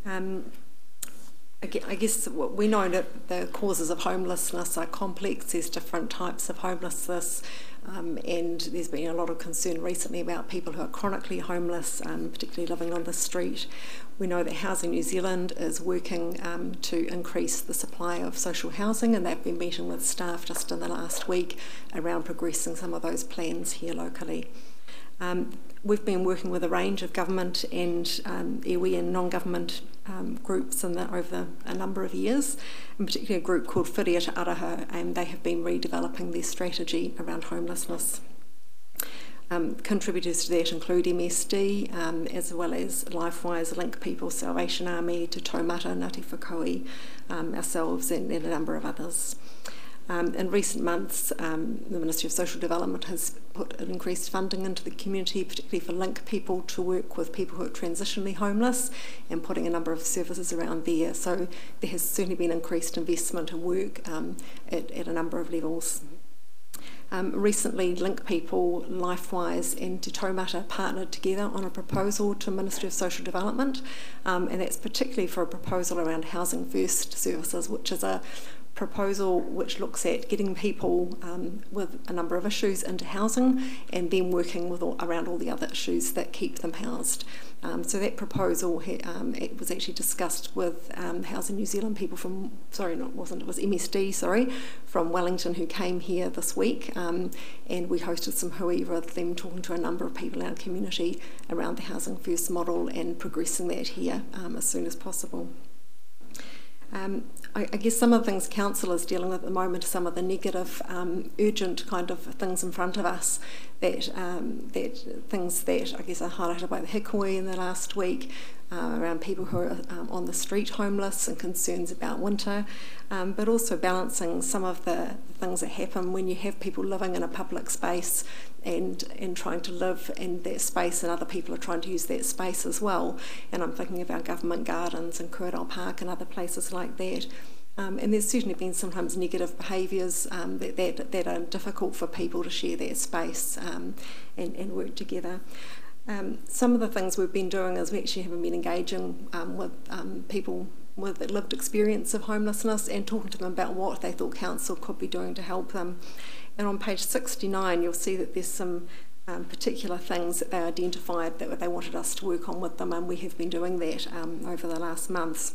I guess we know that the causes of homelessness are complex. There's different types of homelessness, and there's been a lot of concern recently about people who are chronically homeless, particularly living on the street. We know that Housing New Zealand is working to increase the supply of social housing, and they've been meeting with staff just in the last week around progressing some of those plans here locally. We've been working with a range of government and iwi and non-government groups over a number of years, in particular a group called Whiria Te Araha, and they have been redeveloping their strategy around homelessness. Contributors to that include MSD, as well as LifeWise, Link People, Salvation Army, Te Taumata, Ngāti Whakaui, ourselves and a number of others. In recent months, the Ministry of Social Development has put increased funding into the community, particularly for Link People, to work with people who are transitionally homeless and putting a number of services around there. So there has certainly been increased investment and work at a number of levels. Recently, Link People, LifeWise and Te Taumata partnered together on a proposal to Ministry of Social Development, and that's particularly for a proposal around Housing First services, which is a proposal which looks at getting people with a number of issues into housing and then working with around all the other issues that keep them housed. So that proposal it was actually discussed with Housing New Zealand people from, it was MSD, from Wellington, who came here this week, and we hosted some hui with them, talking to a number of people in our community around the Housing First model and progressing that here as soon as possible. I guess some of the things Council is dealing with at the moment are some of the negative, urgent kind of things in front of us, that things that I guess are highlighted by the Hikoi in the last week. around people who are on the street homeless and concerns about winter, but also balancing some of the things that happen when you have people living in a public space and trying to live in that space, and other people are trying to use that space as well. And I'm thinking of our government gardens and Kuradal Park and other places like that. And there's certainly been sometimes negative behaviours that are difficult for people to share their space and work together. Some of the things we've been doing is we actually have been engaging with people with lived experience of homelessness and talking to them about what they thought council could be doing to help them. And on page 69 you'll see that there's some particular things that they identified that they wanted us to work on with them, and we have been doing that over the last months,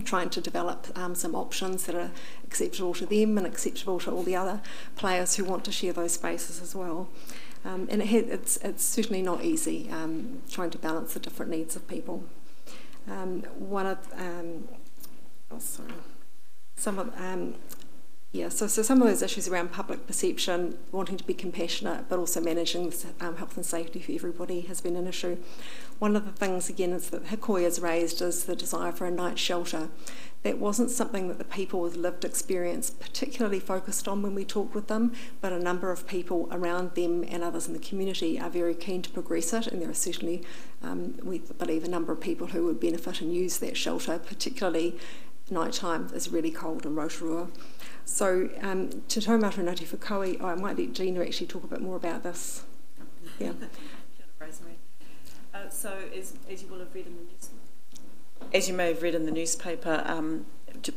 trying to develop some options that are acceptable to them and acceptable to all the other players who want to share those spaces as well. And it's certainly not easy trying to balance the different needs of people. So some of those issues around public perception, wanting to be compassionate, but also managing health and safety for everybody has been an issue. One of the things, again, is that Hikoi has raised is the desire for a night shelter. That wasn't something that the people with lived experience particularly focused on when we talked with them, but a number of people around them and others in the community are very keen to progress it, and there are certainly, we believe, a number of people who would benefit and use that shelter, particularly night time is really cold in Rotorua. So Te Taumata Ngāti Whakaui, I might let Gina actually talk a bit more about this. Yeah. So as you will have read in the newspaper, as you may have read in the newspaper,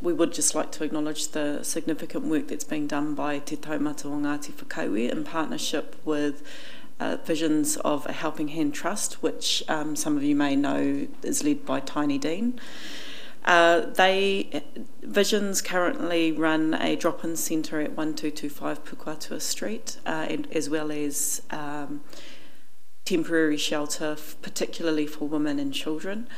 we would just like to acknowledge the significant work that's being done by Te Taumata o Ngāti Whakaui in partnership with Visions of a Helping Hand Trust, which some of you may know is led by Tiny Dean. Visions currently run a drop-in centre at 1225 Pukuatua Street, and as well as temporary shelter, particularly for women and children.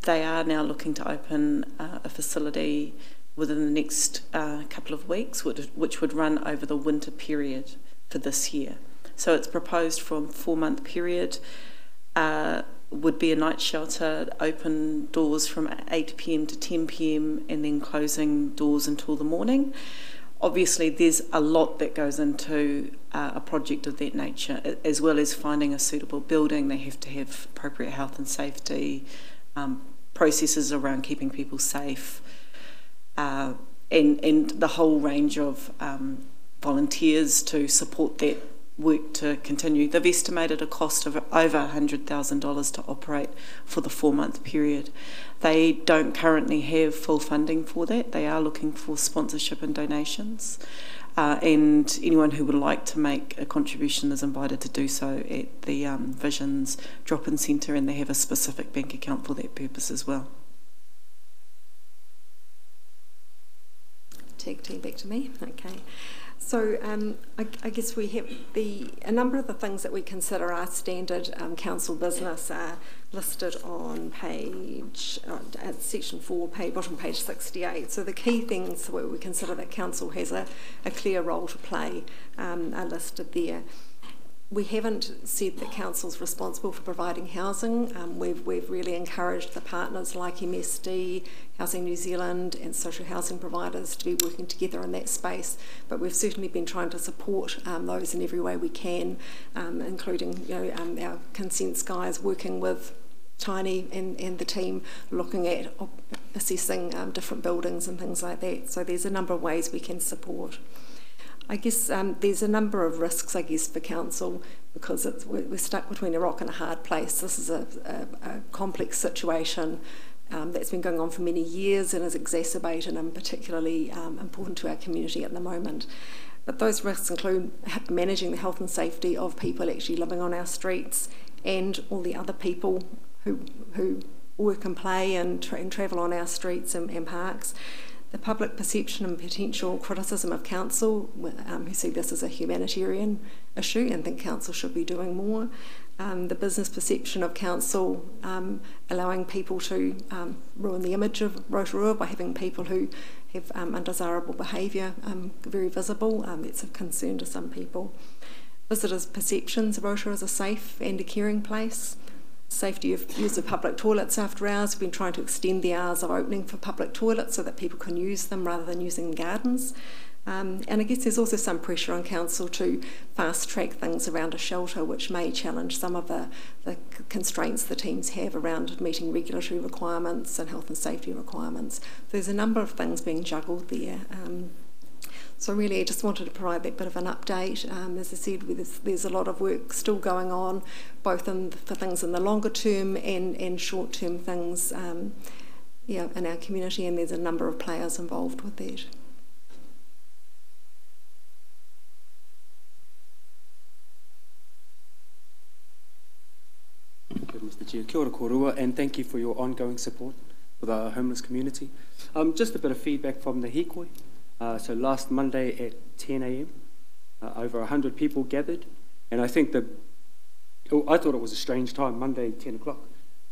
They are now looking to open a facility within the next couple of weeks, which would run over the winter period for this year. So it's proposed for a 4-month period. Would be a night shelter, open doors from 8 p.m. to 10 p.m. and then closing doors until the morning. Obviously, there's a lot that goes into a project of that nature, as well as finding a suitable building. They have to have appropriate health and safety, processes around keeping people safe, and the whole range of volunteers to support that work to continue. They've estimated a cost of over $100,000 to operate for the 4-month period. They don't currently have full funding for that. They are looking for sponsorship and donations, and anyone who would like to make a contribution is invited to do so at the Visions drop-in centre, and they have a specific bank account for that purpose as well. Tag team back to me. Okay. So I guess we have a number of the things that we consider our standard council business are listed on page, section 4, bottom page 68. So the key things where we consider that council has a clear role to play are listed there. We haven't said that council's responsible for providing housing. We've really encouraged the partners like MSD, Housing New Zealand and social housing providers to be working together in that space, but we've certainly been trying to support those in every way we can, including our consents guys working with Tiny and the team looking at assessing different buildings and things like that. So there's a number of ways we can support. I guess there's a number of risks, I guess, for council because we're stuck between a rock and a hard place. This is a complex situation that's been going on for many years and is exacerbated and particularly important to our community at the moment. But those risks include managing the health and safety of people actually living on our streets and all the other people who work and play and travel on our streets and parks. The public perception and potential criticism of council, who see this as a humanitarian issue and think council should be doing more. The business perception of council allowing people to ruin the image of Rotorua by having people who have undesirable behaviour very visible. It's of concern to some people. Visitors' perceptions of Rotorua as a safe and a caring place. Safety of use of public toilets after hours. We've been trying to extend the hours of opening for public toilets so that people can use them rather than using gardens. And I guess there's also some pressure on council to fast-track things around a shelter, which may challenge some of the constraints the teams have around meeting regulatory requirements and health and safety requirements. There's a number of things being juggled there. So really I just wanted to provide that bit of an update. As I said, there's a lot of work still going on, both for things in the longer term and short-term things in our community, and there's a number of players involved with that. Good, Mr. Chair. Kia ora korua, and thank you for your ongoing support for the homeless community. Just a bit of feedback from the hikoi. So last Monday at 10 a.m, over 100 people gathered, and I think I thought it was a strange time, Monday 10 o'clock,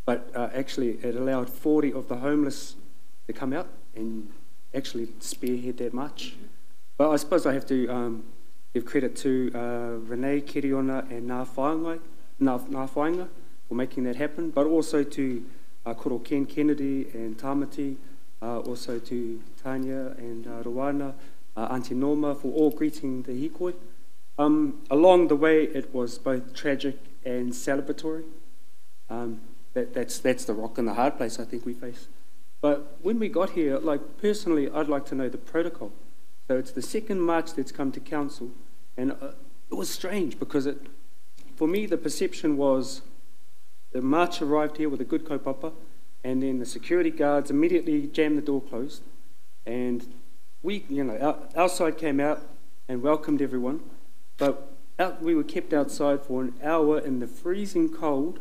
but actually it allowed 40 of the homeless to come out and actually spearhead that march. But I suppose I have to give credit to Renee, Kiriona and Ngā Whainga for making that happen, but also to Koro Ken Kennedy and Tamati, also to Tanya and Rowana, Auntie Norma, for all greeting the hikoi. Along the way, it was both tragic and celebratory. That's the rock and the hard place I think we face. But when we got here, personally, I'd like to know the protocol. So it's the second march that's come to council, and it was strange because for me, the perception was the march arrived here with a good kaupapa, and then the security guards immediately jammed the door closed, and our side came out and welcomed everyone, but we were kept outside for an hour in the freezing cold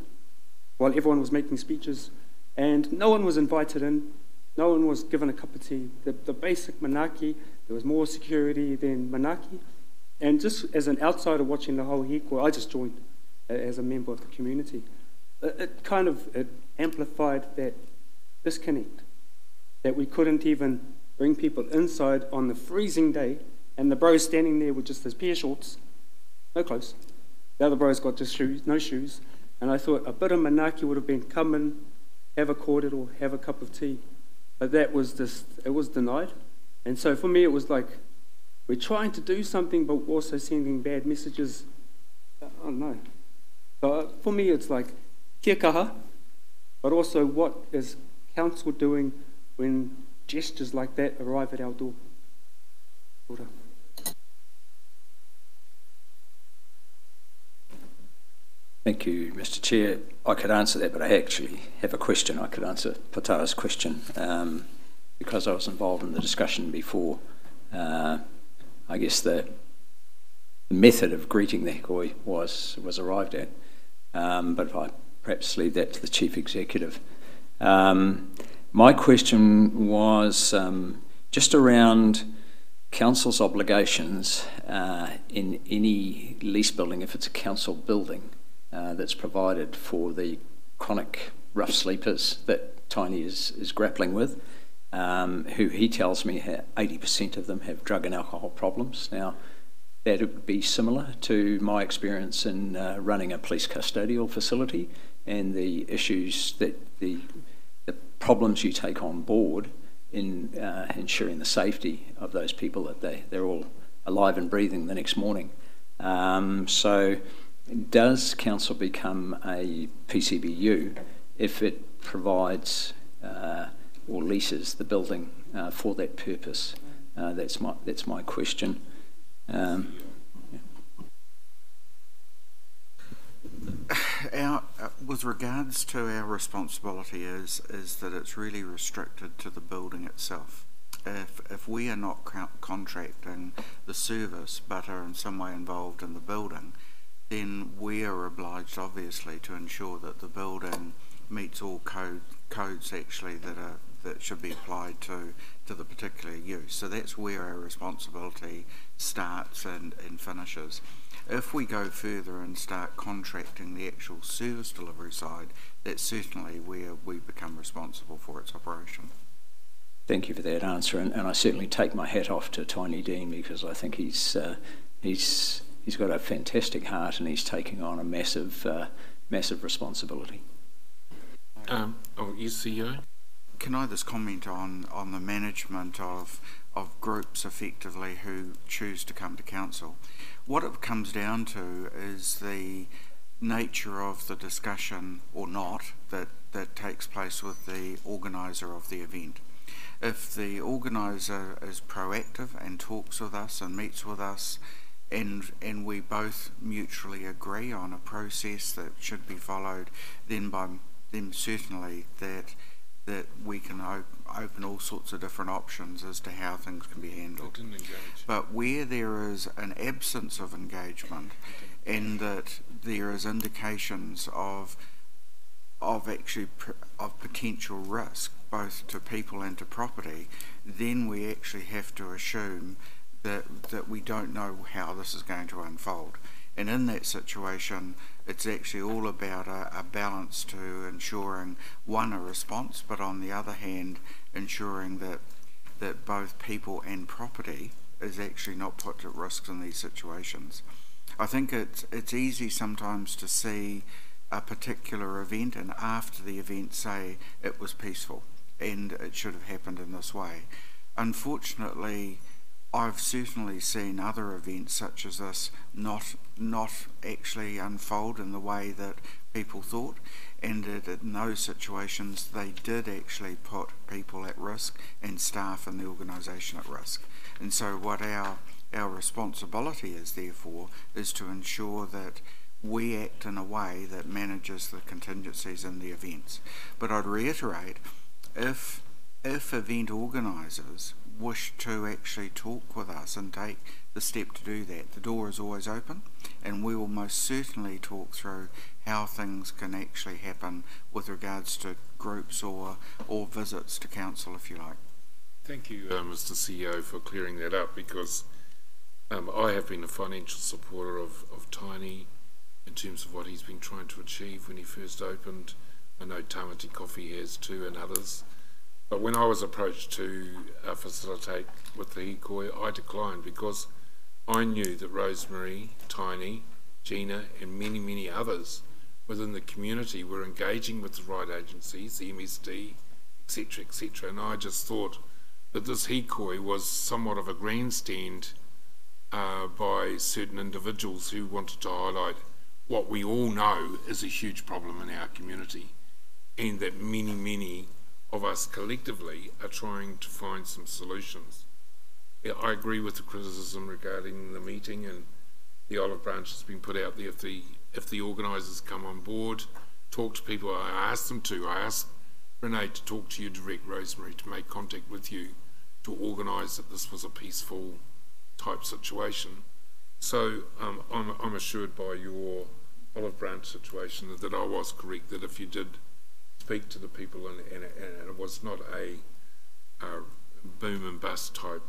while everyone was making speeches, and no one was invited in, no one was given a cup of tea. The basic manaki, there was more security than manaki, and just as an outsider watching the whole hikoi, I just joined as a member of the community. It amplified that disconnect, that we couldn't even bring people inside on the freezing day, and the bros standing there with just his pair shorts, no clothes. The other bros got just shoes, no shoes, and I thought a bit of manaki would have been come in, have a cordial, have a cup of tea, but it was denied. And so for me it was like, we're trying to do something but also sending bad messages. Oh no. So for me it's like, kia kaha, but also what is council doing when gestures like that arrive at our door? Ora. Thank you, Mr. Chair. I could answer that, but I actually have a question. I could answer Patara's question because I was involved in the discussion before. I guess the method of greeting the hikoi was arrived at, but I perhaps leave that to the Chief Executive. My question was just around council's obligations in any lease building, if it's a council building, that's provided for the chronic rough sleepers that Tiny is grappling with, who he tells me 80% of them have drug and alcohol problems. Now, that would be similar to my experience in running a police custodial facility and the issues that the problems you take on board in ensuring the safety of those people, that they're all alive and breathing the next morning. So does council become a PCBU if it provides or leases the building for that purpose? That's my question. With regards to our responsibility is that it's really restricted to the building itself. If we are not contracting the service but are in some way involved in the building, then we are obliged obviously to ensure that the building meets all codes actually that should be applied to the particular use. So that's where our responsibility starts and finishes. If we go further and start contracting the actual service delivery side, that's certainly where we become responsible for its operation. Thank you for that answer, and I certainly take my hat off to Tiny Dean, because I think he's got a fantastic heart and he's taking on a massive responsibility. Yes, CEO? Can I just comment on the management of groups effectively who choose to come to council? What it comes down to is the nature of the discussion or not that takes place with the organiser of the event. If the organiser is proactive and talks with us and meets with us and we both mutually agree on a process that should be followed, then certainly that we can open all sorts of different options as to how things can be handled. But where there is an absence of engagement and that there is indications of potential risk both to people and to property, then we actually have to assume that we don't know how this is going to unfold. And in that situation, it's actually all about a balance to ensuring, one, a response, but on the other hand, ensuring that both people and property is actually not put at risk in these situations. I think it's easy sometimes to see a particular event and after the event say it was peaceful and it should have happened in this way. Unfortunately, I've certainly seen other events such as this not actually unfold in the way that people thought, and in those situations they did actually put people at risk and staff in the organisation at risk. And so what our responsibility is therefore is to ensure that we act in a way that manages the contingencies in the events. But I'd reiterate, if event organisers wish to actually talk with us and take the step to do that, the door is always open, and we will most certainly talk through how things can actually happen with regards to groups or visits to council, if you like. Thank you, Mr. CEO, for clearing that up, because I have been a financial supporter of Tiny in terms of what he's been trying to achieve when he first opened. I know Tamati Coffee has too, and others. But when I was approached to facilitate with the hikoi, I declined because I knew that Rosemary, Tiny, Gina and many, many others within the community were engaging with the right agencies, the MSD, etc., and I just thought that this hikoi was somewhat of a grandstand by certain individuals who wanted to highlight what we all know is a huge problem in our community, and that many, many of us collectively are trying to find some solutions. Yeah, I agree with the criticism regarding the meeting, and the olive branch has been put out there. If the organisers come on board, talk to people. I asked them to. I asked Renee to talk to you direct, Rosemary, to make contact with you to organise that this was a peaceful type situation. So I'm assured by your olive branch situation that I was correct, that if you did speak to the people and it was not a boom and bust type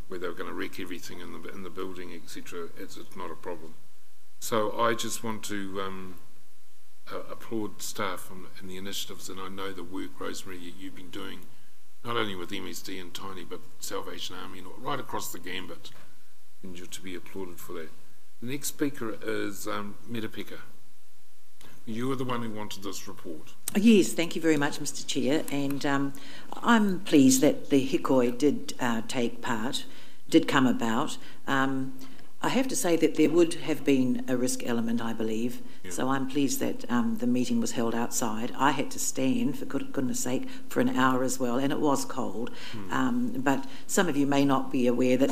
where they were going to wreck everything in the building, etc., it's not a problem. So I just want to applaud staff and the initiatives, and I know the work, Rosemary, you've been doing, not only with MSD and Tiny, but Salvation Army, and right across the gambit, and you're to be applauded for that. The next speaker is Metapeka. You were the one who wanted this report. Yes, thank you very much, Mr. Chair, and I'm pleased that the hikoi did take part, did come about. I have to say that there would have been a risk element, I believe, so I'm pleased that the meeting was held outside. I had to stand, for goodness sake, for an hour as well, and it was cold. But some of you may not be aware that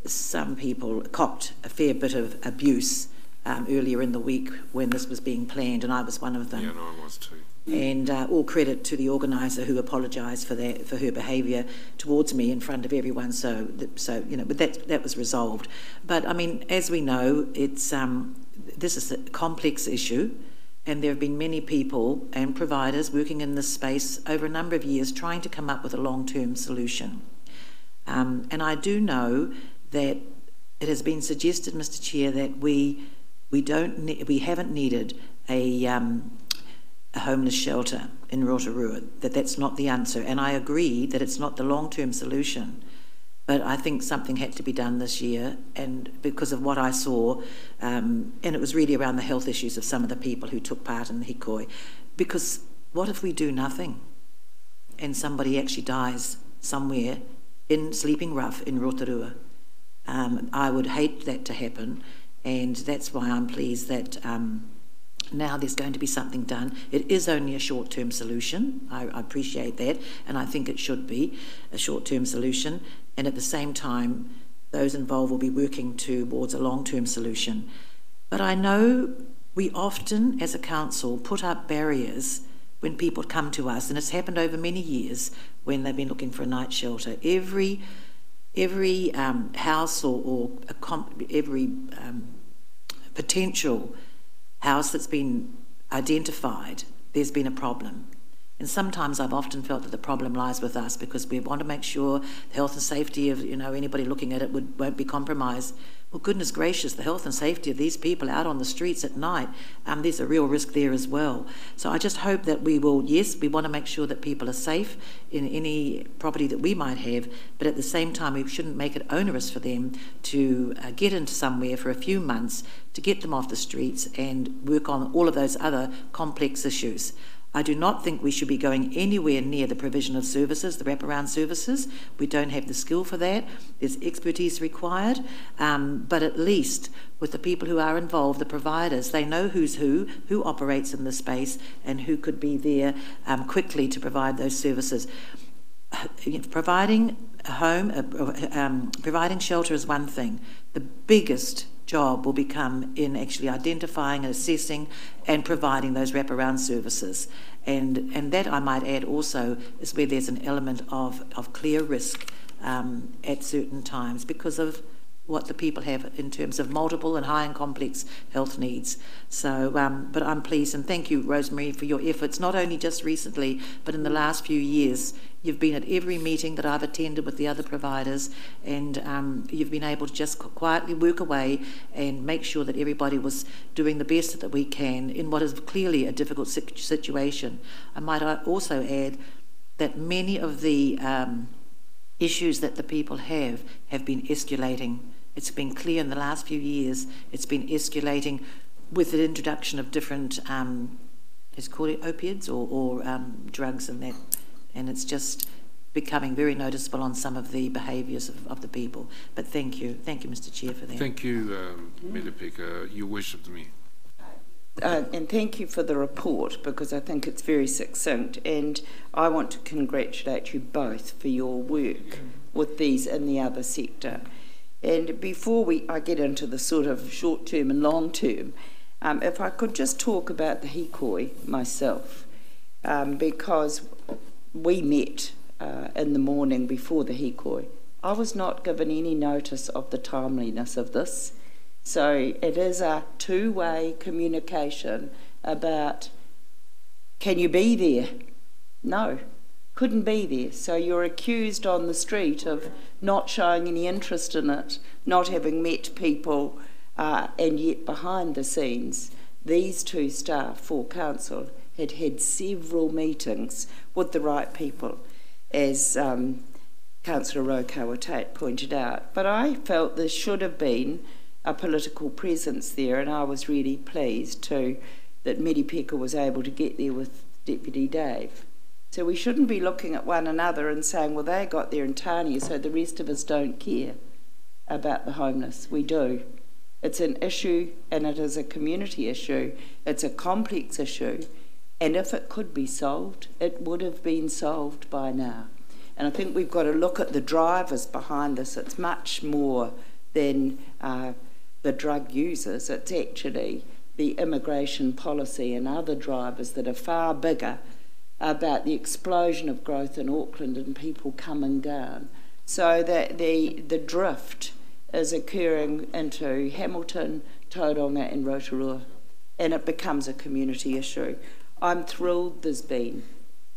some people copped a fair bit of abuse earlier in the week when this was being planned, and I was one of them. Yeah, no, I was too. And all credit to the organiser who apologised for her behaviour towards me in front of everyone. So you know, but that was resolved. But I mean, as we know, it's this is a complex issue, and there have been many people and providers working in this space over a number of years trying to come up with a long-term solution. And I do know that it has been suggested, Mr. Chair, that we haven't needed a homeless shelter in Rotorua, that's not the answer. And I agree that it's not the long-term solution, but I think something had to be done this year, and because of what I saw, and it was really around the health issues of some of the people who took part in the hikoi. because what if we do nothing and somebody actually dies somewhere in Sleeping Rough in Rotorua? I would hate that to happen, and that's why I'm pleased that now there's going to be something done. It is only a short-term solution. I appreciate that, and I think it should be a short-term solution, and at the same time those involved will be working towards a long-term solution. But I know we often, as a council, put up barriers when people come to us, and it's happened over many years when they've been looking for a night shelter. Every house or every potential house that's been identified, there's been a problem. And sometimes I've often felt that the problem lies with us because we want to make sure the health and safety of anybody looking at it won't be compromised. Well, goodness gracious, the health and safety of these people out on the streets at night, there's a real risk there as well. So I just hope that we will, yes, we want to make sure that people are safe in any property that we might have, but at the same time we shouldn't make it onerous for them to get into somewhere for a few months to get them off the streets and work on all of those other complex issues. I do not think we should be going anywhere near the provision of services, the wraparound services. We don't have the skill for that. There's expertise required, but at least with the people who are involved, the providers, they know who's who operates in the space and who could be there quickly to provide those services. Providing a home, providing shelter is one thing. The biggest job will become in actually identifying and assessing and providing those wraparound services. And that, I might add also, is where there's an element of clear risk at certain times because of what the people have in terms of multiple and high and complex health needs. So, but I'm pleased, and thank you, Rosemary, for your efforts, not only just recently, but in the last few years. You've been at every meeting that I've attended with the other providers, and you've been able to just quietly work away and make sure that everybody was doing the best that we can in what is clearly a difficult situation. I might also add that many of the issues that the people have been escalating. It's been clear in the last few years, it's been escalating with the introduction of different, it's called opiates or drugs and that. And it's just becoming very noticeable on some of the behaviours of the people. But thank you, Mr. Chair, for that. Thank you, Medipeka. Your worship to me. And thank you for the report because I think it's very succinct, and I want to congratulate you both for your work with these in the other sector. And before I get into the sort of short-term and long-term, if I could just talk about the hikoi myself, because we met in the morning before the hikoi. I was not given any notice of the timeliness of this. So it is a two-way communication about, can you be there? No, couldn't be there. So you're accused on the street of not showing any interest in it, not having met people, and yet behind the scenes, these two staff for council had had several meetings with the right people, as Councillor Rotorua Tate pointed out. But I felt there should have been a political presence there, and I was really pleased too that Medipeka was able to get there with Deputy Dave. So we shouldn't be looking at one another and saying, well, they got there in Tania, so the rest of us don't care about the homeless. We do. It's an issue, and it is a community issue. It's a complex issue. And if it could be solved, it would have been solved by now. And I think we've got to look at the drivers behind this. It's much more than the drug users. It's actually the immigration policy and other drivers that are far bigger about the explosion of growth in Auckland and people coming down. So that the drift is occurring into Hamilton, Tauranga and Rotorua, and it becomes a community issue. I'm thrilled there's been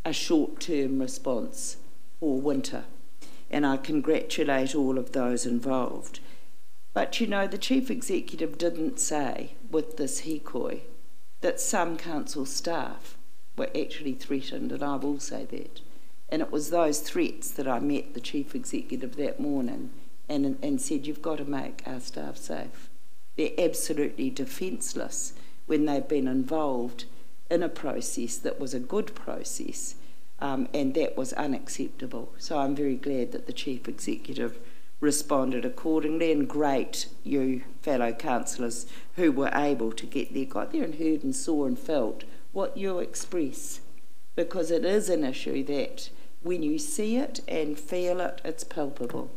a short-term response for winter, and I congratulate all of those involved. But you know, the Chief Executive didn't say with this hikoi that some council staff were actually threatened, and I will say that. And it was those threats that I met the Chief Executive that morning and said, you've got to make our staff safe. They're absolutely defenceless when they've been involved in a process that was a good process, and that was unacceptable. So I'm very glad that the Chief Executive responded accordingly, and great you fellow councillors who were able to get there, got there and heard and saw and felt what you express, because it is an issue that when you see it and feel it, it's palpable,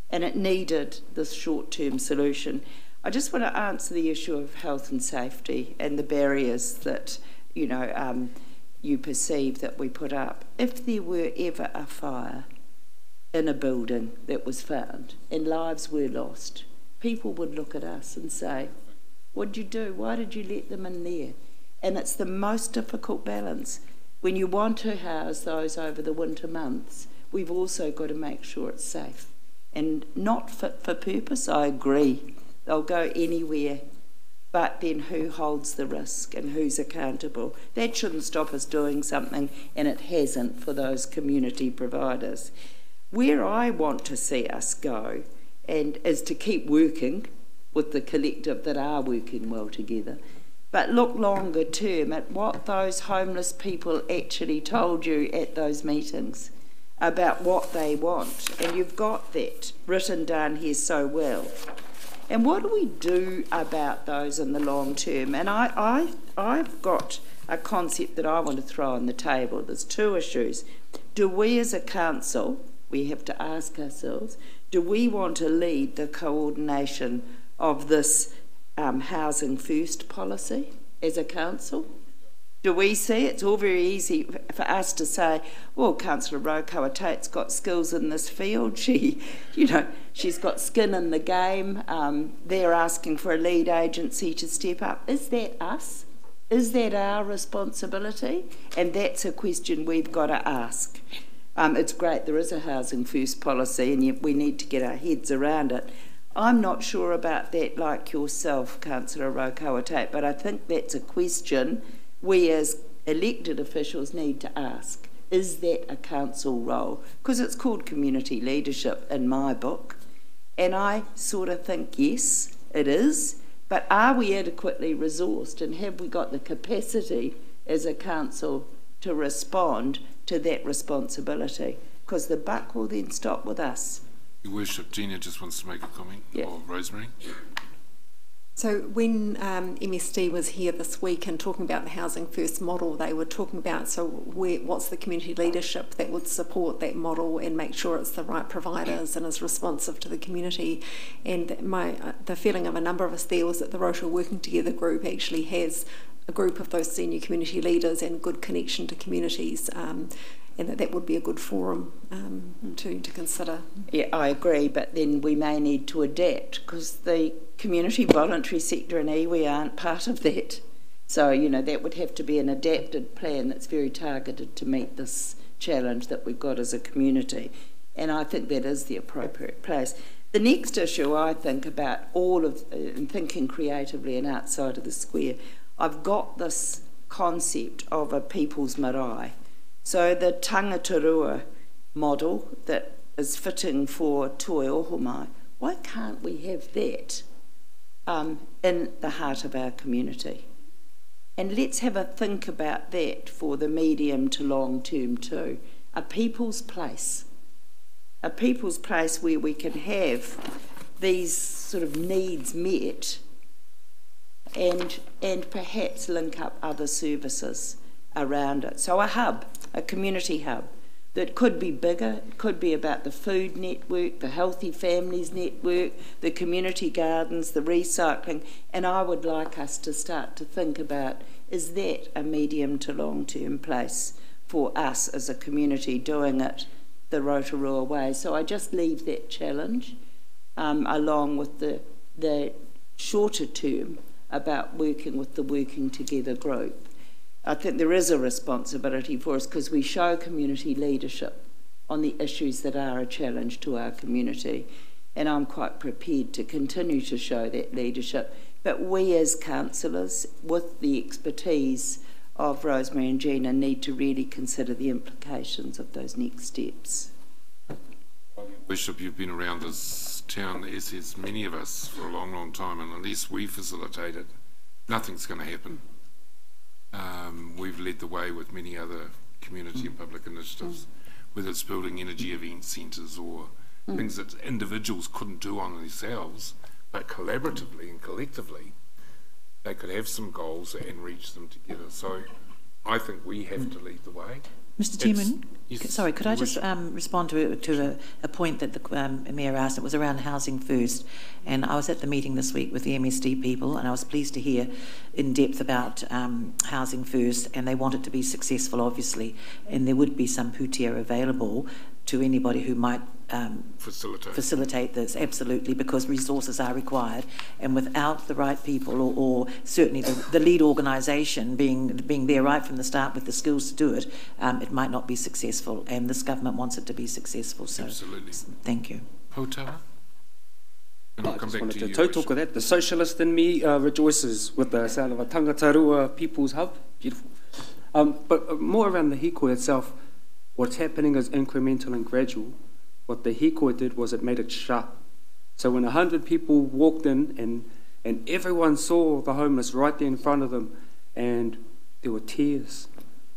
and it needed this short-term solution. I just want to answer the issue of health and safety and the barriers that you perceive that we put up. If there were ever a fire in a building that was found and lives were lost, people would look at us and say, what'd you do? Why did you let them in there? And it's the most difficult balance. When you want to house those over the winter months, we've also got to make sure it's safe and not fit for purpose. I agree. They'll go anywhere. But then who holds the risk and who's accountable? That shouldn't stop us doing something, and it hasn't for those community providers. Where I want to see us go and is to keep working with the collective that are working well together, but look longer term at what those homeless people actually told you at those meetings about what they want. And you've got that written down here so well. And what do we do about those in the long term? And I've got a concept that I want to throw on the table. There's two issues. Do we as a council, we have to ask ourselves, do we want to lead the coordination of this housing first policy as a council? Do we see? It's all very easy for us to say, well, Councillor Rotorua Tate's got skills in this field. She's got skin in the game. They're asking for a lead agency to step up. Is that us? Is that our responsibility? And that's a question we've got to ask. It's great there is a housing first policy, and yet we need to get our heads around it. I'm not sure about that like yourself, Councillor Rotorua Tate, but I think that's a question we as elected officials need to ask. Is that a council role? Because it's called community leadership in my book, and I sort of think yes, it is, but are we adequately resourced, and have we got the capacity as a council to respond to that responsibility? Because the buck will then stop with us. Your Worship, Gina just wants to make a comment, or Rosemary. So when MSD was here this week and talking about the Housing First model, they were talking about what's the community leadership that would support that model and make sure it's the right providers and is responsive to the community. And the feeling of a number of us there was that the Rotorua Working Together group actually has a group of those senior community leaders and good connection to communities, and that would be a good forum to consider. Yeah, I agree, but then we may need to adapt, because the community voluntary sector and iwi aren't part of that. So, that would have to be an adapted plan that's very targeted to meet this challenge that we've got as a community. And I think that is the appropriate place. The next issue I think about and thinking creatively and outside of the square, I've got this concept of a people's marae. So the Tangatarua model that is fitting for Toi Ohomai, why can't we have that in the heart of our community? And let's have a think about that for the medium to long term too. A people's place. A people's place where we can have these sort of needs met and perhaps link up other services around it. So a hub, a community hub that could be bigger. It could be about the food network, the healthy families network, the community gardens, the recycling, and I would like us to start to think about, is that a medium to long term place for us as a community doing it the Rotorua way? So I just leave that challenge along with the shorter term about working with the Working Together group. I think there is a responsibility for us because we show community leadership on the issues that are a challenge to our community, and I'm quite prepared to continue to show that leadership. But we as councillors, with the expertise of Rosemary and Gina, need to really consider the implications of those next steps. Bishop, you've been around this town, as has many of us, for a long, long time, and unless we facilitate it, nothing's going to happen. We've led the way with many other community and public initiatives, whether it's building energy event centres or things that individuals couldn't do on themselves, but collaboratively and collectively, they could have some goals and reach them together. So I think we have to lead the way. Mr. Chairman, Yes, sorry, could I just respond to a point that the Mayor asked? It was around Housing First, and I was at the meeting this week with the MSD people, and I was pleased to hear in depth about Housing First, and they want it to be successful, obviously, and there would be some putia available to anybody who might facilitate this, absolutely, because resources are required, and without the right people, or certainly the lead organisation being there right from the start with the skills to do it, it might not be successful, and this government wants it to be successful. So, absolutely. Thank you. Potawa? And I'll come back to you. Tautoko that the socialist in me rejoices with the sound of a Tangatarua People's Hub. Beautiful. But more around the hikoi itself, what's happening is incremental and gradual. What the hikoi did was it made it sharp. So when 100 people walked in and everyone saw the homeless right there in front of them, and there were tears.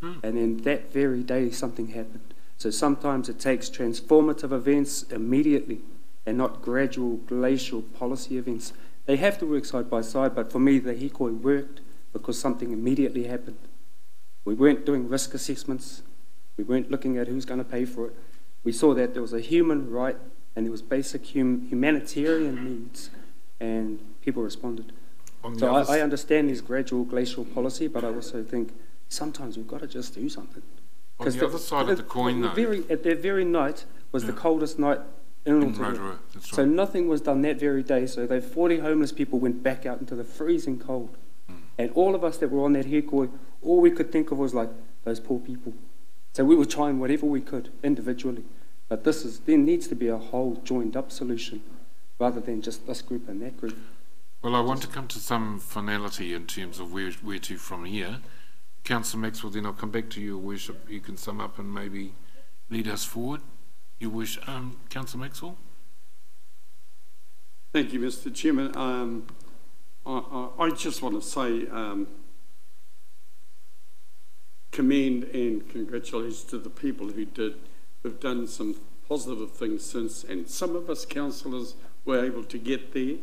And then that very day something happened. So sometimes it takes transformative events immediately and not gradual glacial policy events. They have to work side by side, but for me the hikoi worked because something immediately happened. We weren't doing risk assessments. We weren't looking at who's going to pay for it. We saw that there was a human right and there was basic humanitarian needs, and people responded. So I understand this gradual glacial policy, but I also think sometimes we've got to just do something. On the other side of the coin, though, at that very night was the coldest night in Rotorua. That's right. So nothing was done that very day. So those 40 homeless people went back out into the freezing cold. And all of us that were on that hikoi, all we could think of was like those poor people. So we were trying whatever we could individually. But there needs to be a whole joined up solution rather than just this group and that group. Well, I want to come to some finality in terms of where to from here. Councillor Maxwell, then I'll come back to you, Your Worship. You can sum up and maybe lead us forward. Your Worship, Councillor Maxwell? Thank you, Mr. Chairman. I just want to say commend and congratulations to the people who've done some positive things since, and some of us councillors were able to get there.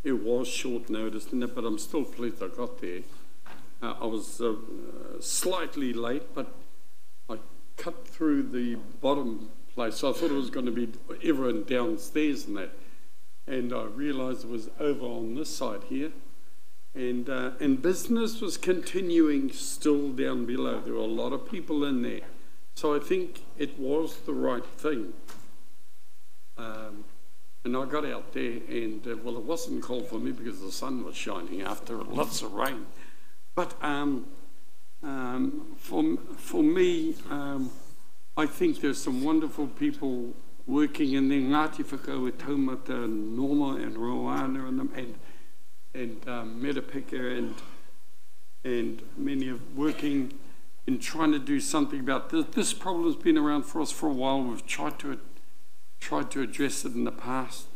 It was short notice, but I'm still pleased I got there. I was slightly late, but I cut through the bottom place. So I thought it was going to be everyone downstairs and that. And I realised it was over on this side here. And business was continuing still down below. There were a lot of people in there. So I think it was the right thing. And I got out there and, well, it wasn't cold for me because the sun was shining after lots of rain. But for me, I think there's some wonderful people working in there. Ngāti Whakau, Taumata, Norma and Roana and Metapeka and many are working in trying to do something about this. This problem's been around for us for a while. We've tried to address it in the past.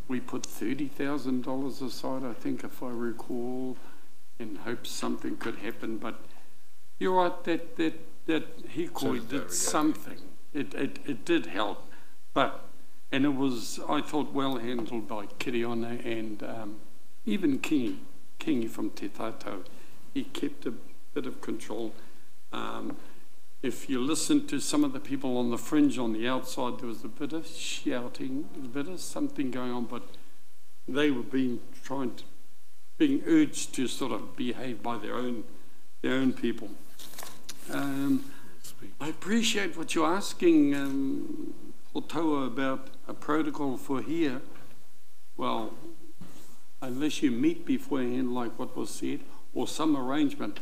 We put $30,000 aside, I think, if I recall, in hopes something could happen. But you're right, that hikoi did something. It did help. And it was, I thought, well handled by Kiriona and even Kingi from Te Tātou. He kept a bit of control. If you listen to some of the people on the fringe on the outside, there was a bit of shouting, a bit of something going on, but they were being urged to sort of behave by their own people. I appreciate what you're asking, Potawa, about a protocol for here. Well, unless you meet beforehand, like what was said, or some arrangement.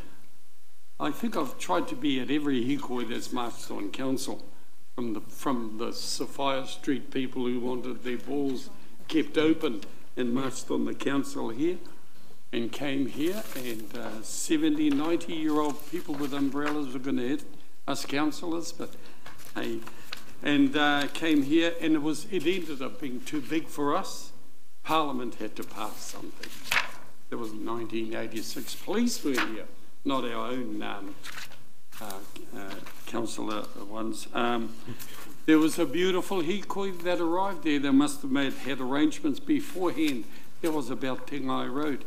I think I've tried to be at every hikoi that's marched on council, from the Sophia Street people who wanted their balls kept open and marched on the council here and came here, and 70, 90-year-old people with umbrellas were going to hit us councillors, but hey, and came here, and it ended up being too big for us. Parliament had to pass something. There was 1986 police were here. not our own councillor ones. There was a beautiful hikoi that arrived there. They must have had arrangements beforehand. It was about Te Ngai Road.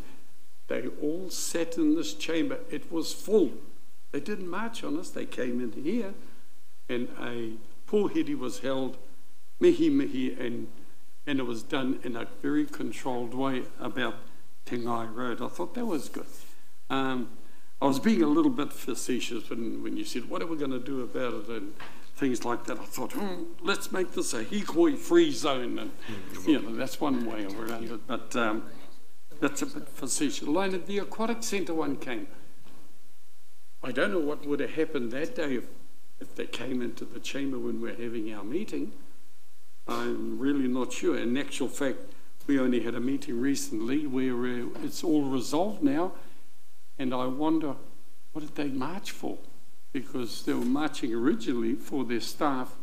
They all sat in this chamber. It was full. They didn't march on us. They came in here, and a pōhiri was held, mihi, and it was done in a very controlled way about Te Ngai Road. I thought that was good. I was being a little bit facetious when you said, what are we going to do about it, and things like that. I thought, let's make this a hikoi-free zone, and you know, that's one way around it, but that's a bit facetious. Lina, the aquatic centre one came. I don't know what would have happened that day if they came into the chamber when we're having our meeting. I'm really not sure. In actual fact, we only had a meeting recently where it's all resolved now, and I wonder, what did they march for? Because they were marching originally for their staff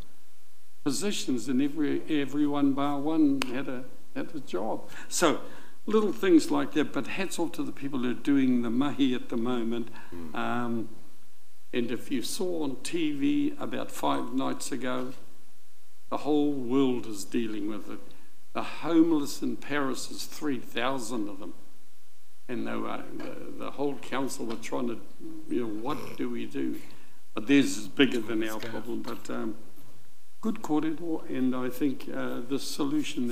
positions, and everyone bar one had a job. So little things like that, but hats off to the people who are doing the mahi at the moment. And if you saw on TV about 5 nights ago, the whole world is dealing with it. The homeless in Paris is 3,000 of them. And they were, the whole council were trying to, you know, what do we do? But theirs is bigger than our problem. But good corridor, and I think the solution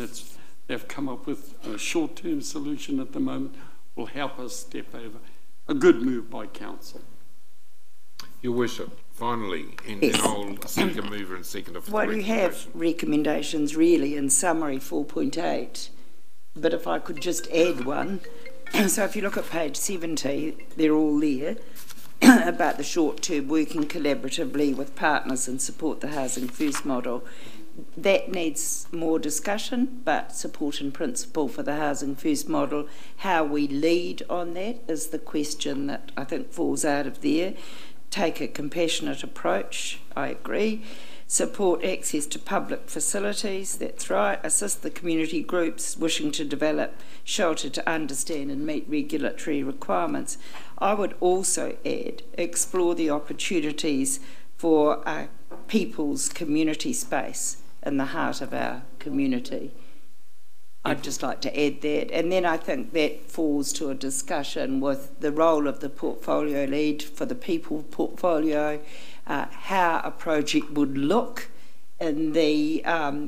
they've come up with, a short-term solution at the moment, will help us step over. A good move by council. Your Worship, finally, and I'll seek a mover and second of the Well, you have recommendations really in summary 4.8, but if I could just add one. So if you look at page 70, they're all there, about the short-term working collaboratively with partners and support the Housing First model. That needs more discussion, but support in principle for the Housing First model. How we lead on that is the question that I think falls out of there. Take a compassionate approach, I agree. Support access to public facilities, that's right. Assist the community groups wishing to develop shelter to understand and meet regulatory requirements. I would also add, explore the opportunities for a people's community space in the heart of our community. I'd just like to add that. And then I think that falls to a discussion with the role of the portfolio lead for the people portfolio, how a project would look in the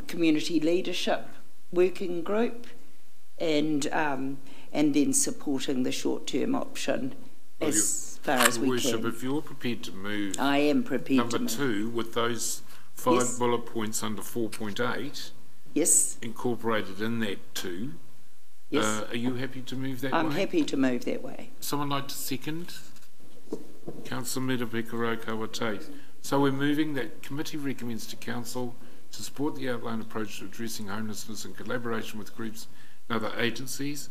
community leadership working group, and then supporting the short-term option as far as we Worship, can. if you're prepared to move, I am prepared to number move. 2 with those 5 Yes. bullet points under 4.8. Yes. Incorporated in that too. Yes. Are you happy to move that way? I'm happy to move that way. Someone like to second? Councillor Medapekaro Kawate. So we're moving that committee recommends to council to support the outlined approach to addressing homelessness in collaboration with groups and other agencies.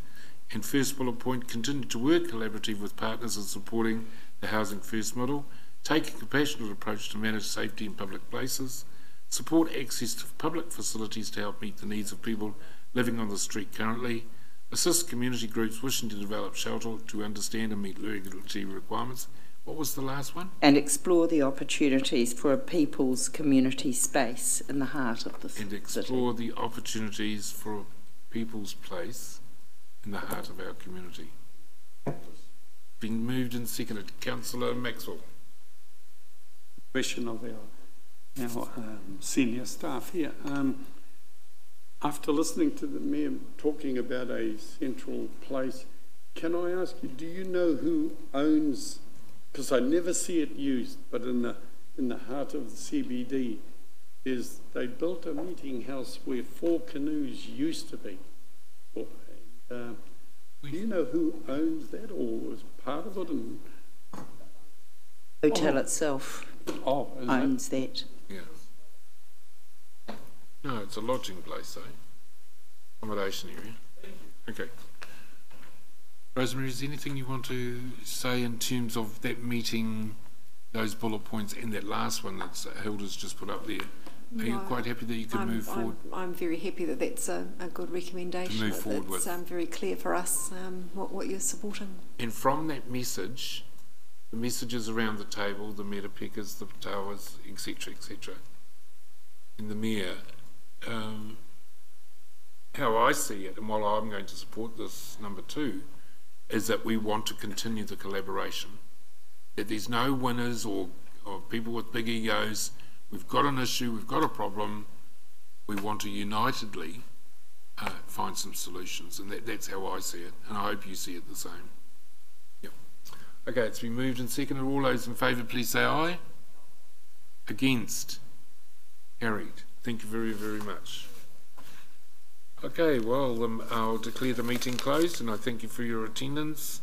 And first bullet point, continue to work collaboratively with partners in supporting the Housing First model. Take a compassionate approach to manage safety in public places. Support access to public facilities to help meet the needs of people living on the street currently. Assist community groups wishing to develop shelter to understand and meet regulatory requirements. What was the last one? And explore the opportunities for a people's community space in the heart of the city. And explore the opportunities for a people's place in the heart of our community. Been moved and seconded. Councillor Maxwell. Question of our senior staff here. After listening to the Mayor talking about a central place, can I ask you, do you know who owns, because I never see it used, but in the heart of the CBD, is they built a meeting house where 4 canoes used to be. Do you know who owns that or is part of it? And Hotel itself owns that. Yeah. No, it's a lodging place, though. Accommodation area. Okay. Rosemary, is there anything you want to say in terms of that meeting, those bullet points, and that last one that Hilda's just put up there? Are you quite happy that you can move forward? I'm very happy that that's a good recommendation. To move forward it's with. very clear for us what you're supporting. And from that message, the messages around the table, the meta pickers, the towers, etc., etc. And the mayor, how I see it, and while I'm going to support this number 2, is that we want to continue the collaboration. That there's no winners or people with big egos. We've got an issue, we've got a problem. We want to unitedly find some solutions, and that's how I see it, and I hope you see it the same. Yep. Okay, it's been moved and seconded. All those in favour, please say aye. Against? Carried. Thank you very, very much. Okay, well, I'll declare the meeting closed, and I thank you for your attendance,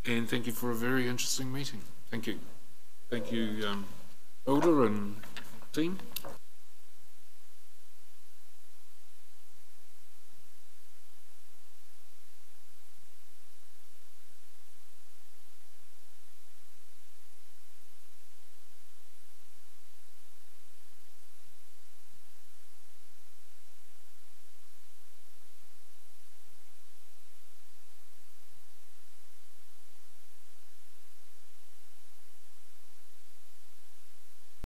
and thank you for a very interesting meeting. Thank you. Thank you, Elder and team.